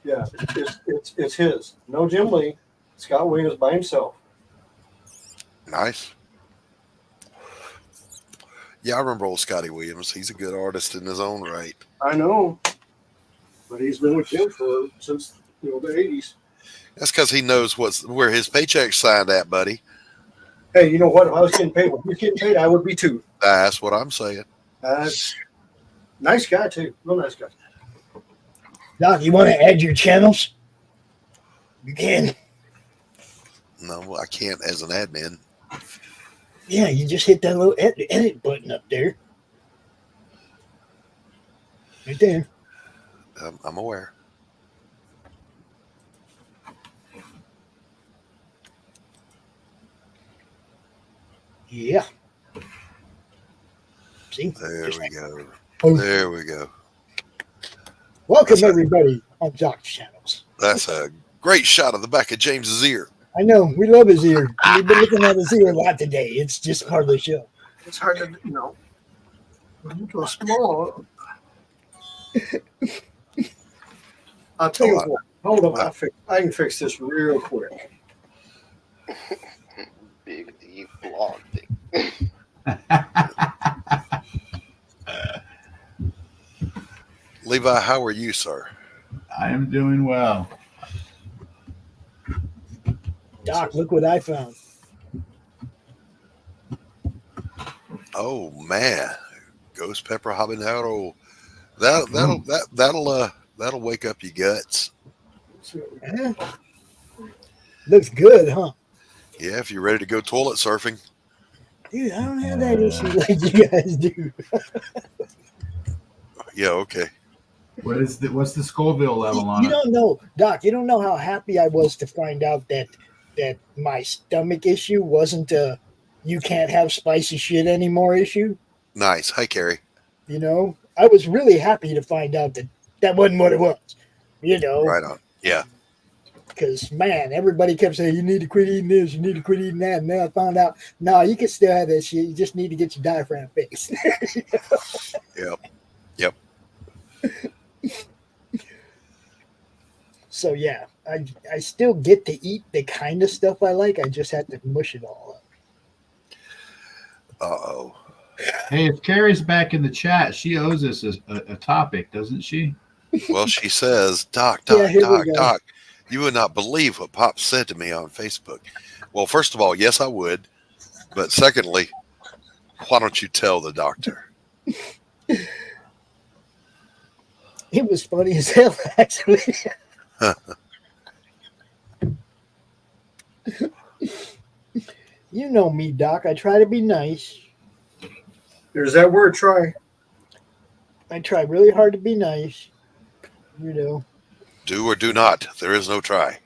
Yeah, it's his. No Jim Lee. Scott Williams by himself. Nice. Yeah, I remember old Scotty Williams. He's a good artist in his own right. I know. But he's been with Jim since the 80s. That's because he knows where his paycheck's signed at, buddy. Hey, you know what? If I was getting paid, when he's getting paid, I would be too. That's what I'm saying. Nice guy too. Real nice guy. Doc, you want to add your channels? You can. No, I can't as an admin. Yeah, you just hit that little edit button up there. Right there. I'm aware. Yeah. See? There we go. Oh. There we go. Welcome, everybody, on Doc's channels. That's a great shot of the back of James's ear. I know. We love his ear. We've been looking at his ear a lot today. It's just hard to show. It's hard to, go small. I'll tell you what. Hold on. I can fix this real quick. Big D blog thing. Levi, how are you, sir? I am doing well. Doc, look what I found. Oh man, ghost pepper habanero. That'll wake up your guts. Yeah. Looks good, huh? Yeah, if you're ready to go toilet surfing. Dude, I don't have that issue like you guys do. Yeah, okay. What's the Scoville level on You it? don't know, Doc, you don't know how happy I was to find out that my stomach issue wasn't a you can't have spicy shit anymore issue. Nice. Hi, Carrie. I was really happy to find out that wasn't what it was. Right on. Yeah. Because, man, everybody kept saying, you need to quit eating this, you need to quit eating that. And then I found out, no, you can still have that shit. You just need to get your diaphragm fixed. Yep. So, yeah, I still get to eat the kind of stuff I like. I just had to mush it all up. Uh-oh. Hey, if Carrie's back in the chat, she owes us a topic, doesn't she? Well, she says, Doc, Yeah, here we go. Doc, you would not believe what Pop said to me on Facebook. Well, first of all, yes, I would. But secondly, why don't you tell the doctor? It was funny as hell, actually. You know me, Doc. I try to be nice. There's that word, try. I try really hard to be nice. You know. Do or do not. There is no try.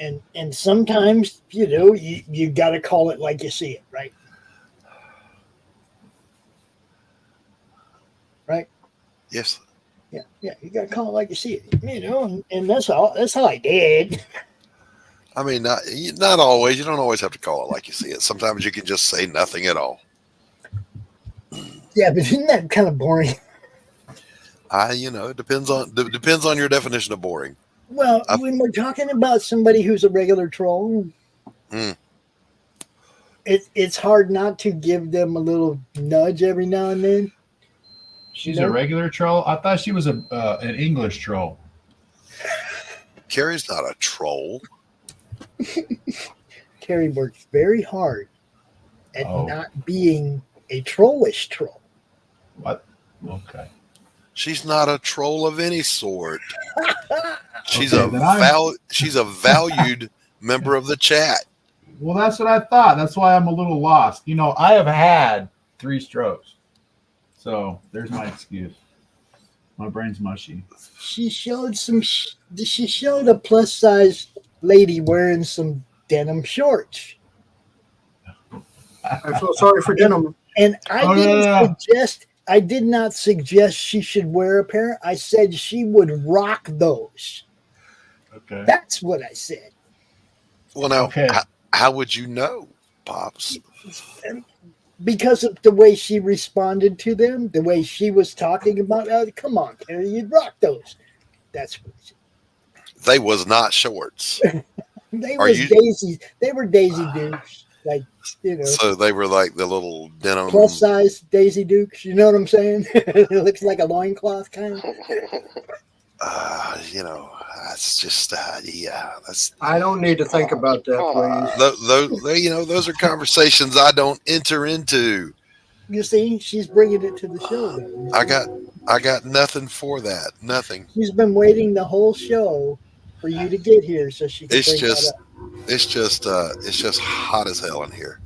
And sometimes, you know, you got to call it like you see it, right? Right? Yes. Yeah, you got to call it like you see it, you know, and that's all. That's how I did. I mean, not always. You don't always have to call it like you see it. Sometimes you can just say nothing at all. Yeah, but isn't that kind of boring? It depends on your definition of boring. Well, when we're talking about somebody who's a regular troll, it's hard not to give them a little nudge every now and then. She's a regular troll? I thought she was an English troll. Carrie's not a troll. Carrie works very hard at not being a trollish troll. What? Okay. She's not a troll of any sort. She's she's a valued member of the chat. Well, that's what I thought. That's why I'm a little lost. You know, I have had 3 strokes. So there's my excuse. My brain's mushy. She showed she showed a plus size lady wearing some denim shorts. I feel sorry for denim. And I did not suggest she should wear a pair. I said she would rock those. Okay. That's what I said. Well, now, how would you know, Pops? Because of the way she responded to them, the way she was talking about, come on, Carrie, you'd rock those. That's what she said. They was not shorts. They were Daisy Dukes. Like, you know. So they were like the little denim. Plus size Daisy Dukes. You know what I'm saying? It looks like a loincloth kind of. That's just, that's. I don't need to think about that, please. Those are conversations I don't enter into. You see, she's bringing it to the show. Though. I got nothing for that. Nothing. She's been waiting the whole show for you to get here so she can bring that up. It's just hot as hell in here.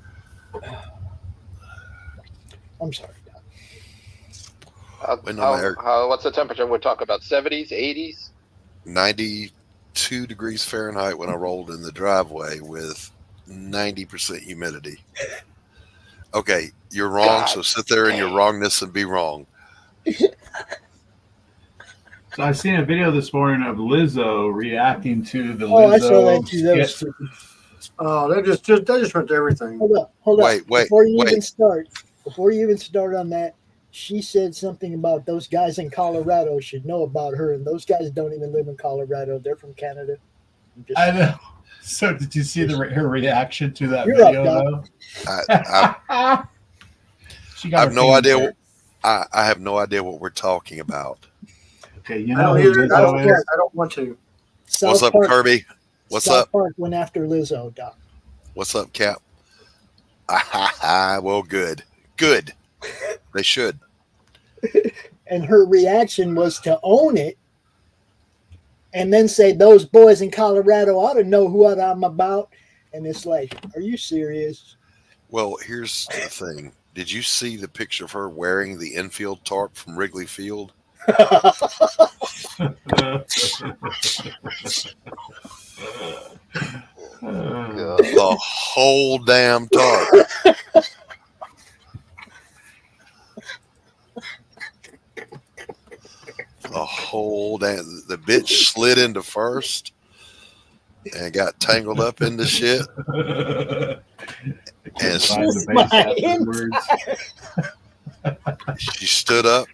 I'm sorry, Doc. What's the temperature? We're talking about 70s, 80s? 92 degrees Fahrenheit when I rolled in the driveway with 90% humidity. Okay, you're wrong, so sit there in your wrongness and be wrong. So I seen a video this morning of Lizzo reacting to the Lizzo. Oh, I saw that too. That was stupid. Oh, they just went to everything. Hold up. Wait. Before you even start on that, she said something about those guys in Colorado should know about her, and those guys don't even live in Colorado. They're from Canada. I know. So did you see her reaction to that You're video? up, I have no idea. I have no idea what we're talking about. Okay, I don't want to. What's up, Kirby? What's up? South Park went after Lizzo, Doc. What's up, Cap? Well, good. They should. And her reaction was to own it and then say, those boys in Colorado ought to know what I'm about. And it's like, are you serious? Well, here's the thing. Did you see the picture of her wearing the infield tarp from Wrigley Field? The whole damn tarp. The bitch slid into first and got tangled up in the shit. And she stood up.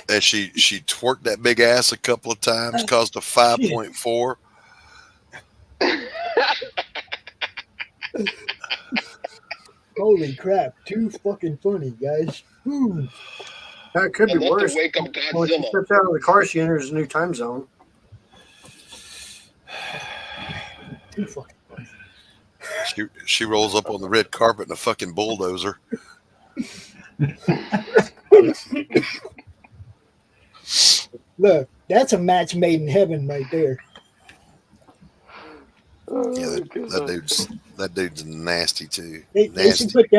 And she twerked that big ass a couple of times, caused a 5.4. Holy crap! Too fucking funny, guys. Woo. That could I be love worse. to wake up When she Godzilla. steps out of the car, she enters a new time zone. Too fucking funny. She rolls up on the red carpet in a fucking bulldozer. Look, that's a match made in heaven right there. Yeah, that dude's nasty too. They Nasty. should put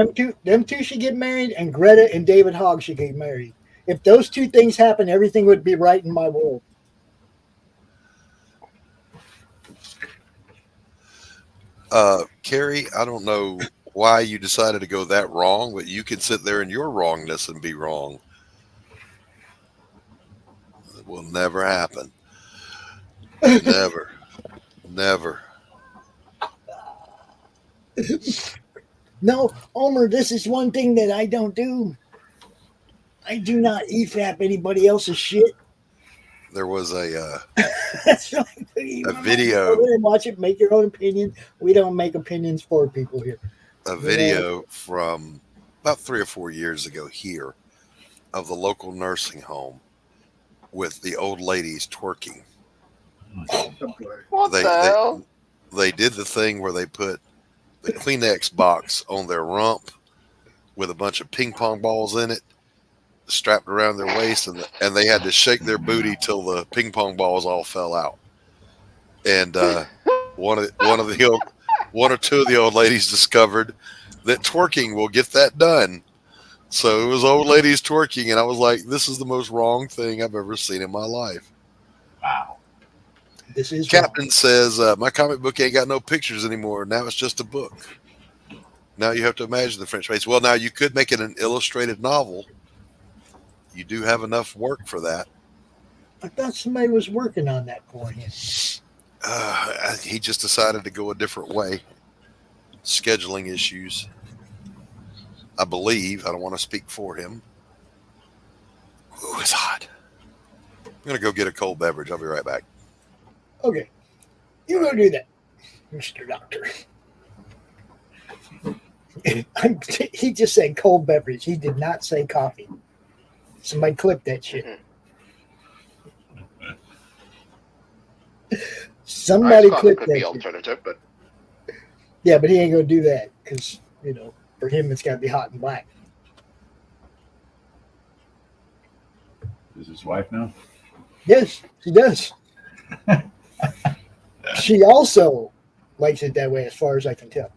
them two should get married, and Greta and David Hogg should get married. If those two things happen, everything would be right in my world. Carrie, I don't know why you decided to go that wrong, but you can sit there in your wrongness and be wrong. It will never happen. Never. Never. No, Homer, this is one thing that I don't do. I do not EFAP anybody else's shit. There was a That's right. You video. Go and watch it, make your own opinion. We don't make opinions for people here. A video from about 3 or 4 years ago here of the local nursing home with the old ladies twerking. What the hell? They did the thing where they put the Kleenex box on their rump with a bunch of ping pong balls in it strapped around their waist, and they had to shake their booty till the ping pong balls all fell out. And one or two of the old ladies discovered that twerking will get that done. So it was old ladies twerking, and I was like, this is the most wrong thing I've ever seen in my life. Wow. This is Captain says, my comic book ain't got no pictures anymore. Now it's just a book. Now you have to imagine the French face. Well, now you could make it an illustrated novel. You do have enough work for that. I thought somebody was working on that for him. He just decided to go a different way. Scheduling issues. I believe. I don't want to speak for him. Ooh, it's hot. I'm going to go get a cold beverage. I'll be right back. Okay. You go do that, Mr. Doctor. He just said cold beverage. He did not say coffee. Somebody clip that shit. Somebody clip could that be shit. alternative, but Yeah, but he ain't gonna do that because for him it's gotta be hot and black. Is his wife now? Yes, she does. She also likes it that way, as far as I can tell.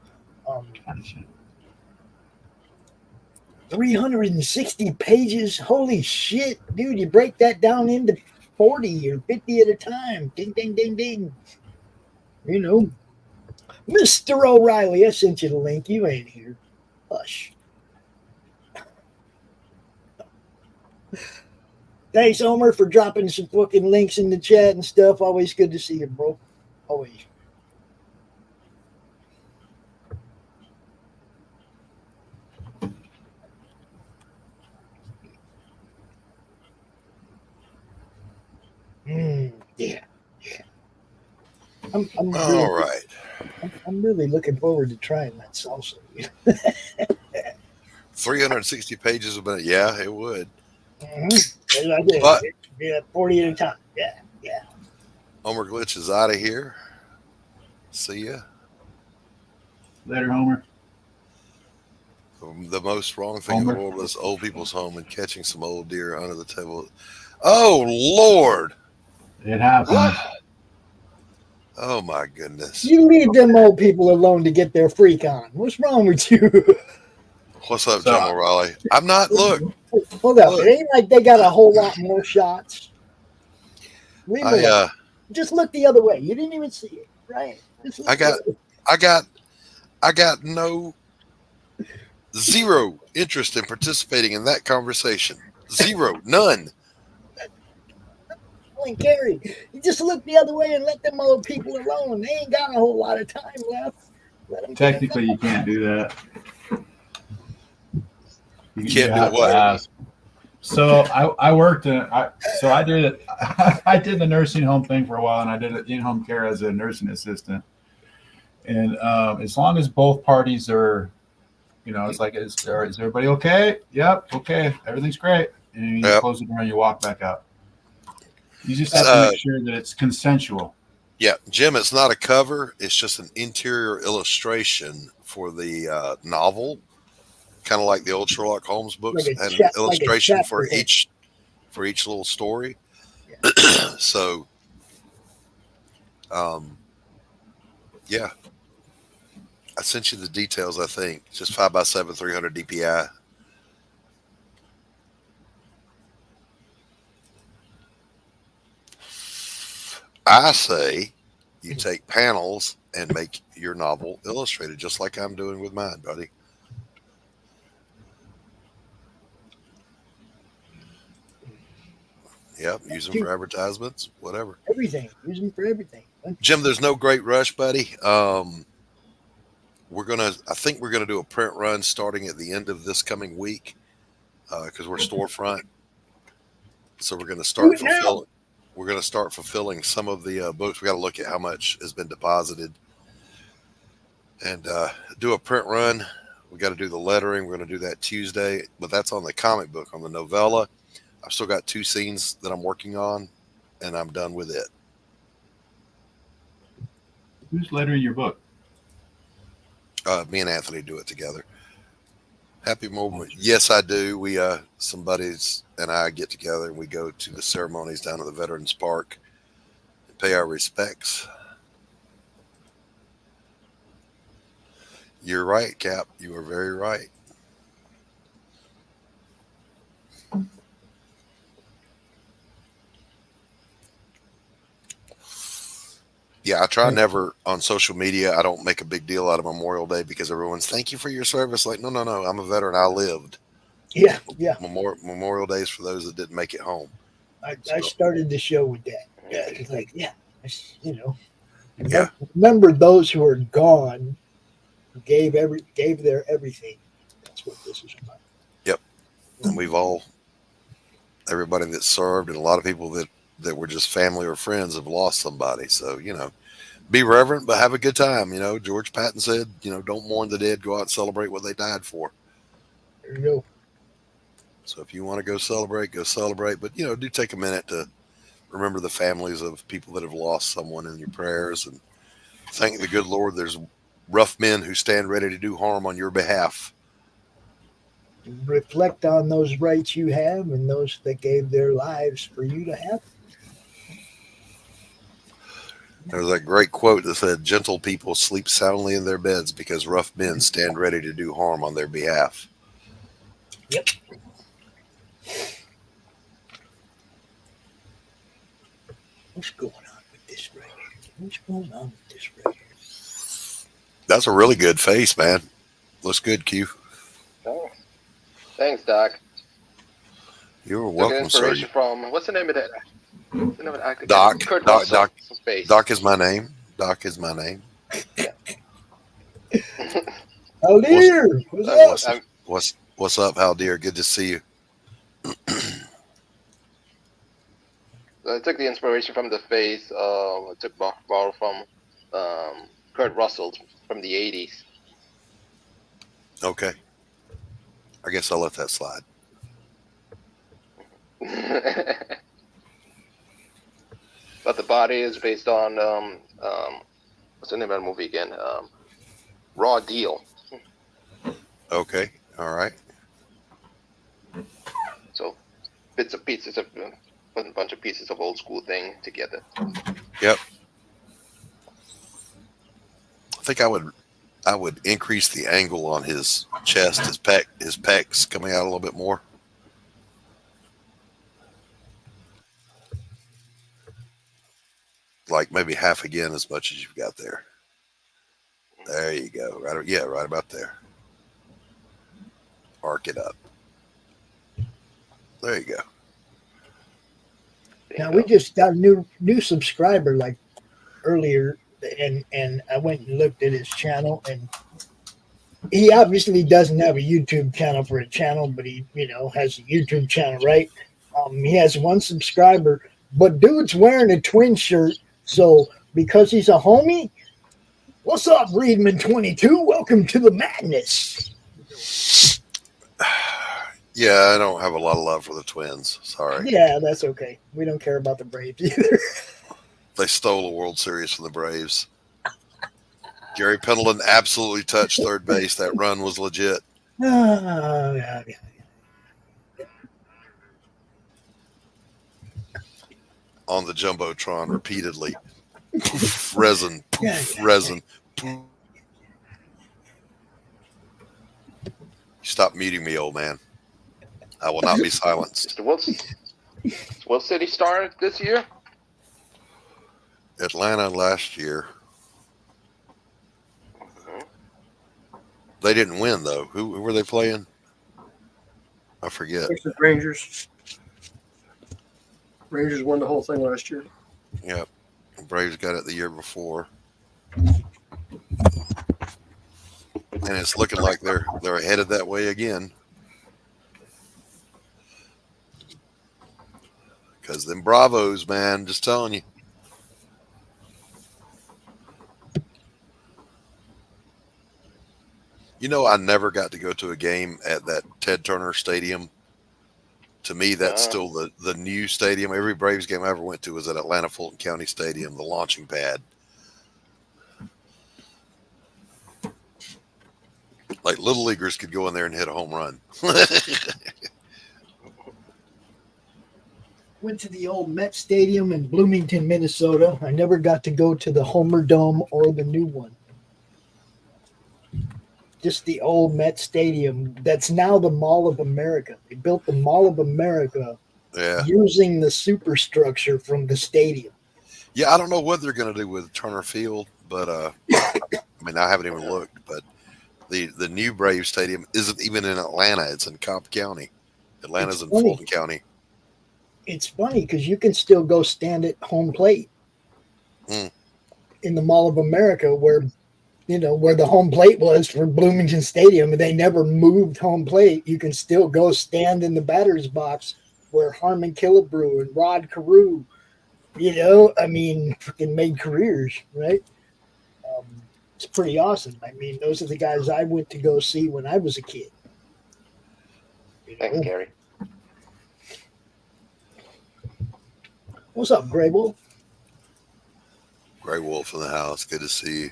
360 pages. Holy shit, dude! You break that down into 40 or 50 at a time. Ding, ding, ding, ding. Mr. O'Reilly, I sent you the link. You ain't here. Hush. Thanks, Homer, for dropping some fucking links in the chat and stuff. Always good to see you, bro. Always. Yeah. I'm All right. I'm really looking forward to trying that salsa. 360 pages a minute. Yeah, it would. Mm-hmm. I did. But 40 at a time. Yeah. Homer Glitch is out of here. See ya. Later, Homer. The most wrong thing in the world is old people's home and catching some old deer under the table. Oh, Lord. It happens. Oh, my goodness. You leave them old people alone to get their freak on. What's wrong with you? What's up, Jim O'Reilly? I'm not, look. Hold up. It ain't like they got a whole lot more shots. Leave them alone. Just look the other way. You didn't even see it, right? I got no zero interest in participating in that conversation. Zero, none. Gary, you just look the other way and let them old people alone. They ain't got a whole lot of time left. Let them Technically, you can't do that. You can't do what? So I worked I did the nursing home thing for a while, and I did in-home care as a nursing assistant. And as long as both parties are You know, it's like, is everybody okay? Yep, okay, everything's great. And you close the door and you walk back out. You just have to make sure that it's consensual. Yeah, Jim, it's not a cover. It's just an interior illustration for the novel, kind of like the old Sherlock Holmes books, Like and an illustration for each little story. Yeah. So, yeah, I sent you the details. I think just 5x7, 300 DPI. I say you take panels and make your novel illustrated, just like I'm doing with mine, buddy. Yep, use them for advertisements, whatever. Everything. Use them for everything. Jim, there's no great rush, buddy. I think we're gonna do a print run starting at the end of this coming week because we're storefront. So we're gonna start fulfilling. We're going to start fulfilling some of the books. We got to look at how much has been deposited and do a print run. We got to do the lettering. We're going to do that Tuesday, but that's on the comic book. On the novella, I've still got 2 scenes that I'm working on, and I'm done with it. Who's lettering your book? Me and Anthony do it together. Happy moment. Yes, I do. We some buddies and I get together and we go to the ceremonies down at the Veterans Park and pay our respects. You're right, Cap. You are very right. Yeah, I try never on social media. I don't make a big deal out of Memorial Day because everyone's thank you for your service. Like, no. I'm a veteran. I lived. Yeah. Memorial Days for those that didn't make it home. I started the show with that. Yeah, it's like, remember those who are gone, gave their everything. That's what this is about. Yep. And everybody that served and a lot of people that were just family or friends have lost somebody. So, be reverent, but have a good time. George Patton said, don't mourn the dead, go out and celebrate what they died for. There you go. So if you want to go celebrate, go celebrate. But, do take a minute to remember the families of people that have lost someone in your prayers and thank the good Lord. There's rough men who stand ready to do harm on your behalf. Reflect on those rights you have and those that gave their lives for you to have. There was that great quote that said, gentle people sleep soundly in their beds because rough men stand ready to do harm on their behalf. Yep. What's going on with this right here? That's a really good face, man. Looks good, Q. Oh. Thanks, Doc. You're welcome, sir. From, what's the name of that? Doc. Doc is my name. Hal Deer, what's up, Hal Deer? Good to see you. I took the inspiration from the face. I took borrow from Kurt Russell from the 80s. Okay. I guess I'll let that slide. But the body is based on what's the name of the movie again? Raw Deal. Okay, all right. So bits of pieces of a bunch of pieces of old school thing together. Yep. I think I would increase the angle on his chest, his pecs coming out a little bit more. Like maybe half again as much as you've got there. There you go. Right about there. Arc it up. There you go. Now we just got a new subscriber like earlier, and I went and looked at his channel, and he obviously doesn't have a YouTube channel for a channel, but he has a YouTube channel, right? He has 1 subscriber, but dude's wearing a twin shirt. So because he's a homie, what's up, Reedman 22? Welcome to the madness. Yeah, I don't have a lot of love for the Twins. Sorry. Yeah, that's okay. We don't care about the Braves either. They stole a World Series from the Braves. Gary Pendleton absolutely touched third base. That run was legit. Yeah. On the Jumbotron repeatedly. Poof, resin, poof, resin, poof. Stop muting me, old man. I will not be silenced. What city started this year? Atlanta last year. They didn't win, though. Who were they playing? I forget. Texas Rangers. Rangers won the whole thing last year. Yep. Braves got it the year before. And it's looking like they're headed that way again. Because them Bravos, man, just telling you. You know, I never got to go to a game at that Ted Turner Stadium. To me, that's still the new stadium. Every Braves game I ever went to was at Atlanta Fulton County Stadium, the launching pad. Like little leaguers could go in there and hit a home run. Went to the old Met Stadium in Bloomington, Minnesota. I never got to go to the Homer Dome or the new one. Just the old Met Stadium. That's now the Mall of America. They built the Mall of America using the superstructure from the stadium. Yeah, I don't know what they're going to do with Turner Field, but I mean, I haven't even looked. But the new Braves Stadium isn't even in Atlanta. It's in Cobb County. Atlanta's in Fulton County. It's funny because you can still go stand at home plate in the Mall of America where the home plate was for Bloomington Stadium, and they never moved home plate. You can still go stand in the batter's box where Harmon Killebrew and Rod Carew, freaking made careers, right? It's pretty awesome. I mean, those are the guys I went to go see when I was a kid. Thanks, Gary. What's up, Gray Wolf? Gray Wolf in the house. Good to see you.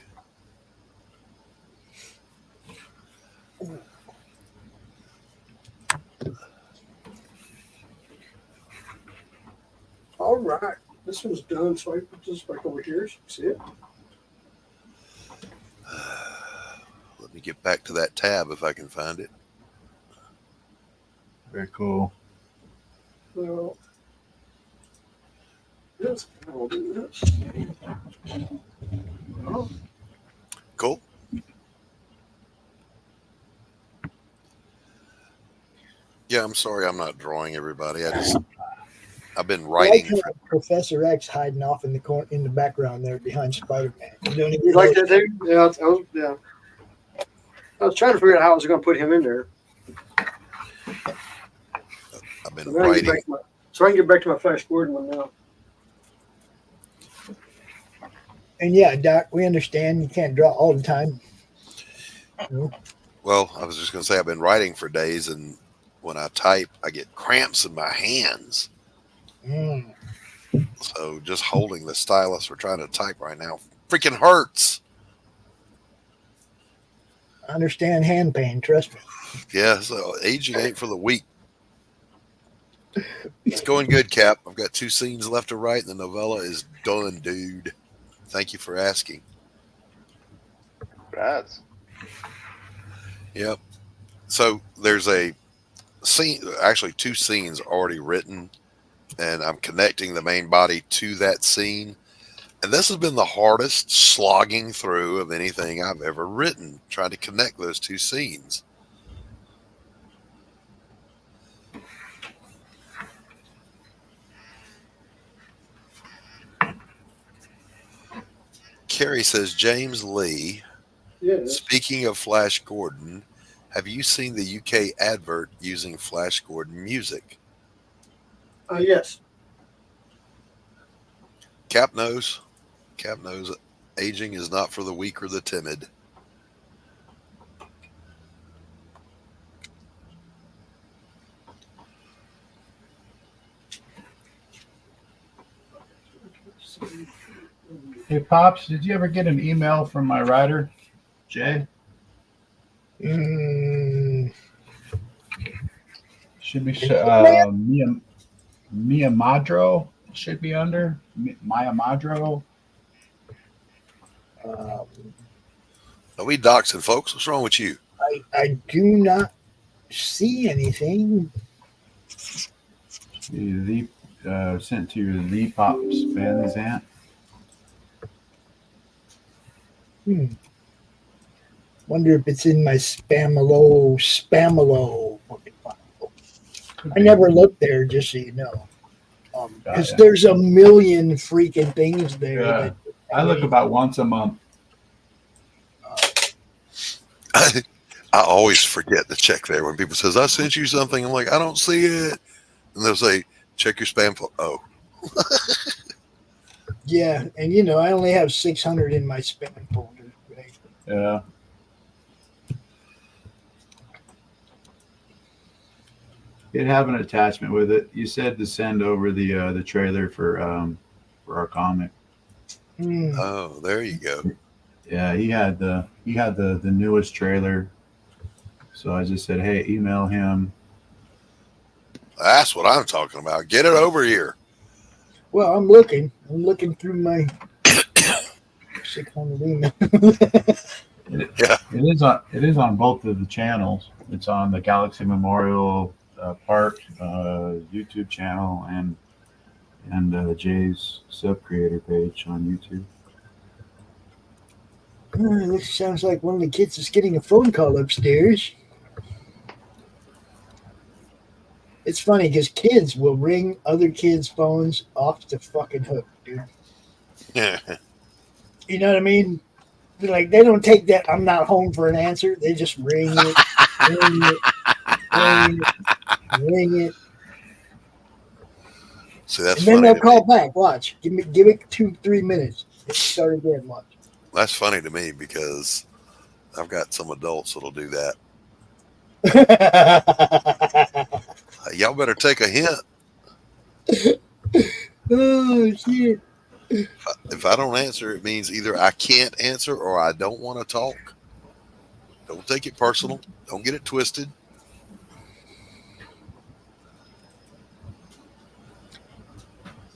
All right. This one's done, so I put this back over here. So you can see it. Let me get back to that tab if I can find it. Very cool. So, yes, I'll do this. Oh. Cool. Yeah, I'm sorry I'm not drawing everybody. I've been writing. I like Professor X hiding off in the corner, in the background there behind Spider-Man. You like that, dude? Yeah, I was trying to figure out how I was going to put him in there. I've been writing. So I can get back to my Flash Gordon one now. And yeah, Doc, we understand you can't draw all the time. Well, I was just going to say I've been writing for days, and when I type, I get cramps in my hands. So just holding the stylus or trying to type right now freaking hurts. I understand hand pain, trust me. Yeah, so aging ain't for the weak. It's going good, Cap. I've got 2 scenes left to write, and the novella is done, dude. Thank you for asking. Congrats. Yep. So there's a scene, actually 2 scenes already written, and I'm connecting the main body to that scene. And this has been the hardest slogging through of anything I've ever written, trying to connect those 2 scenes. Carrie says, James Lee, speaking of Flash Gordon, have you seen the UK advert using Flash Gordon music? Yes. Cap knows. Cap knows aging is not for the weak or the timid. Hey, Pops, did you ever get an email from my writer, Jay? Should be Mia Madro should be under Maya Madro. Are we doxing folks? What's wrong with you? I do not see anything. Sent to your The Pops Van Zant. Wonder if it's in my spamalo. I never looked there, just so you know. Because there's a million freaking things there. Yeah. I look about once a month. I always forget to check there when people says, I sent you something. I'm like, I don't see it. And they'll say, check your spam folder. Oh. Yeah, and you know, I only have 600 in my spam folder. Right? Yeah. It have an attachment with it. You said to send over the trailer for our comic. Oh, there you go. Yeah, he had the newest trailer. So I just said, hey, email him. That's what I'm talking about. Get it over here. Well, I'm looking through my 600 emails. Yeah, it is on both of the channels. It's on the Galaxy Memorial Park YouTube channel and Jay's sub creator page on YouTube. This sounds like one of the kids is getting a phone call upstairs. It's funny because kids will ring other kids' phones off the fucking hook, dude. Yeah. You know what I mean? They're like, they don't take that I'm not home for an answer. They just ring it, ring it. See, that's and then funny they'll to call me. back. Watch. Give it 2-3 minutes. Start again. Watch. That's funny to me because I've got some adults that'll do that. Y'all better take a hint. Oh, shit. If I don't answer, it means either I can't answer or I don't want to talk. Don't take it personal. Don't get it twisted.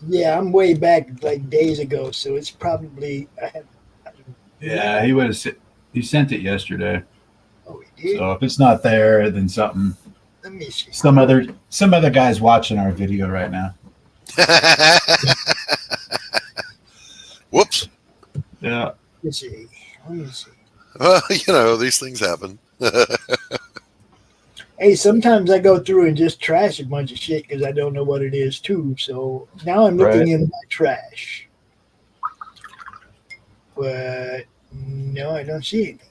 Yeah, I'm way back like days ago, so it's probably. Yeah, he sent it yesterday. Oh, he did? So if it's not there, then something. Let me see. Some other guy's watching our video right now. Whoops. Yeah. Let me see. Well, you know, these things happen. Hey, sometimes I go through and just trash a bunch of shit because I don't know what it is too. So now I'm looking in my trash. But no, I don't see anything.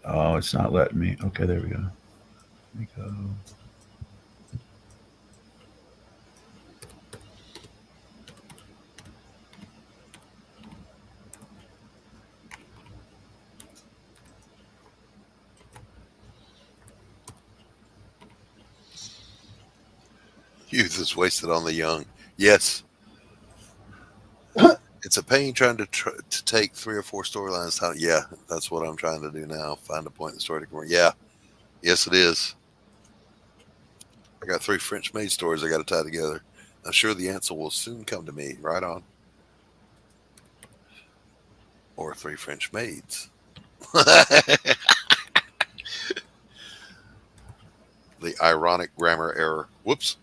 Oh, it's not letting me. Okay, there we go. Let me go. Youth is wasted on the young. Yes. It's a pain trying to take 3 or 4 storylines. Yeah, that's what I'm trying to do now. Find a point in the story to come. Yeah. Yes, it is. I got 3 French maid stories I got to tie together. I'm sure the answer will soon come to me. Right on. Or 3 French maids. The ironic grammar error. Whoops.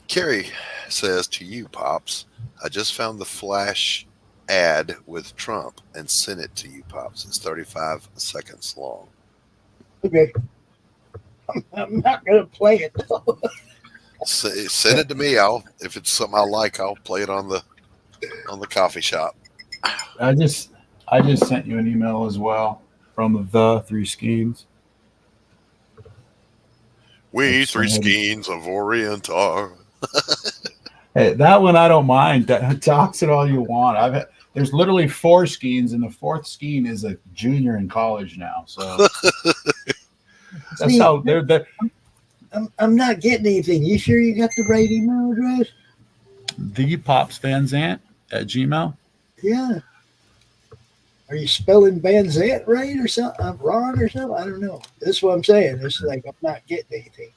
Carrie says to you, Pops, I just found the Flash ad with Trump and sent it to you, Pops. It's 35 seconds long. Okay. I'm not going to play it, though. Send it to me. If it's something I like, I'll play it on the coffee shop. I just sent you an email as well from the 3 Skeins. We 3 Skeins of Orientar. Hey, that one I don't mind. Tox it all you want. There's literally 4 skeins, and the 4th skein is a junior in college now. So that's See, how they're. I'm not getting anything. You sure you got the right email address? ThePopsVanZant@gmail. Yeah. Are you spelling Van Zant right or something? I'm wrong or something? I don't know. That's what I'm saying. It's like I'm not getting anything.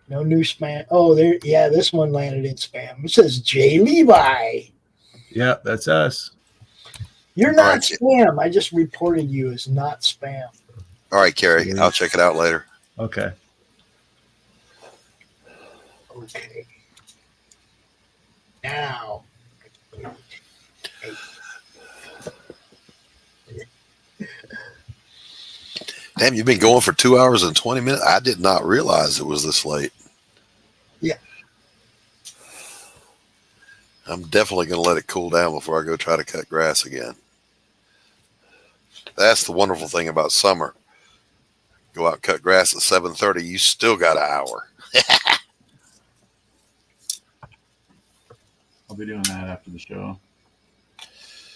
No new spam. Oh, there. Yeah, this one landed in spam. It says J. Levi. Yeah, that's us. You're not spam. I just reported you as not spam. All right, Carrie. I'll check it out later. Okay. Okay. Now. Damn, you've been going for 2 hours and 20 minutes. I did not realize it was this late. Yeah. I'm definitely going to let it cool down before I go try to cut grass again. That's the wonderful thing about summer. Go out and cut grass at 7:30. You still got an hour. I'll be doing that after the show.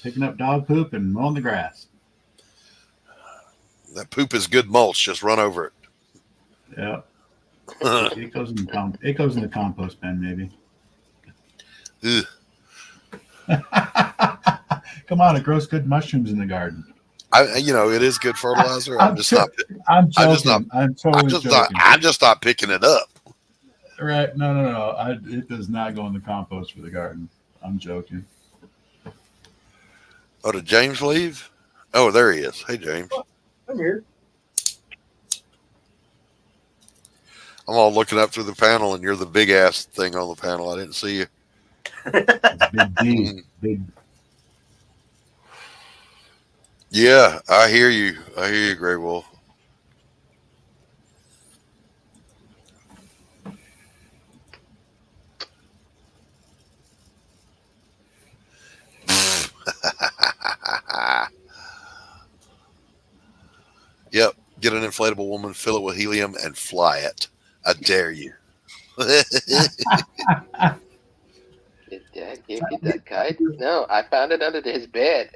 Picking up dog poop and mowing the grass. That poop is good mulch. Just run over it. Yeah. It goes in the compost bin, maybe. Come on, it grows good mushrooms in the garden. It is good fertilizer. I'm just not picking it up. Right? No. It does not go in the compost for the garden. I'm joking. Oh, did James leave? Oh, there he is. Hey, James. I'm here. I'm all looking up through the panel, and you're the big ass thing on the panel. I didn't see you. Big D. Big. Yeah, I hear you. Gray Wolf. Yep. Get an inflatable woman, fill it with helium, and fly it. I dare you. Did Dad give you that kite? No, I found it under his bed.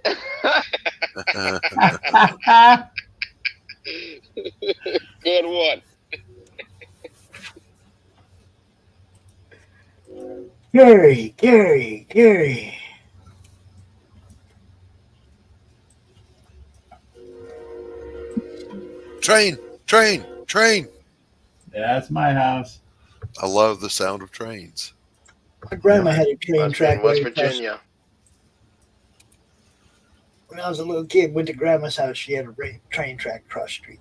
Good one. Gary. Train. That's my house. I love the sound of trains. My grandma had a train track. West Virginia. When I was a little kid, went to grandma's house. She had a train track across the street.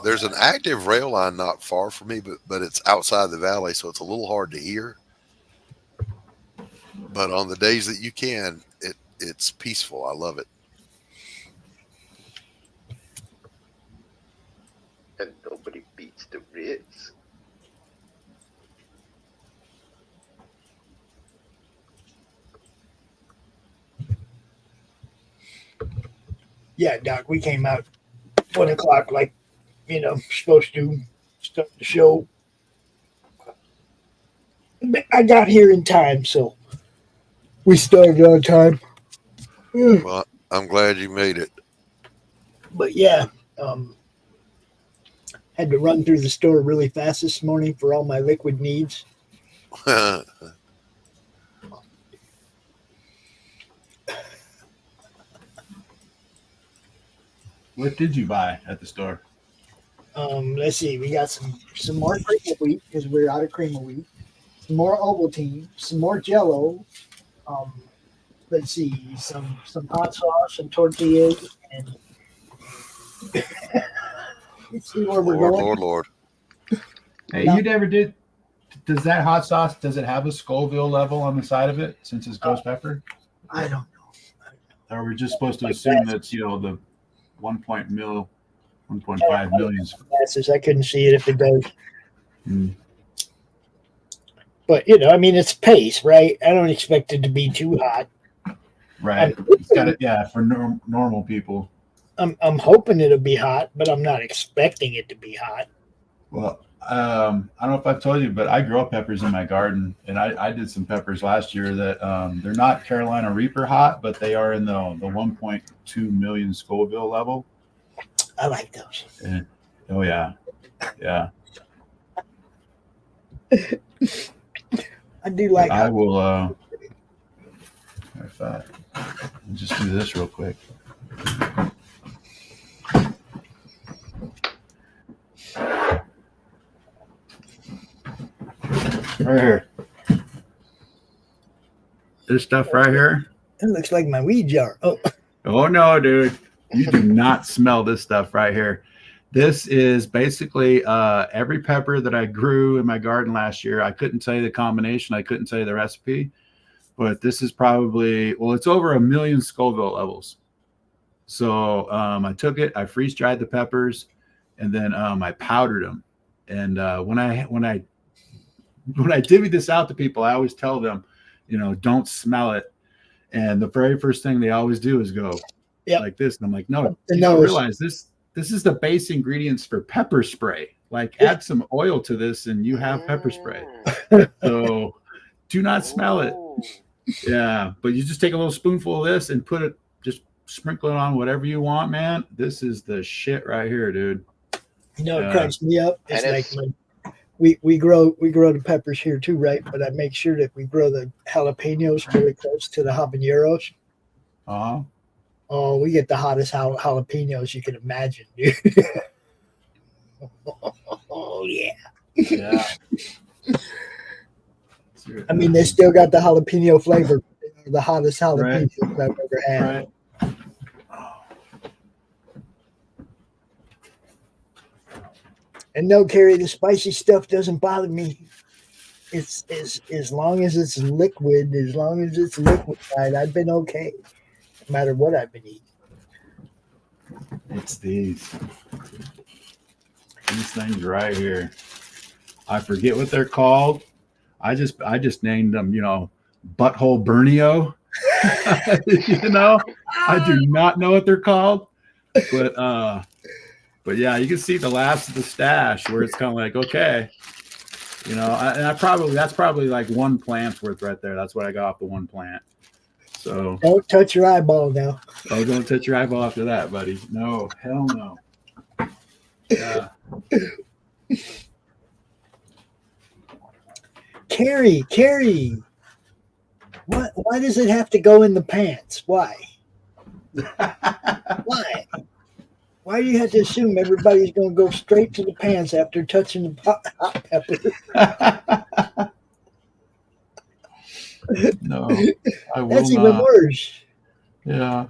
There's an active rail line not far from me, but it's outside the valley, so it's a little hard to hear. But on the days that you can, it's peaceful. I love it. And nobody beats the Ritz. Yeah, Doc, we came out 1 o'clock like, supposed to start the show. I got here in time, so we started on time. Well, I'm glad you made it. But yeah, had to run through the store really fast this morning for all my liquid needs. What did you buy at the store? Let's see. We got some more cream of wheat because we're out of cream of wheat. Some more Ovaltine. Some more Jello. Let's see. Some hot sauce, some tortillas, and let's see where we're going. Lord. Hey, you never did. Does that hot sauce? Does it have a Scoville level on the side of it since it's ghost pepper? I don't know. Or we're just supposed to assume that's the 1.5 million. Glasses. I couldn't see it if it does. But it's pace, right? I don't expect it to be too hot. Right. It's got it. Yeah, for normal people. I'm hoping it'll be hot, but I'm not expecting it to be hot. Well, I don't know if I've told you, but I grow peppers in my garden, and I did some peppers last year that they're not Carolina Reaper hot, but they are in the 1.2 million Scoville level. I like those. And, oh yeah, yeah. I do like. I will. If I'll just do this real quick. Right here. This stuff right here. It looks like my weed jar. Oh. Oh no, dude. You do not smell this stuff right here. This is basically every pepper that I grew in my garden last year. I couldn't tell you the combination. I couldn't tell you the recipe. But this is probably, well, it's over 1 million Scoville levels. So I took it, I freeze dried the peppers, and then I powdered them. And when I divvy this out to people, I always tell them, don't smell it. And the very first thing they always do is go like this. And I'm like, no, you don't realize this is the base ingredients for pepper spray. Like add some oil to this and you have pepper spray. So do not smell it. Yeah, but you just take a little spoonful of this and just sprinkle it on whatever you want, man. This is the shit right here, dude. It cracks me up. It's like we grow the peppers here too, right? But I make sure that we grow the jalapenos really close to the habaneros. Oh, we get the hottest jalapenos you can imagine, dude. Oh yeah. Yeah. I mean, they still got the jalapeno flavor, the hottest jalapenos I've ever had. Right. And no, Carrie, the spicy stuff doesn't bother me. It's as long as it's liquid, liquefied, I've been okay, no matter what I've been eating. It's these things right here. I forget what they're called. I just named them, butthole Burnio. I do not know what they're called, but yeah, you can see the last of the stash where it's kind of like, okay, that's probably like one plant's worth right there. That's what I got off the one plant. So don't touch your eyeball now. Oh, don't touch your eyeball after that, buddy. No, hell no. Yeah. Carrie, why does it have to go in the pants? Why? Why? Why do you have to assume everybody's going to go straight to the pants after touching the hot pepper? No, I will That's not. even worse. Yeah.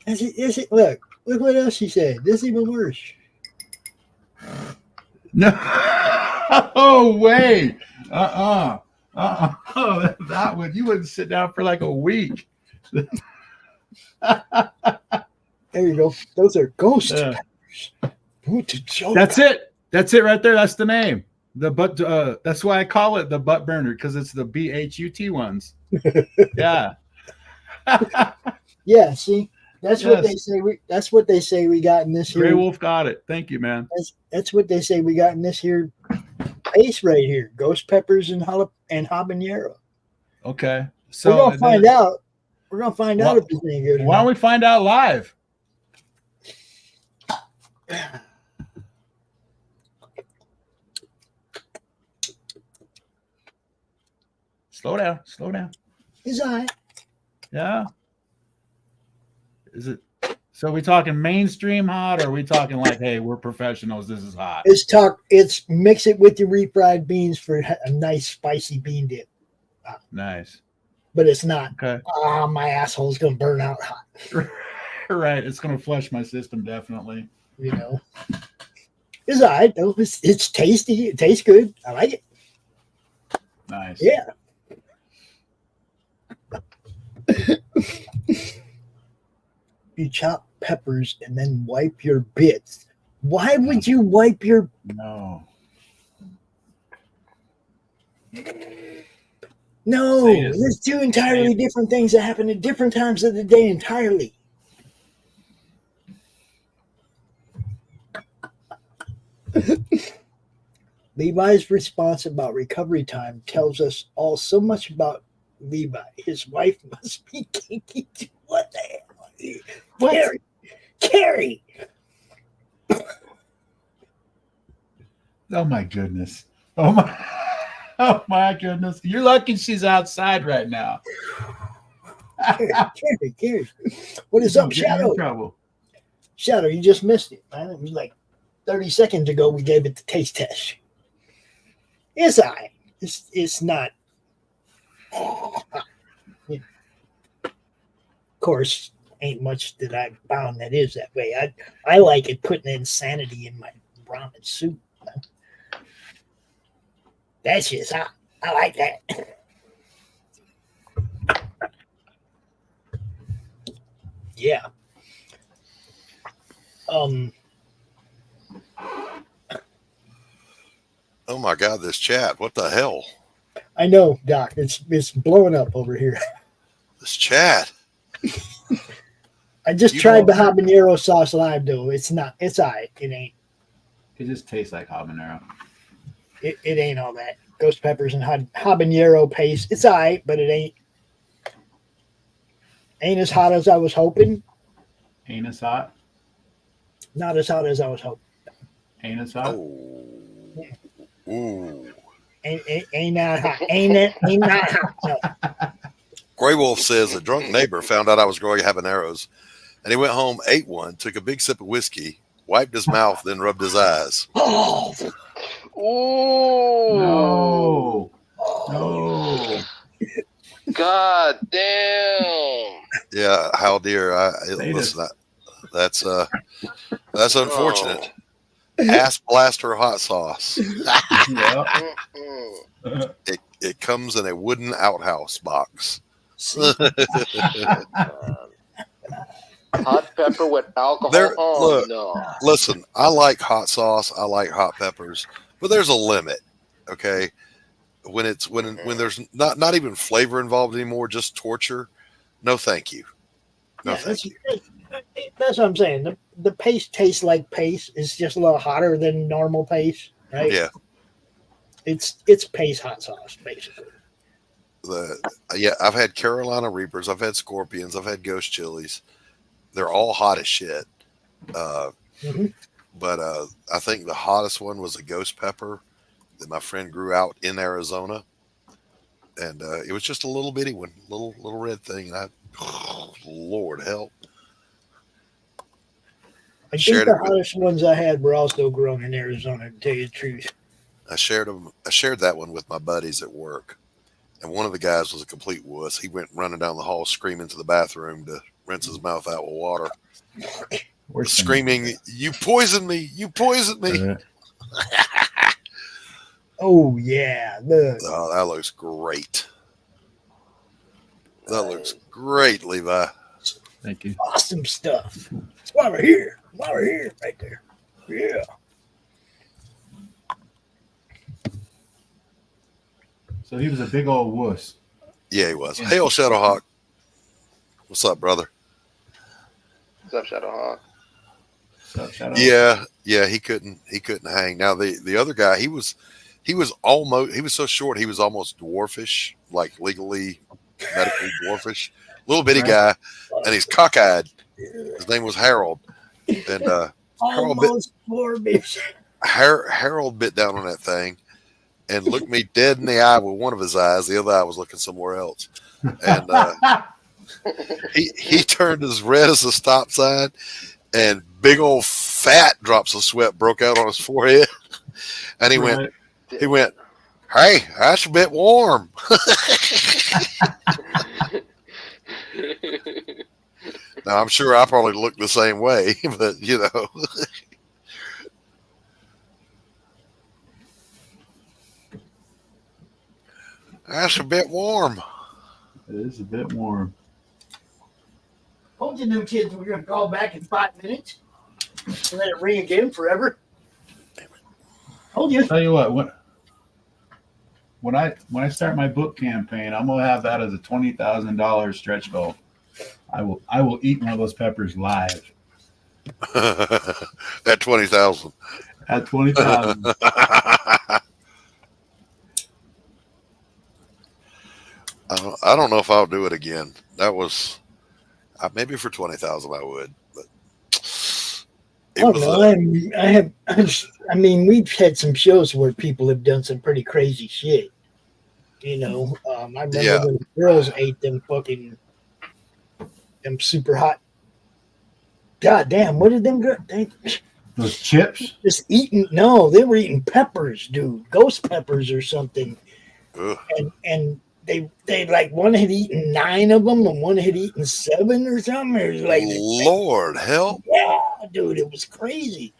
Is it? Look what else she said. This is even worse. No. Oh, wait. Oh, that would, you wouldn't sit down for like a week. There you go. Those are ghost peppers. That's it. That's it right there. That's the name. That's why I call it the butt burner, because it's the BHUT ones. Yeah. Yeah. See, that's what they say. That's what they say we got in this here. Gray Wolf got it. Thank you, man. That's what they say we got in this here paste right here. Ghost peppers and habanero. Okay. So we're gonna find out. We're gonna find out if it's any good. Why don't we find out live? Slow down. It's all right. Yeah. Is it? So are we talking mainstream hot, or are we talking like, hey, we're professionals, this is hot? It's mix it with your refried beans for a nice spicy bean dip. Nice. But it's not. Okay. My asshole's gonna burn out hot. Right. It's gonna flush my system, definitely. It's all right though. It's tasty. It tastes good. I like it. Nice. Yeah. You chop peppers and then wipe your bits. Why would you wipe your? No. No, there's two entirely different things that happen at different times of the day entirely. Levi's response about recovery time tells us all so much about Levi. His wife must be kinky too. What the hell? What? Carrie! Oh my goodness. Oh my goodness. You're lucky she's outside right now. Carrie. What is up, Shadow? Trouble. Shadow, you just missed it, man. It was like 30 seconds ago we gave it the taste test. It's all right. It's not. Of course, ain't much that I found that is that way. I like it putting insanity in my ramen soup. That's just I like that. Yeah. Oh my God, this chat! What the hell? I know, Doc. It's blowing up over here. This chat. I just tried the habanero sauce live though. It's not. It's all right. It ain't. It just tastes like habanero. It ain't all that. Ghost peppers and habanero paste. It's all right, but it ain't as hot as I was hoping. Ain't as hot? Not as hot as I was hoping. Ain't as hot? Ooh. Ain't that hot. Ain't that hot. No. Grey Wolf says a drunk neighbor found out I was growing habaneros, and he went home, ate one, took a big sip of whiskey, wiped his mouth, then rubbed his eyes. Oh. No. No. God damn. Yeah, how dear. Listen, that's unfortunate. Ass blaster hot sauce. It comes in a wooden outhouse box. Hot pepper with alcohol. Look, no. Listen, I like hot sauce. I like hot peppers, but there's a limit. Okay, when there's not even flavor involved anymore, just torture. No, thank you. No, thank you. That's what I'm saying. The paste tastes like paste. It's just a little hotter than normal paste, right? Yeah. It's paste hot sauce, basically. I've had Carolina Reapers, I've had Scorpions, I've had Ghost Chilies. They're all hot as shit. But I think the hottest one was a ghost pepper that my friend grew out in Arizona, and it was just a little bitty one, little red thing, and Lord help. I think the hottest ones I had were also grown in Arizona, to tell you the truth. I shared that one with my buddies at work, and one of the guys was a complete wuss. He went running down the hall screaming to the bathroom to rinse his mouth out with water. Screaming, "You poisoned me! You poisoned me!" Oh yeah, look. Oh, that looks great. That looks great, Levi. Thank you. Awesome stuff. That's why we're here. Right there. Yeah. So he was a big old wuss. Yeah, he was. Hail, Shadowhawk. What's up, brother? What's up, Shadowhawk? What's up, Shadowhawk? Yeah. He couldn't hang. Now the other guy, he was so short he was almost dwarfish, like legally, medically dwarfish. Little bitty guy, and he's cockeyed. His name was Harold, and Harold bit down on that thing and looked me dead in the eye with one of his eyes. The other eye was looking somewhere else, and he turned as red as a stop sign, and big old fat drops of sweat broke out on his forehead, and he went, "Hey, that's a bit warm." Now, I'm sure I probably look the same way, but you know. That's a bit warm. It is a bit warm. Told you them kids were going to call back in 5 minutes. And let it ring again forever. Told you. Tell you what, when I start my book campaign, I'm gonna have that as a $20,000 stretch goal. I will eat one of those peppers live. At 20,000. At 20,000. I don't know if I'll do it again. That was maybe for 20,000 I would, but it Oh was. no, I mean, we've had some shows where people have done some pretty crazy shit. You know, I remember Yeah. when the girls ate them super hot. God damn, what did them girls? Those chips? Just eating? No, they were eating peppers, dude, ghost peppers or something. Ugh. And they like one had eaten 9 of them and one had eaten 7 or something. It was like, Lord help! Yeah, dude, it was crazy.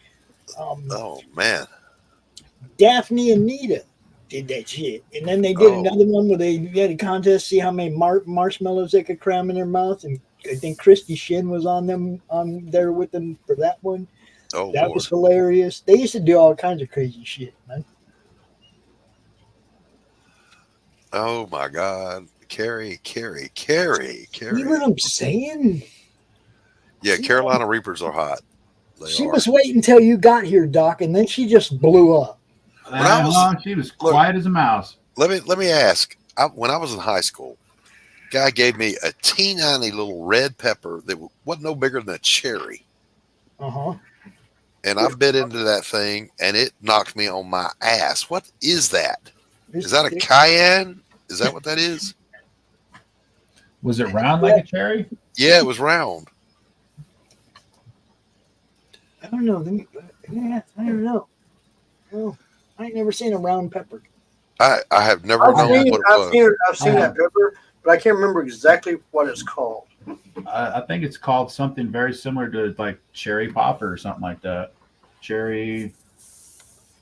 Oh man, Daphne and Nita did that shit, and then they did Oh. another one where they had a contest to see how many marshmallows they could cram in their mouth, and I think Christy Shin was on there with them for that one. Oh, that Lord. was hilarious. They used to do all kinds of crazy shit, man. Oh my God, Carrie. You know what I'm saying? Yeah, Carolina Reapers are hot. She was waiting until you got here, Doc, and then she just blew up. She was quiet as a mouse. Let me ask. When I was in high school, guy gave me a teeny little red pepper that wasn't no bigger than a cherry. Uh-huh. And I bit into that thing, and it knocked me on my ass. What is that? Is that a cayenne? Is that what that is? Was it round like a cherry? Yeah, it was round. I don't know. I don't know. Oh, I ain't never seen a round pepper. I have never known what it was. I've seen that pepper, but I can't remember exactly what it's called. I think it's called something very similar to like cherry popper or something like that. Cherry.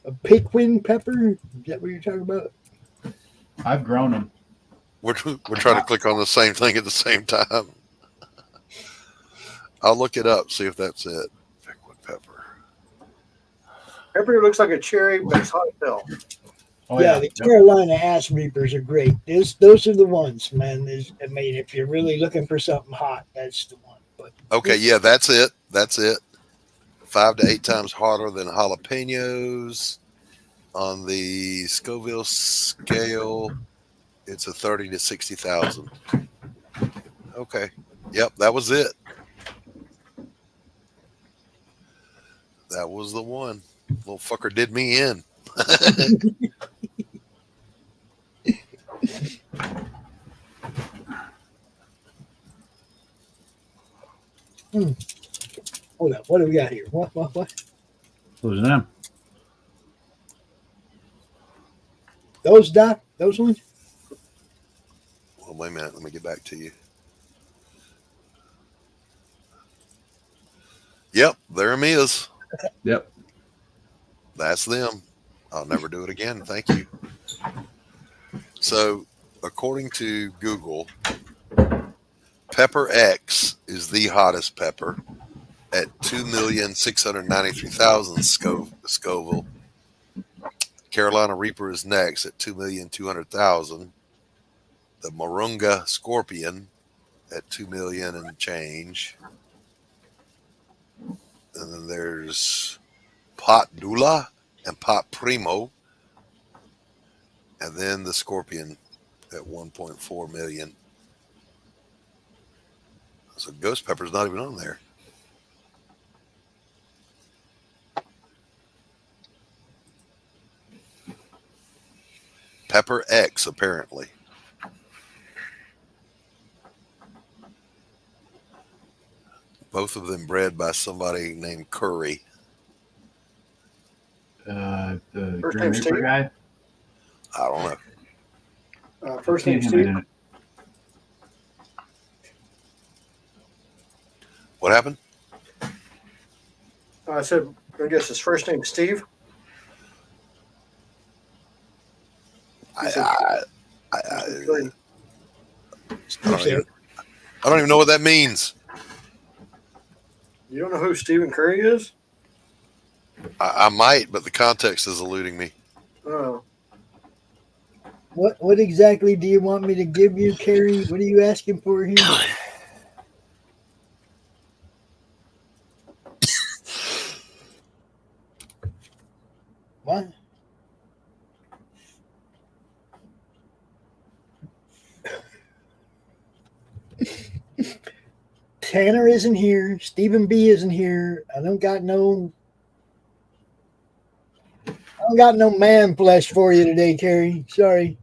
A piquin pepper? Is that what you're talking about? I've grown them. We're trying to click on the same thing at the same time. I'll look it up, see if that's it. Pepper. Pepper looks like a cherry, but it's hot as hell. Oh, yeah, the Carolina ass reapers are great. Those are the ones, man. I mean, if you're really looking for something hot, that's the one. But Okay, yeah, that's it. 5 to 8 times hotter than jalapenos. On the Scoville scale, it's a 30 to 60,000. Okay. Yep, that was it. That was the one. Little fucker did me in. Hold up. What do we got here? What? Who's them? Those, Doc? Those ones? Well, wait a minute. Let me get back to you. Yep, there him is. Yep. That's them. I'll never do it again. Thank you. So, according to Google, Pepper X is the hottest pepper at 2,693,000 Scoville. Carolina Reaper is next at 2,200,000. The Moringa Scorpion at 2 million and change. And then there's Pot Dula and Pot Primo. And then the Scorpion at 1.4 million. So Ghost Pepper's not even on there. Pepper X, apparently. Both of them bred by somebody named Curry. The First Grim name Reaper Steve? guy. I don't know. First name Steve. What happened? I said, I guess his first name is Steve. I don't even know what that means. You don't know who Stephen Curry is? I might, but the context is eluding me. Oh. What exactly do you want me to give you, Carrie? What are you asking for here? What? Tanner isn't here. Stephen B isn't here. I don't got no man flesh for you today, Carrie. Sorry.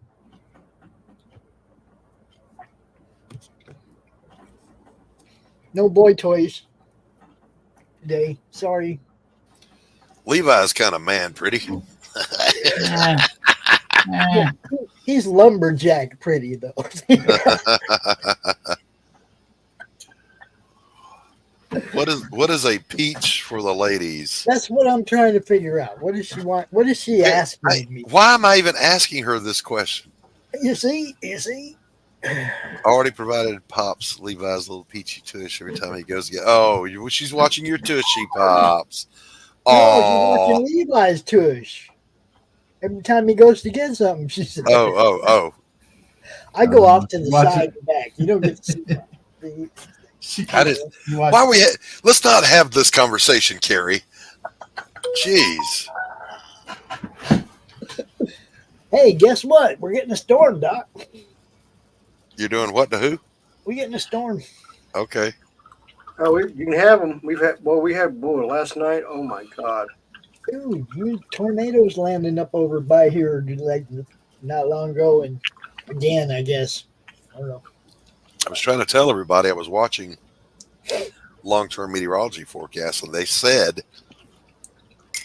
No boy toys today. Sorry. Levi's kind of man pretty. Yeah, he's lumberjack pretty though. What is a peach for the ladies? That's what I'm trying to figure out. What does she want? What is she asking me? Why am I even asking her this question? You see. I already provided Pops Levi's little peachy tush every time he goes to get. Oh, she's watching your tushy, Pops. Oh, she's watching Levi's tush. Every time he goes to get something, she says. Oh. I go off to the side and back. You don't get to see that. Let's not have this conversation, Carrie. Jeez. Hey, guess what? We're getting a storm, Doc. You're doing what to who? We're getting a storm. Okay. Oh, you can have them. We had last night. Oh my God. Dude, tornadoes landing up over by here like not long ago, and again, I guess. I don't know. I was trying to tell everybody I was watching long-term meteorology forecasts, and they said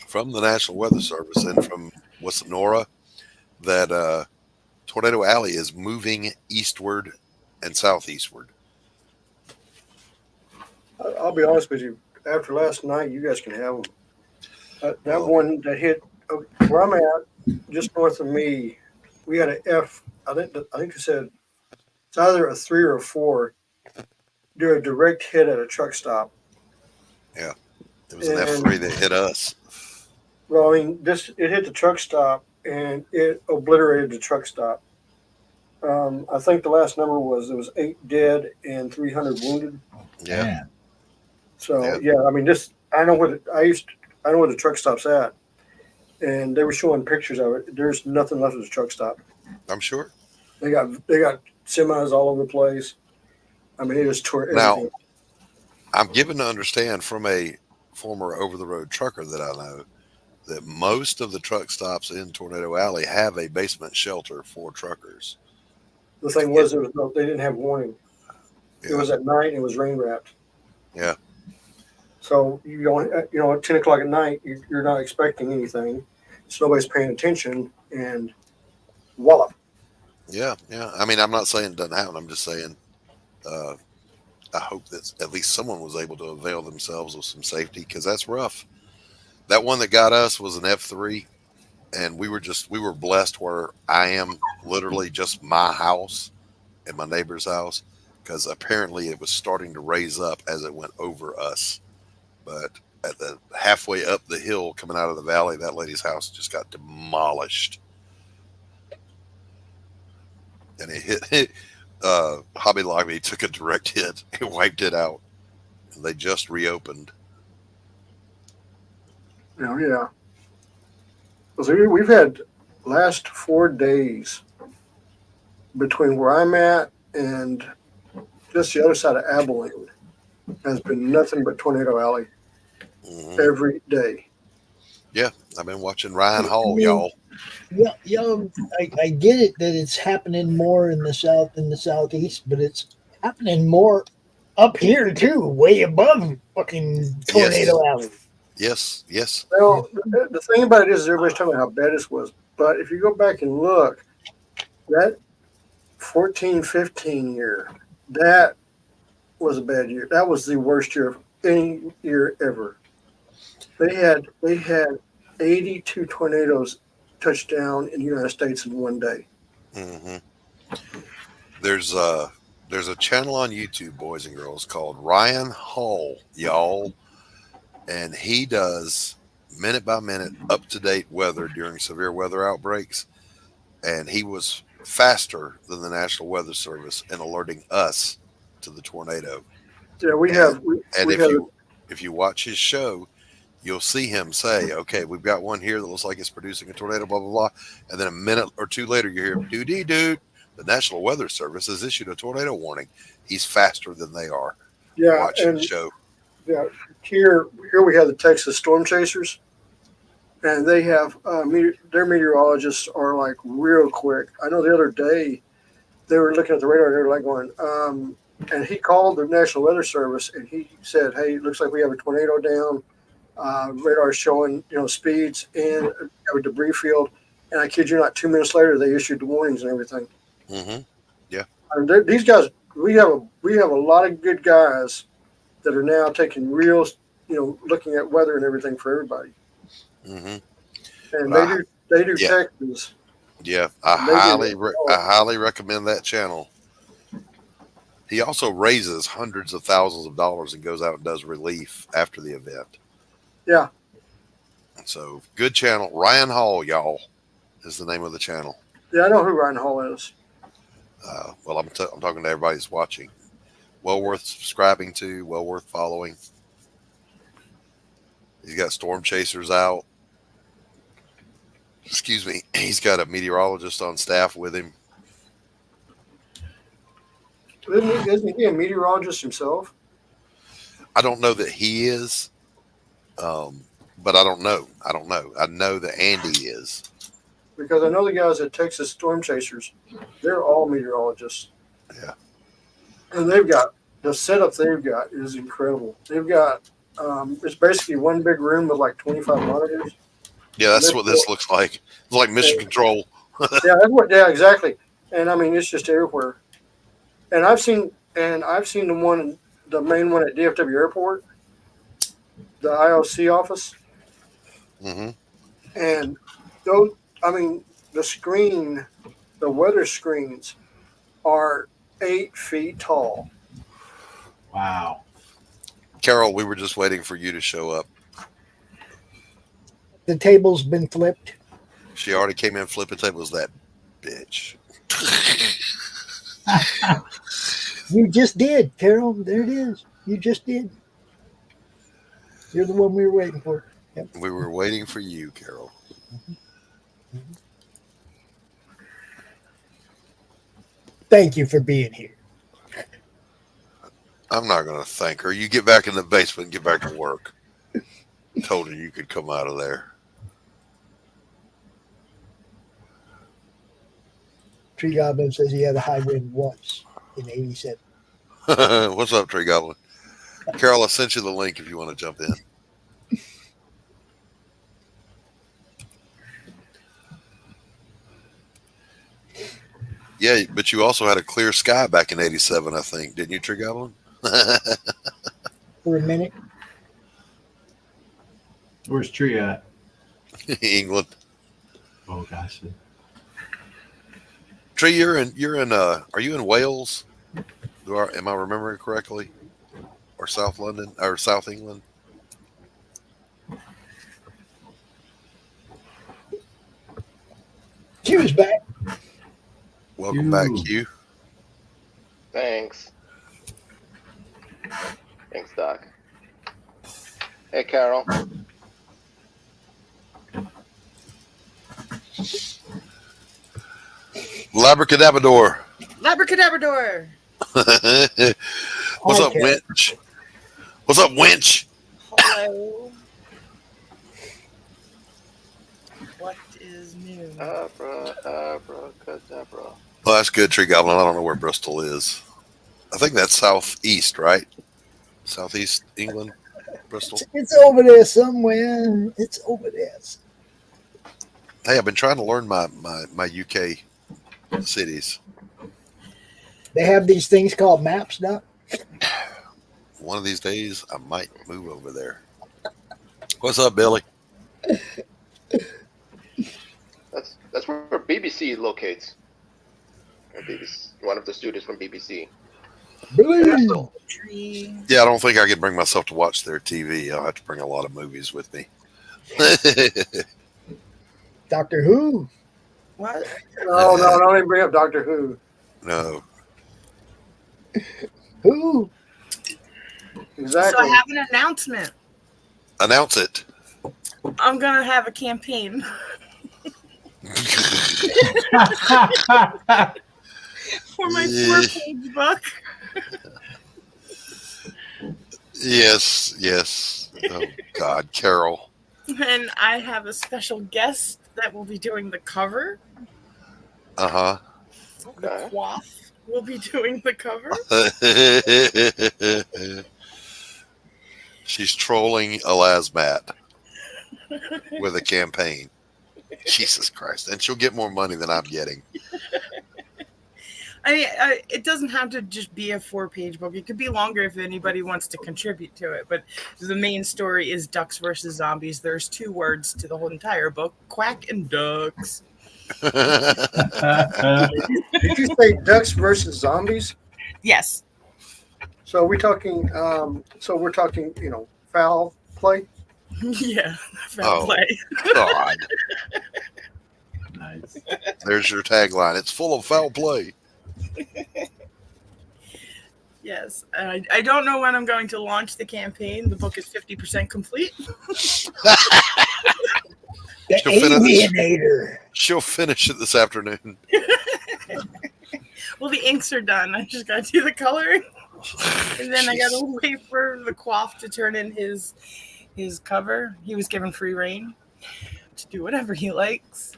from the National Weather Service and from NORA that Tornado Alley is moving eastward and southeastward. I'll be honest with you. After last night, you guys can have them. That one that hit where I'm at, just north of me, we had an F. I think you said it's either a 3 or a 4. Do a direct hit at a truck stop. Yeah, it was an F3 that hit us. Well, I mean, it hit the truck stop and it obliterated the truck stop. I think the last number was there was 8 dead and 300 wounded. Yeah. Man. So yeah, I mean, I know where the truck stop's at, and they were showing pictures of it. There's nothing left of the truck stop. I'm sure. They got semis all over the place. I mean, it just tore everything. Now, I'm given to understand from a former over-the-road trucker that I know that most of the truck stops in Tornado Alley have a basement shelter for truckers. The thing was, they didn't have warning. Yeah. It was at night and it was rain wrapped. Yeah. So you don't, at 10 o'clock at night, you're not expecting anything. So nobody's paying attention, and wallop. Yeah. I mean, I'm not saying it doesn't happen. I'm just saying, I hope that at least someone was able to avail themselves of some safety, because that's rough. That one that got us was an F3, and we were blessed where I am literally just my house and my neighbor's house, because apparently it was starting to raise up as it went over us. But at the halfway up the hill coming out of the valley, that lady's house just got demolished. And it hit Hobby Lobby took a direct hit. It wiped it out. And they just reopened. Yeah. So we've had last 4 days between where I'm at and just the other side of Abilene has been nothing but Tornado Alley every day. Yeah, I've been watching Ryan Hall, y'all. Yeah, I get it that it's happening more in the south and the southeast, but it's happening more up here too, way above fucking Tornado Alley. Yes. Well, the thing about it is everybody's talking about how bad this was, but if you go back and look, that 14-15 year, that was a bad year. That was the worst year of any year ever. They had 82 tornadoes touch down in the United States in one day. Mm-hmm. There's a channel on YouTube, boys and girls, called Ryan Hall, y'all, and he does minute by minute up to date weather during severe weather outbreaks, and he was faster than the National Weather Service in alerting us to the tornado. Yeah, if you watch his show, you'll see him say, okay, we've got one here that looks like it's producing a tornado, blah, blah, blah. And then a minute or two later, you hear, dude, the National Weather Service has issued a tornado warning. He's faster than they are. Yeah, watching and the show. yeah, here we have the Texas Storm Chasers, and they have their meteorologists are like real quick. I know the other day they were looking at the radar and they were like going, and he called the National Weather Service and he said, "Hey, it looks like we have a tornado down. Radar showing speeds and have a debris field." And I kid you not, 2 minutes later they issued the warnings and everything. Mm-hmm. Yeah. And these guys, we have a lot of good guys that are now taking real, looking at weather and everything for everybody. Mm-hmm. And they do yeah. Texas. Yeah, I highly recommend that channel. He also raises hundreds of thousands of dollars and goes out and does relief after the event. Yeah. So good channel. Ryan Hall, y'all, is the name of the channel. Yeah, I know who Ryan Hall is. Well, I'm talking to everybody who's watching. Well worth subscribing to. Well worth following. He's got storm chasers out. Excuse me. He's got a meteorologist on staff with him. Isn't he a meteorologist himself? I don't know that he is, but I don't know. I know that Andy is. Because I know the guys at Texas Storm Chasers, they're all meteorologists. Yeah. And they've got, the setup they've got is incredible. They've got, it's basically one big room with like 25 monitors. Yeah, that's what this looks like. It's like Mission Control. Yeah, exactly. And I mean, it's just everywhere. And I've seen the main one at DFW Airport, the IOC office. Mm-hmm. And those, I mean, the weather screens are 8 feet tall. Wow. Carol, we were just waiting for you to show up. The table's been flipped. She already came in flipping tables, that bitch. You just did, Carol. There it is. You just did. You're the one we were waiting for. Yep. We were waiting for you, Carol. Thank you for being here. I'm not going to thank her. You get back in the basement and get back to work. Told her you could come out of there. Tree Goblin says he had a high wind once in 87. What's up, Tree Goblin? Carol, I sent you the link if you want to jump in. Yeah, but you also had a clear sky back in 87, I think. Didn't you, Tree Goblin? For a minute. Where's Tree at? England. Oh, gosh. Tree, you're in are you in Wales? Am I remembering correctly? Or South London or South England? Q's back. Welcome back, Q. Thanks. Thanks, Doc. Hey, Carol. Labracadabrador. Labracadabrador. What's up, Winch? What's up, Winch? Hello. What is new? Abracadabra. Well, that's good, Tree Goblin. I don't know where Bristol is. I think that's southeast, right? Southeast England, Bristol. It's over there somewhere. It's over there. Hey, I've been trying to learn my UK cities. They have these things called maps, Doc. One of these days, I might move over there. What's up, Billy? That's where BBC locates. One of the studios from BBC. Yeah, I don't think I could bring myself to watch their TV. I'll have to bring a lot of movies with me. Doctor Who. What? No, don't even bring up Doctor Who. No. Who? Exactly. So I have an announcement. Announce it. I'm gonna have a campaign. For my 4-page book. Yes, yes. Oh God, Carol. And I have a special guest that will be doing the cover. Uh The Quaff will be doing the cover. huh. She's trolling a Lazmat with a campaign. Jesus Christ. And she'll get more money than I'm getting. I mean, it doesn't have to just be a 4-page book. It could be longer if anybody wants to contribute to it. But the main story is ducks versus zombies. There's 2 words to the whole entire book: quack and ducks. Did you say ducks versus zombies? Yes. So we're talking. We're talking. Foul play. Yeah, foul play. God. Nice. There's your tagline. It's full of foul play. Yes. I don't know when I'm going to launch the campaign. The book is 50% complete. She'll finish it this afternoon. Well, the inks are done. I just got to do the coloring. And then I got to wait for the Quaff to turn in his cover. He was given free reign to do whatever he likes.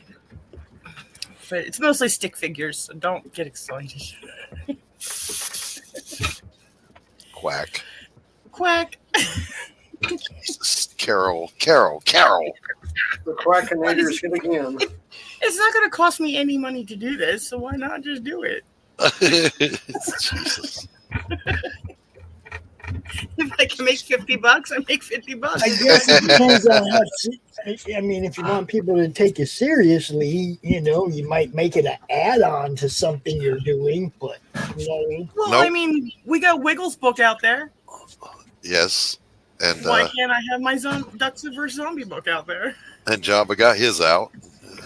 But it's mostly stick figures, so don't get excited. Quack. Quack. Jesus. Carol. The Quackinator's hit again. It's not going to cost me any money to do this, so why not just do it? Jesus. If I can make $50, I make $50. I guess it depends on how. I mean, if you want people to take you seriously, you might make it an add-on to something you're doing. But you know what I mean? Well, I mean, we got Wiggles book out there. Yes, and why can't I have my Ducks vs. Zombie book out there? And Jabba got his out.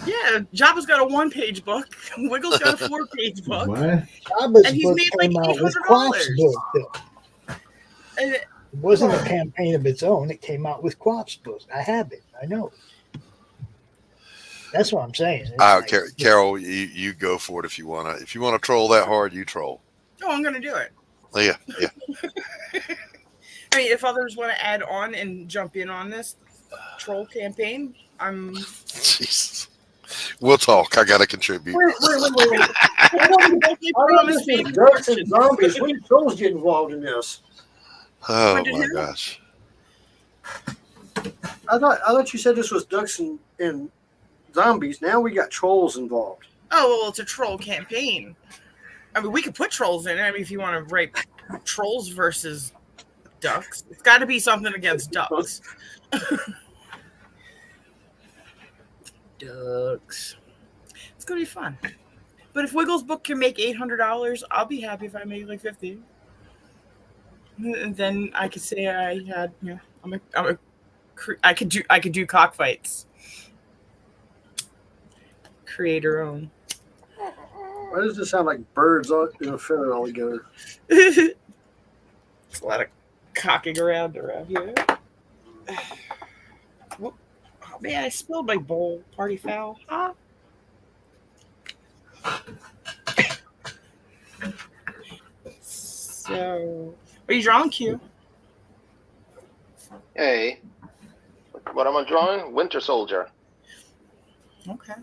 Yeah, Jabba's got a 1-page book. Wiggles got a 4-page book. What? And Jabba's he's book made came like out with $800. Quaff's book, though. And It wasn't a campaign of its own. It came out with Quaff's book. I have it. I know. That's what I'm saying. It's Carol, you go for it if you wanna. If you wanna troll that hard, you troll. oh, I'm gonna do it. Yeah. I mean, if others want to add on and jump in on this troll campaign, I'm. Jesus. We'll talk. I gotta contribute. Wait. Ducks and zombies. When did trolls get involved in this? Oh my gosh. I thought you said this was ducks and zombies. Now we got trolls involved. Oh, well, it's a troll campaign. I mean, we could put trolls in it. I mean, if you want to write trolls versus ducks, it's got to be something against ducks. Ducks. It's going to be fun. But if Wiggles' book can make $800, I'll be happy if I make like $50. And then I could say I had, I could do cockfights. Creator own. Why does this sound like birds in a feather all together? It's a lot of cocking around here. Oh man, I spilled my bowl. Party foul. Huh? So, are you drawing, Q? Hey, what am I drawing? Winter Soldier. Okay.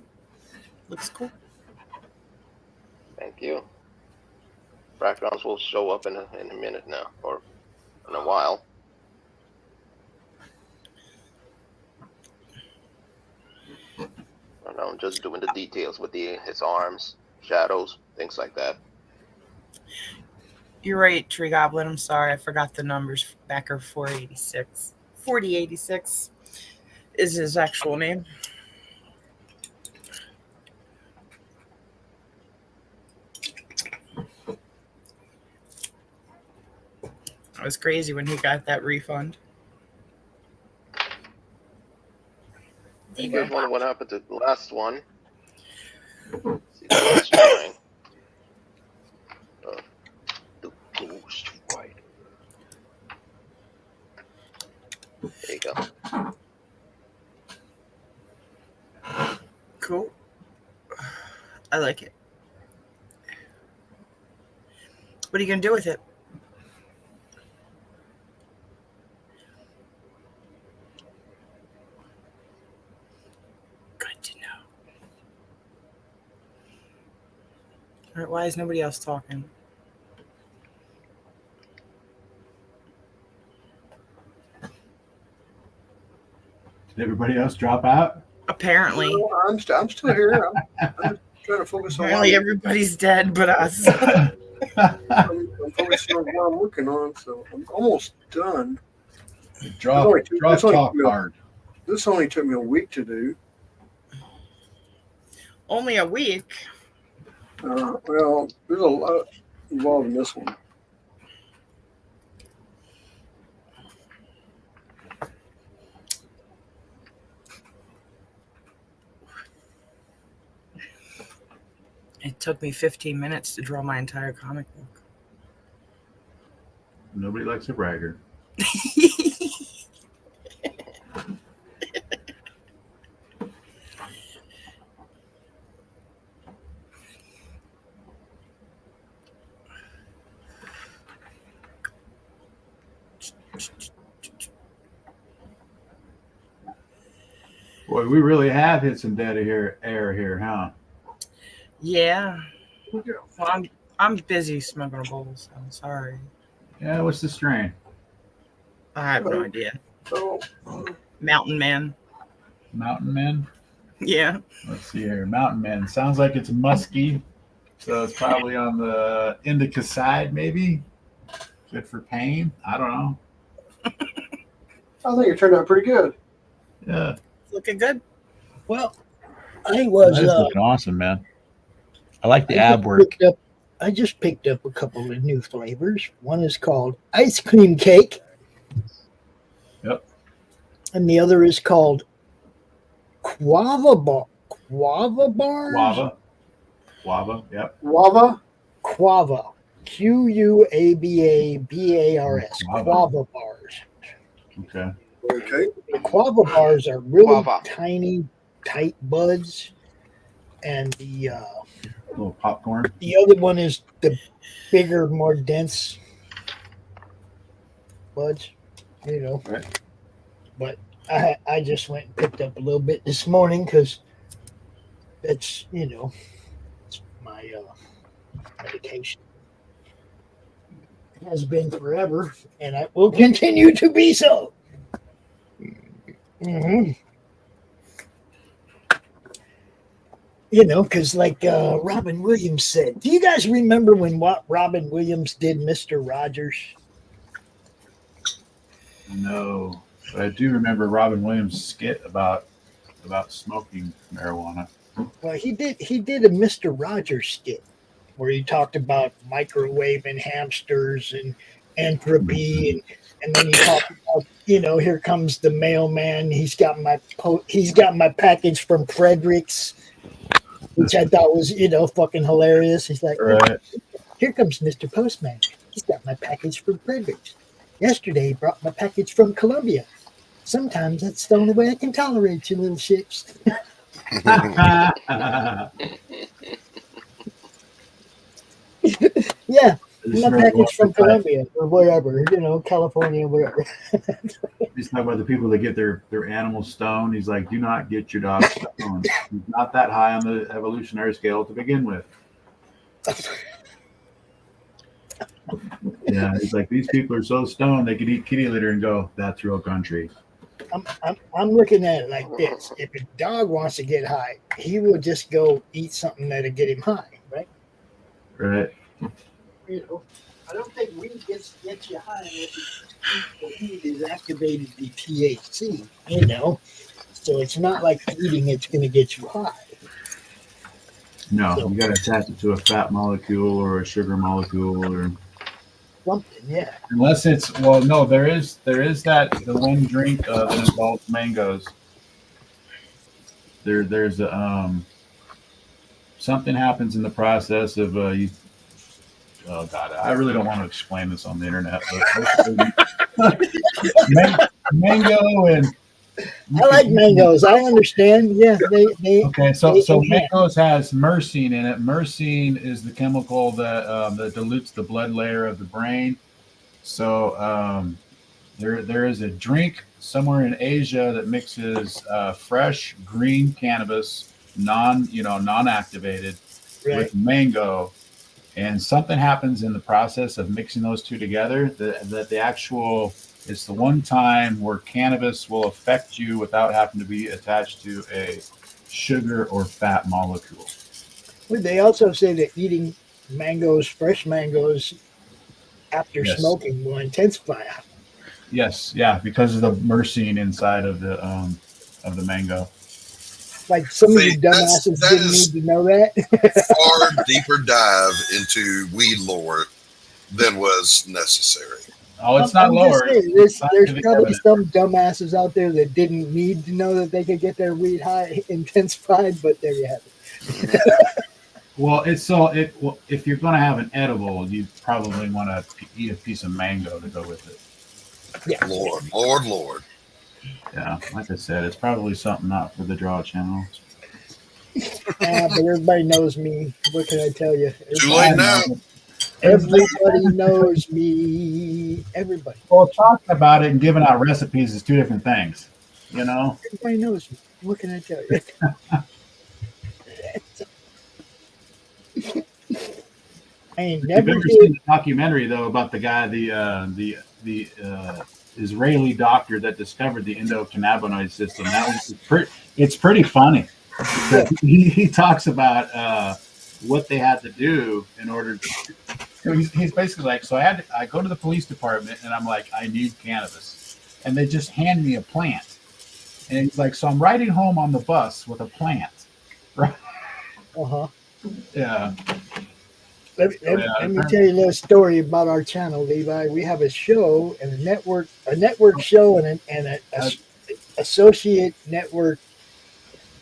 Looks cool. Thank you. Backgrounds will show up in a minute now, or in a while. And I'm just doing the details with his arms, shadows, things like that. You're right, Tree Goblin. I'm sorry. I forgot the numbers. Backer 486. 4086 is his actual name. It was crazy when he got that refund. You guys wonder what happened to the last one? Let's see the last drawing. The ghost fight. There you go. Cool. I like it. What are you going to do with it? All right, why is nobody else talking? Did everybody else drop out? Apparently. No, I'm still here. I'm trying to focus on. Apparently everybody's dead but us. I'm focusing on what I'm working on, so I'm almost done. Draw talk card. This only took me a week to do. Only a week? Well, there's a lot involved in this one. It took me 15 minutes to draw my entire comic book. Nobody likes a bragger. Boy, we really have hit some dead air here, huh? Yeah. Well, I'm busy smoking a bowl, so I'm sorry. Yeah, what's the strain? I have no idea. Mountain Man. Mountain Man? Yeah. Let's see here. Mountain Man. Sounds like it's musky. So it's probably on the indica side, maybe. Good for pain. I don't know. I think it turned out pretty good. Yeah. Looking good. Well, I was looking awesome, man. I like the ab work. I just picked up a couple of new flavors. One is called ice cream cake. Yep. And the other is called guava bars. Guava. Yep. Guava. Guava. Quababars. Guava bars. Okay. Okay. The guava bars are really tiny, tight buds, and the little popcorn. The other one is the bigger, more dense buds. You know. Right. But I just went and picked up a little bit this morning because that's it's my medication. It has been forever, and it will continue to be so. Mm-hmm. Because like Robin Williams said, do you guys remember when Robin Williams did Mr. Rogers? No, but I do remember Robin Williams' skit about smoking marijuana. Well, he did a Mr. Rogers skit where he talked about microwaving hamsters and entropy, and then he talked about, here comes the mailman. He's got my package from Frederick's, which I thought was fucking hilarious. He's like, right. Here comes Mr. Postman. He's got my package from Frederick's. Yesterday he brought my package from Columbia. Sometimes that's the only way I can tolerate you little shits. Yeah, my package from Columbia or wherever, California, wherever. He's talking about the people that get their animals stoned. He's like, do not get your dog stoned. He's not that high on the evolutionary scale to begin with. Yeah, he's like, these people are so stoned they could eat kitty litter and go, that's real country. I'm looking at it like this. If a dog wants to get high, he will just go eat something that'll get him high, right? Right. I don't think weed gets you high unless the weed has activated the THC, So it's not like eating it's going to get you high. No, you got to attach it to a fat molecule or a sugar molecule or something, yeah. Unless it's there is the one drink that involves mangoes. There's something happens in the process of oh God, I really don't want to explain this on the internet. But mango and I like mangoes. I understand. Yeah, they okay. So mangoes has myrcene in it. Myrcene is the chemical that dilutes the blood layer of the brain. So there is a drink somewhere in Asia that mixes fresh green cannabis, non-activated, with mango, And something happens in the process of mixing those two together that the actual, it's the one time where cannabis will affect you without having to be attached to a sugar or fat molecule. Well, they also say that eating mangoes, fresh mangoes, after Yes. smoking will intensify. Yes, yeah, because of the myrcene inside of the mango. Like some of See, you dumbasses that didn't is need to know that. far deeper dive into weed lore than was necessary. Oh, it's not I'm lower. just saying, It's there's scientific probably evidence. some dumbasses out there that didn't need to know that they could get their weed high intensified, but there you have it. Well, if you're going to have an edible, you probably want to eat a piece of mango to go with it. Yeah. Lord. Yeah, like I said, it's probably something not for the Draw channel. But everybody knows me. What can I tell you? Too late now. Everybody knows me. Everybody. Well, talking about it and giving out recipes is two different things, you know? Everybody knows me. What can I tell you? I ain't You've never ever did. seen the documentary, though, about the guy, the Israeli doctor that discovered the endocannabinoid system? It's pretty funny. He talks about what they had to do in order to. He's basically like, so I go to the police department and I'm like, I need cannabis, and they just hand me a plant, and he's like, so I'm riding home on the bus with a plant, right? Uh-huh. Yeah. Let me tell you a little story about our channel, Levi. We have a show and a network show and an associate network,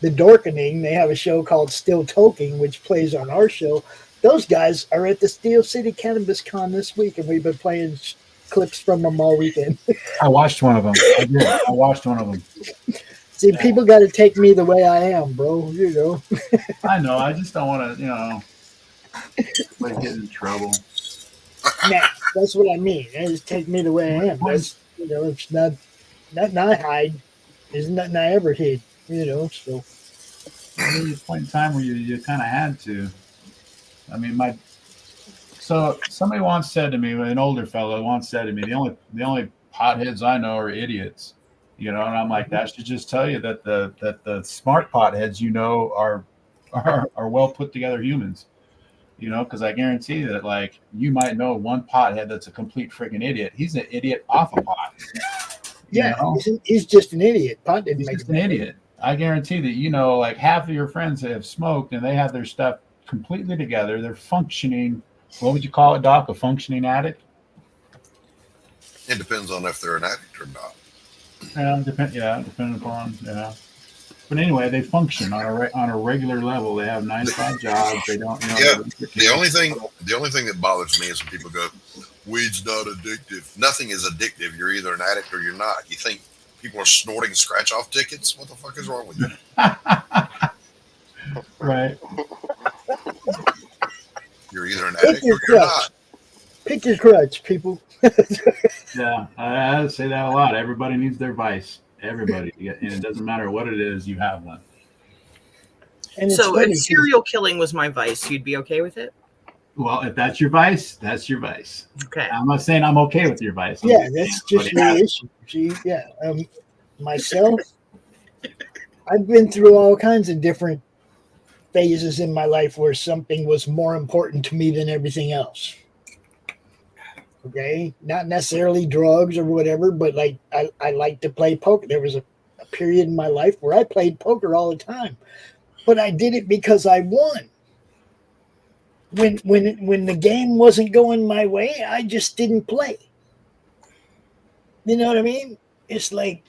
The Dorkening. They have a show called Still Toking, which plays on our show. Those guys are at the Steel City Cannabis Con this week, and we've been playing clips from them all weekend. I watched one of them. I watched one of them. See, people got to take me the way I am, bro. You know. I know. I just don't want to, like get in trouble. Nah, that's what I mean. Just take me the way I am. That's, it's nothing I hide. There's nothing I ever hid. So. There was a point in time where you kind of had to. I mean, so somebody once said to me, an older fellow once said to me, the only potheads I know are idiots. And I'm like, that should just tell you that the smart potheads are well put together humans. Because I guarantee that, like, you might know one pothead that's a complete freaking idiot. He's an idiot off a pot. Yeah, he's just an idiot. Pot didn't He's make just an idiot. I guarantee that, like half of your friends that have smoked and they have their stuff completely together. They're functioning. What would you call it, Doc? A functioning addict? It depends on if they're an addict or not. Depending upon, But anyway, they function on a regular level. They have 9-to-5 jobs. They don't. The only thing that bothers me is when people go, "Weed's not addictive." Nothing is addictive. You're either an addict or you're not. You think people are snorting scratch-off tickets? What the fuck is wrong with you? Right. You're either an addict or you're not. Pick your crutch, people. Yeah, I say that a lot. Everybody needs their vice. Everybody, and it doesn't matter what it is, you have one. And so if serial killing was my vice, you'd be okay with it? Well, if that's your vice, that's your vice. Okay. I'm not saying I'm okay with your vice. Yeah, that's just the issue. See, myself, I've been through all kinds of different phases in my life where something was more important to me than everything else. Okay, not necessarily drugs or whatever, but like I like to play poker. There was a period in my life where I played poker all the time, but I did it because I won. When the game wasn't going my way, I just didn't play. You know what I mean? It's like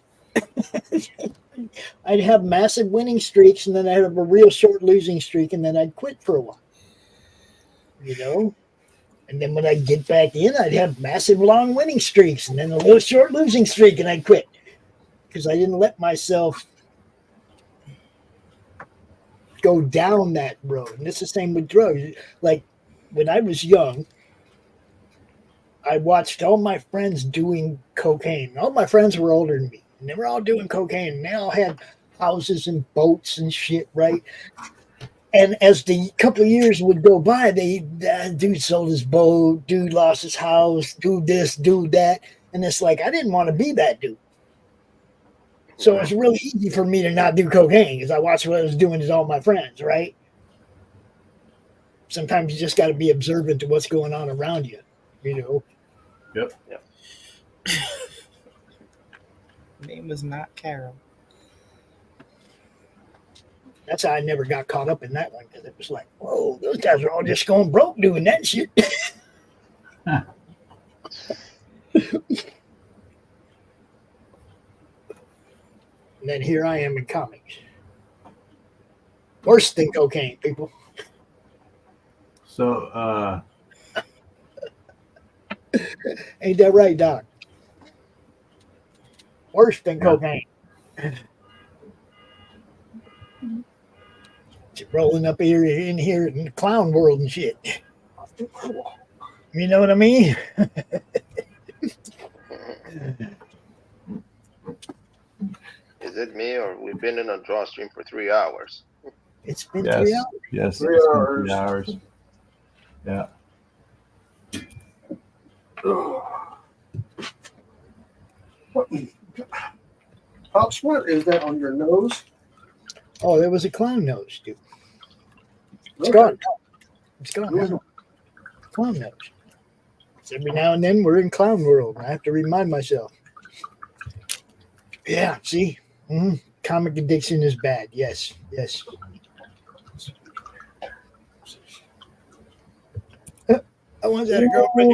I'd have massive winning streaks, and then I'd have a real short losing streak, and then I'd quit for a while. And then when I'd get back in, I'd have massive long winning streaks and then a little short losing streak, and I'd quit because I didn't let myself go down that road. And it's the same with drugs. Like when I was young, I watched all my friends doing cocaine. All my friends were older than me, and they were all doing cocaine. And they all had houses and boats and shit, right? And as the couple of years would go by, dude sold his boat, dude lost his house, dude this, dude that. And it's like, I didn't want to be that dude. So it's really easy for me to not do cocaine because I watched what I was doing to all my friends, right? Sometimes you just got to be observant to what's going on around you, you know? Yep. Name was not Carol. That's how I never got caught up in that one because it was like, whoa, those guys are all just going broke doing that shit. And then here I am in comics. Worse than cocaine, people. So, Ain't that right, Doc? Worse than cocaine. Rolling up here in the clown world and shit. You know what I mean? Is it me or we've been in a draw stream for 3 hours? It's been yes. 3 hours. Yes, Three it's hours. been 3 hours. Yeah. Pops, what is that on your nose? Oh, there was a clown nose, dude. It's Okay. gone. It's gone. now. Clown nose. So every now and then we're in clown world. I have to remind myself. Yeah, see? Comic addiction is bad. Yes, yes. I want that girlfriend.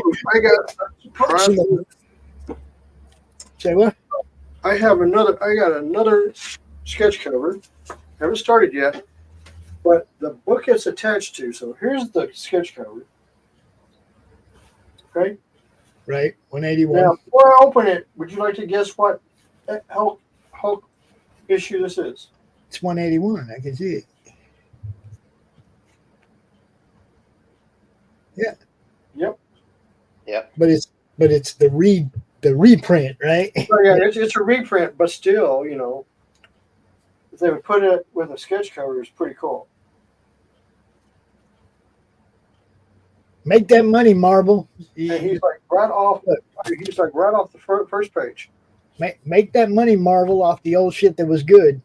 Say what? I got another sketch cover. Haven't started yet, but the book it's attached to. So here's the sketch cover. Okay. Right, 181. Now, before I open it, would you like to guess what Hulk issue this is? It's 181. I can see it. Yeah. Yep. Yep. But it's the reprint, right? Oh, yeah, it's a reprint, but still, you know, if they would put it with a sketch cover, it's pretty cool. Make that money, Marvel. And he's like right off the first page. Make that money, Marvel, off the old shit that was good.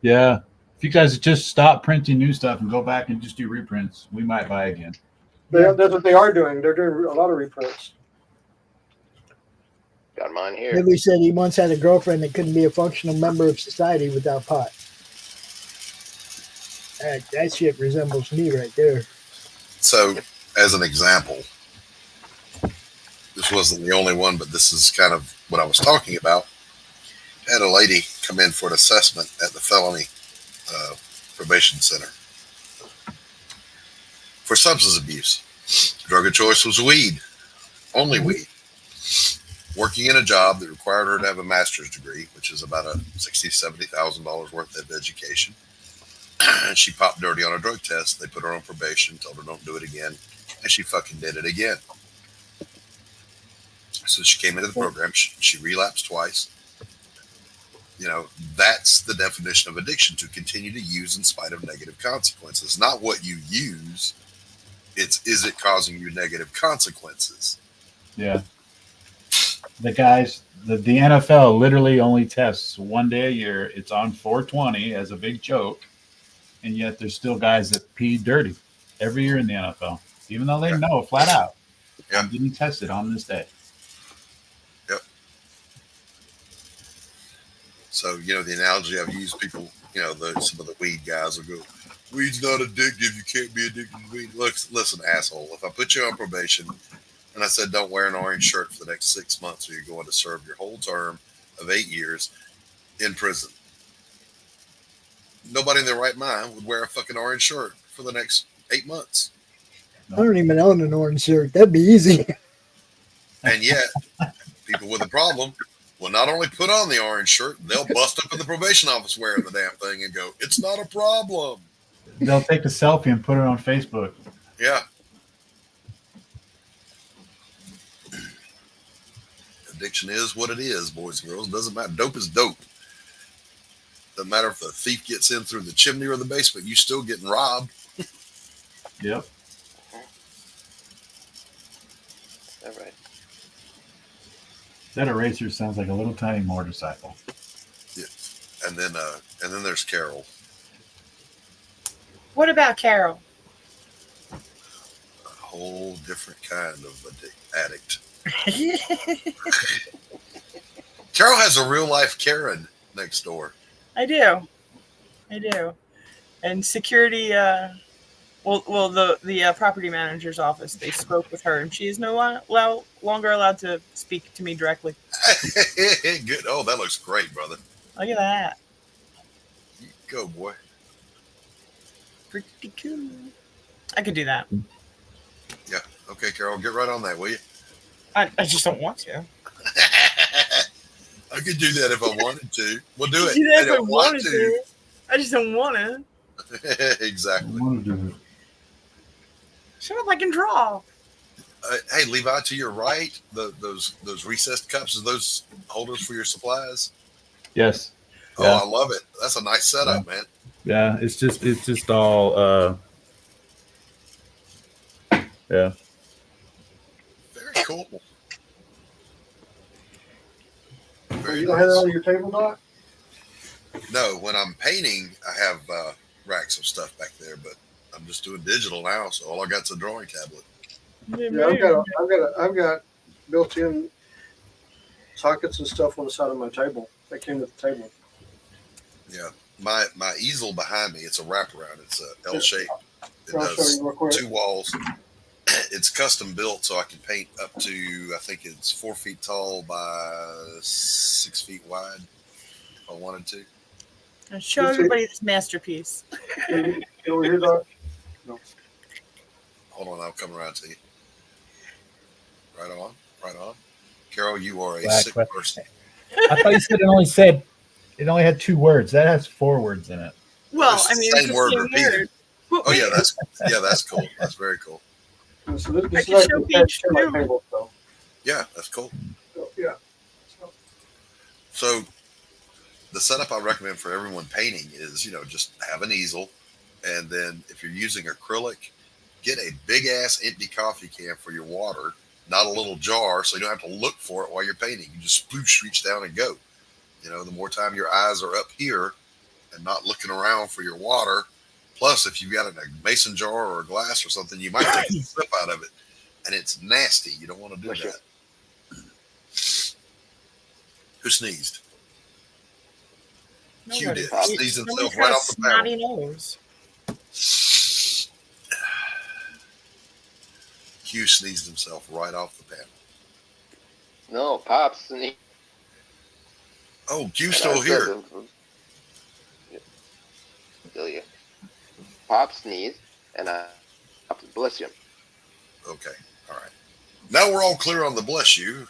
Yeah. If you guys just stop printing new stuff and go back and just do reprints, we might buy again. That's what they are doing. They're doing a lot of reprints. Got mine here. Billy said he once had a girlfriend that couldn't be a functional member of society without pot. That shit resembles me right there. So, as an example, this wasn't the only one, but this is kind of what I was talking about. I had a lady come in for an assessment at the felony probation center for substance abuse. Drug of choice was weed, only weed. Working in a job that required her to have a master's degree, which is about a $60,000 to $70,000 worth of education. And she popped dirty on a drug test. They put her on probation, told her don't do it again, and she fucking did it again. So she came into the program. She relapsed twice. You know, that's the definition of addiction, to continue to use in spite of negative consequences. Not what you use. It's, is it causing you negative consequences? Yeah. The guys, the NFL literally only tests one day a year. It's on 420 as a big joke. And yet there's still guys that pee dirty every year in the NFL, even though they know flat out. I'm getting tested on this day. Yep. So, you know, the analogy I've used, people, you know, some of the weed guys will go, weed's not addictive. You can't be addicted to weed. Look, listen, asshole, if I put you on probation and I said, don't wear an orange shirt for the next 6 months or you're going to serve your whole term of 8 years in prison, nobody in their right mind would wear a fucking orange shirt for the next 8 months. I don't even own an orange shirt. That'd be easy. And yet, people with a problem will not only put on the orange shirt, they'll bust up in the probation office wearing the damn thing and go, it's not a problem. They'll take a selfie and put it on Facebook. Yeah. Addiction is what it is, boys and girls. Doesn't matter. Dope is dope. Doesn't matter if the thief gets in through the chimney or the basement, you still getting robbed. Yep. All right. That eraser sounds like a little tiny motorcycle. Yeah. And then there's Carol. What about Carol? A whole different kind of addict. Carol has a real life Karen next door. I do. And security, the property manager's office, they spoke with her, and she is no longer allowed to speak to me directly. Good. Oh, that looks great, brother. Look at that. Go, boy. Pretty cool. I could do that. Yeah. Okay, Carol, get right on that, will you? I just don't want to. I could do that if I wanted to. We'll do it. Do that I don't want to. I just don't want to. Exactly. I want to do it. Shut up, I can draw. Hey, Levi, to your right, those recessed cups, are those holders for your supplies? Yes. Oh, Yeah. I love it. That's a nice setup, man. Yeah, it's just all yeah. Very cool. You don't have that on your table, Doc? No, when I'm painting, I have racks of stuff back there, but I'm just doing digital now, so all I got's a drawing tablet. Yeah, I've got built-in sockets and stuff on the side of my table. That came with the table. Yeah, my easel behind me, it's a wraparound. It's a L shape. It I'll show does you real quick. 2 walls. It's custom built, so I can paint up to, I think it's 4 feet tall by 6 feet wide if I wanted to. And show everybody this masterpiece. Over here, Doc. No. Hold on, I'll come around to you. Right on, right on. Carol, you are a sick person. I thought you said it only had 2 words. That has 4 words in it. Well, I mean, it's Same the word same repeated. word. Oh yeah, that's cool. That's very cool. So this I is can like show the page my 2. table, so. Yeah, that's cool. Yeah. So the setup I recommend for everyone painting is, just have an easel, and then if you're using acrylic, get a big ass empty coffee can for your water, not a little jar, so you don't have to look for it while you're painting. You just sploosh, reach down and go. The more time your eyes are up here and not looking around for your water. Plus, if you've got a mason jar or a glass or something, you might take a sip out of it, and it's nasty. You don't want to do that. Who sneezed? Q did. He sneezed himself right off the snotty panel. nose. Q sneezed himself right off the panel. No, Pops sneezed. Oh, Q's still here. Still here. Pop sneezed, and I bless you. Okay, all right. Now we're all clear on the bless you.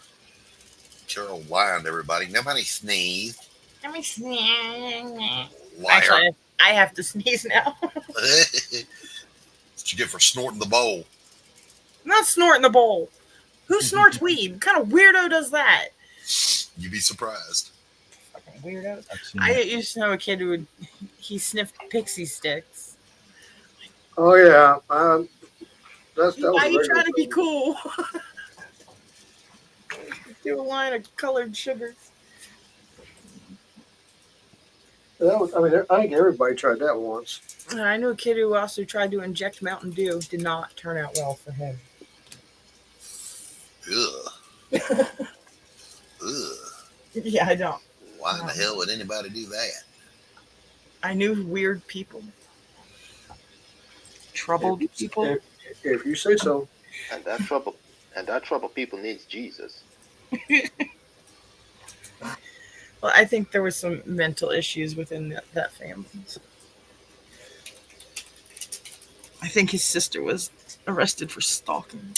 Carol lied to everybody. Nobody sneezed. Let me sneeze. Liar. Actually, I have to sneeze now. That's what you get for snorting the bowl. I'm not snorting the bowl. Who snorts weed? What kind of weirdo does that? You'd be surprised. Fucking weirdo. I used to know a kid who he sniffed pixie sticks. Oh yeah. That Why are you was trying to be cool? Do a line of colored sugars. I think everybody tried that once. And I knew a kid who also tried to inject Mountain Dew. Did not turn out well for him. Ugh. Ugh. Yeah, I don't. Why in the hell would anybody do that? I knew weird people. Troubled people. If you say so. And that trouble people needs Jesus. Well, I think there was some mental issues within that family. I think his sister was arrested for stalking.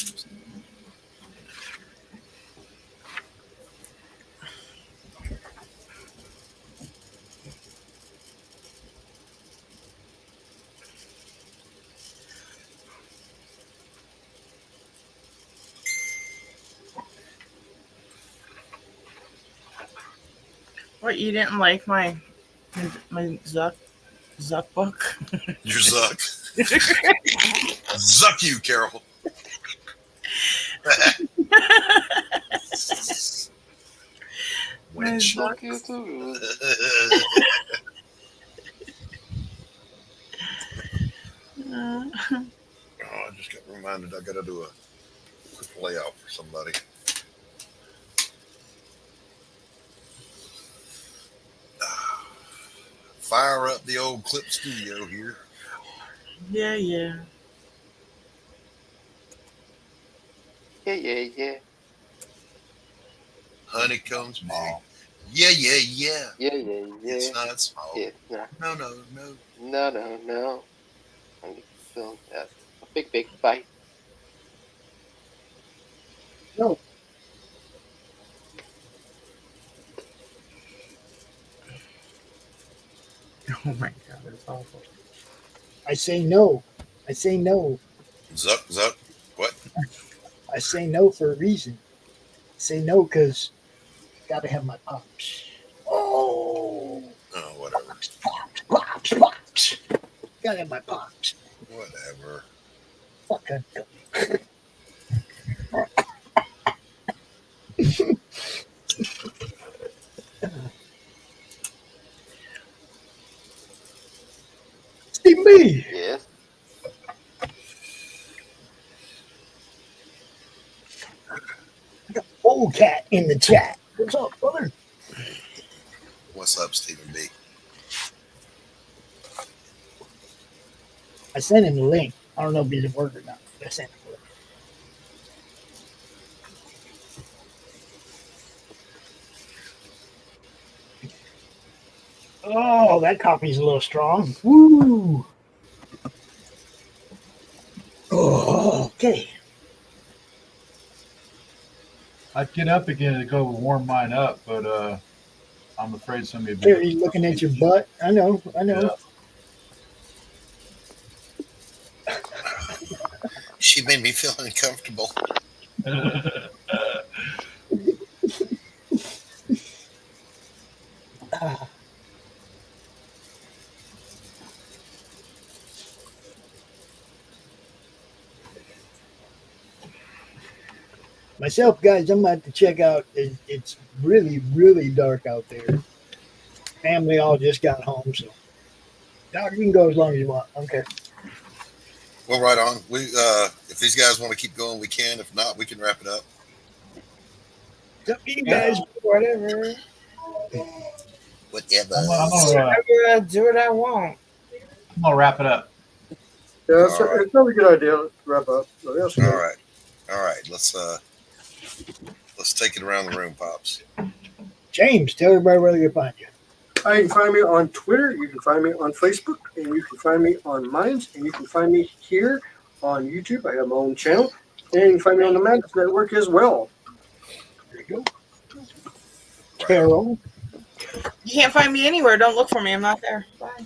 What, you didn't like my Zuck book? Your Zuck. Zuck you, Carol. Wench. Oh, I just got reminded I got to do a quick layout for somebody. Fire up the old clip studio here. Yeah. Yeah. Honeycomb small. Yeah. Yeah. It's not small. It's not. No. No. So that's a big fight. No. Oh my god, that's awful. I say no. I say no. Zuck. What? I say no for a reason. I say no because gotta have my pops. Oh, Whatever. Pops. Gotta have my pops. Whatever. Fuck that. Steve B. Yes. Old cat in the chat. What's up, brother? What's up, Stephen B? I sent him the link. I don't know if he's at work or not. But I sent him the link. Oh, that copy's a little strong. Woo! Oh, okay. I'd get up again to go warm mine up, but I'm afraid somebody. Here, you looking at your butt? I know. Yeah. She made me feel uncomfortable. Myself, guys, I'm about to check out. It's really, really dark out there. Family all just got home, so Doc, you can go as long as you want. Okay. Well, right on. We if these guys want to keep going, we can. If not, we can wrap it up. It's up to you guys. Whatever. Whatever. I do what I want. I'm gonna wrap it up. Yeah, it's a really good idea to wrap up. So, yes, All right. Let's take it around the room, Pops. James, tell everybody where they can find you. You can find me on Twitter, you can find me on Facebook, and you can find me on Minds, and you can find me here on YouTube. I have my own channel, and you can find me on the Madness Network as well. There you go. Carol. You can't find me anywhere. Don't look for me. I'm not there. Bye.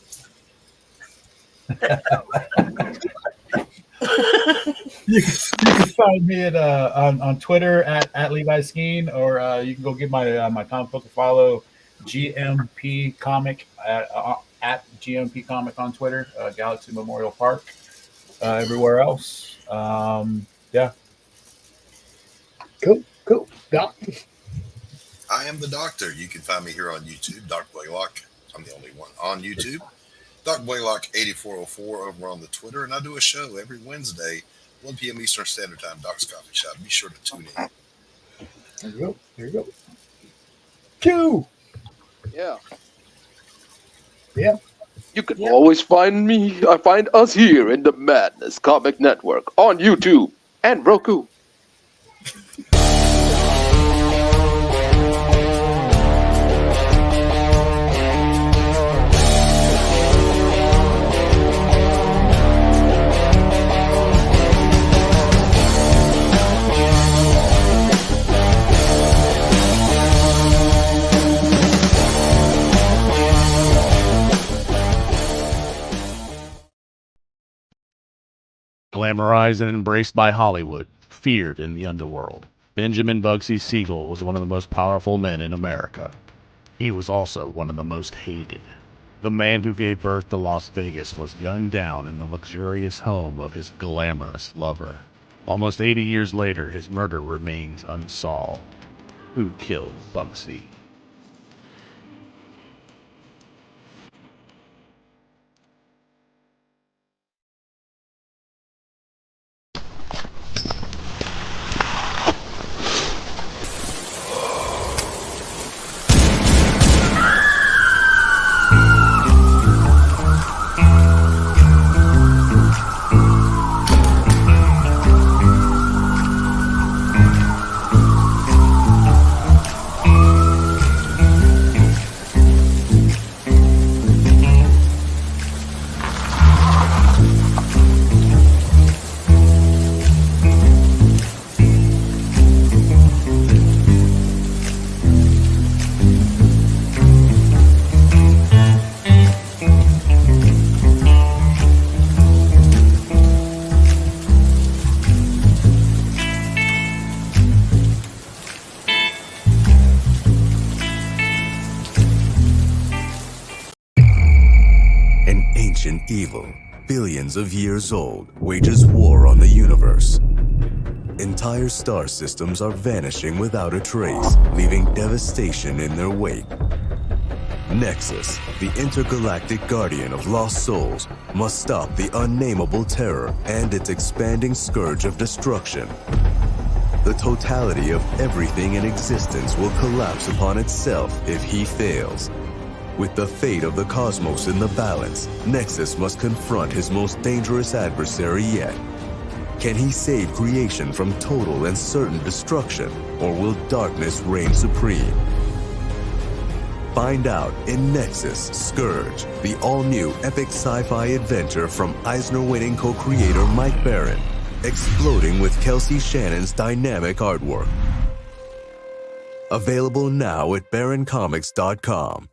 You can find me at on Twitter at Levi Skeen, or you can go give my comic book a follow, GMP Comic at GMP Comic on Twitter, Galaxy Memorial Park, everywhere else. Yeah. Cool. Doc. I am the Doctor. You can find me here on YouTube, Doc Blalock. I'm the only one on YouTube. Doc Blalock 8404 over on the Twitter, and I do a show every Wednesday, 1 p.m. Eastern Standard Time, Doc's Coffee Shop. Be sure to tune in. There you go. Q. Yeah. You can always find us here in the Madness Comic Network on YouTube and Roku. Glamorized and embraced by Hollywood, feared in the underworld, Benjamin Bugsy Siegel was one of the most powerful men in America. He was also one of the most hated. The man who gave birth to Las Vegas was gunned down in the luxurious home of his glamorous lover. Almost 80 years later, his murder remains unsolved. Who killed Bugsy? Evil, billions of years old, wages war on the universe. Entire star systems are vanishing without a trace, leaving devastation in their wake. Nexus, the intergalactic guardian of lost souls, must stop the unnameable terror and its expanding scourge of destruction. The totality of everything in existence will collapse upon itself if he fails. With the fate of the cosmos in the balance, Nexus must confront his most dangerous adversary yet. Can he save creation from total and certain destruction, or will darkness reign supreme? Find out in Nexus Scourge, the all-new epic sci-fi adventure from Eisner-winning co-creator Mike Baron, exploding with Kelsey Shannon's dynamic artwork. Available now at baroncomics.com.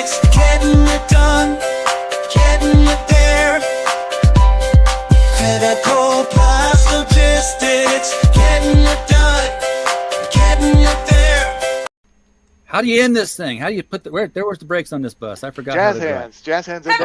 logistics, getting it done, getting it there. Critical path logistics, getting it done, getting it there. How do you end this thing? How do you put the where's the brakes on this bus? I forgot. Jazz how to drive. hands. Jazz hands and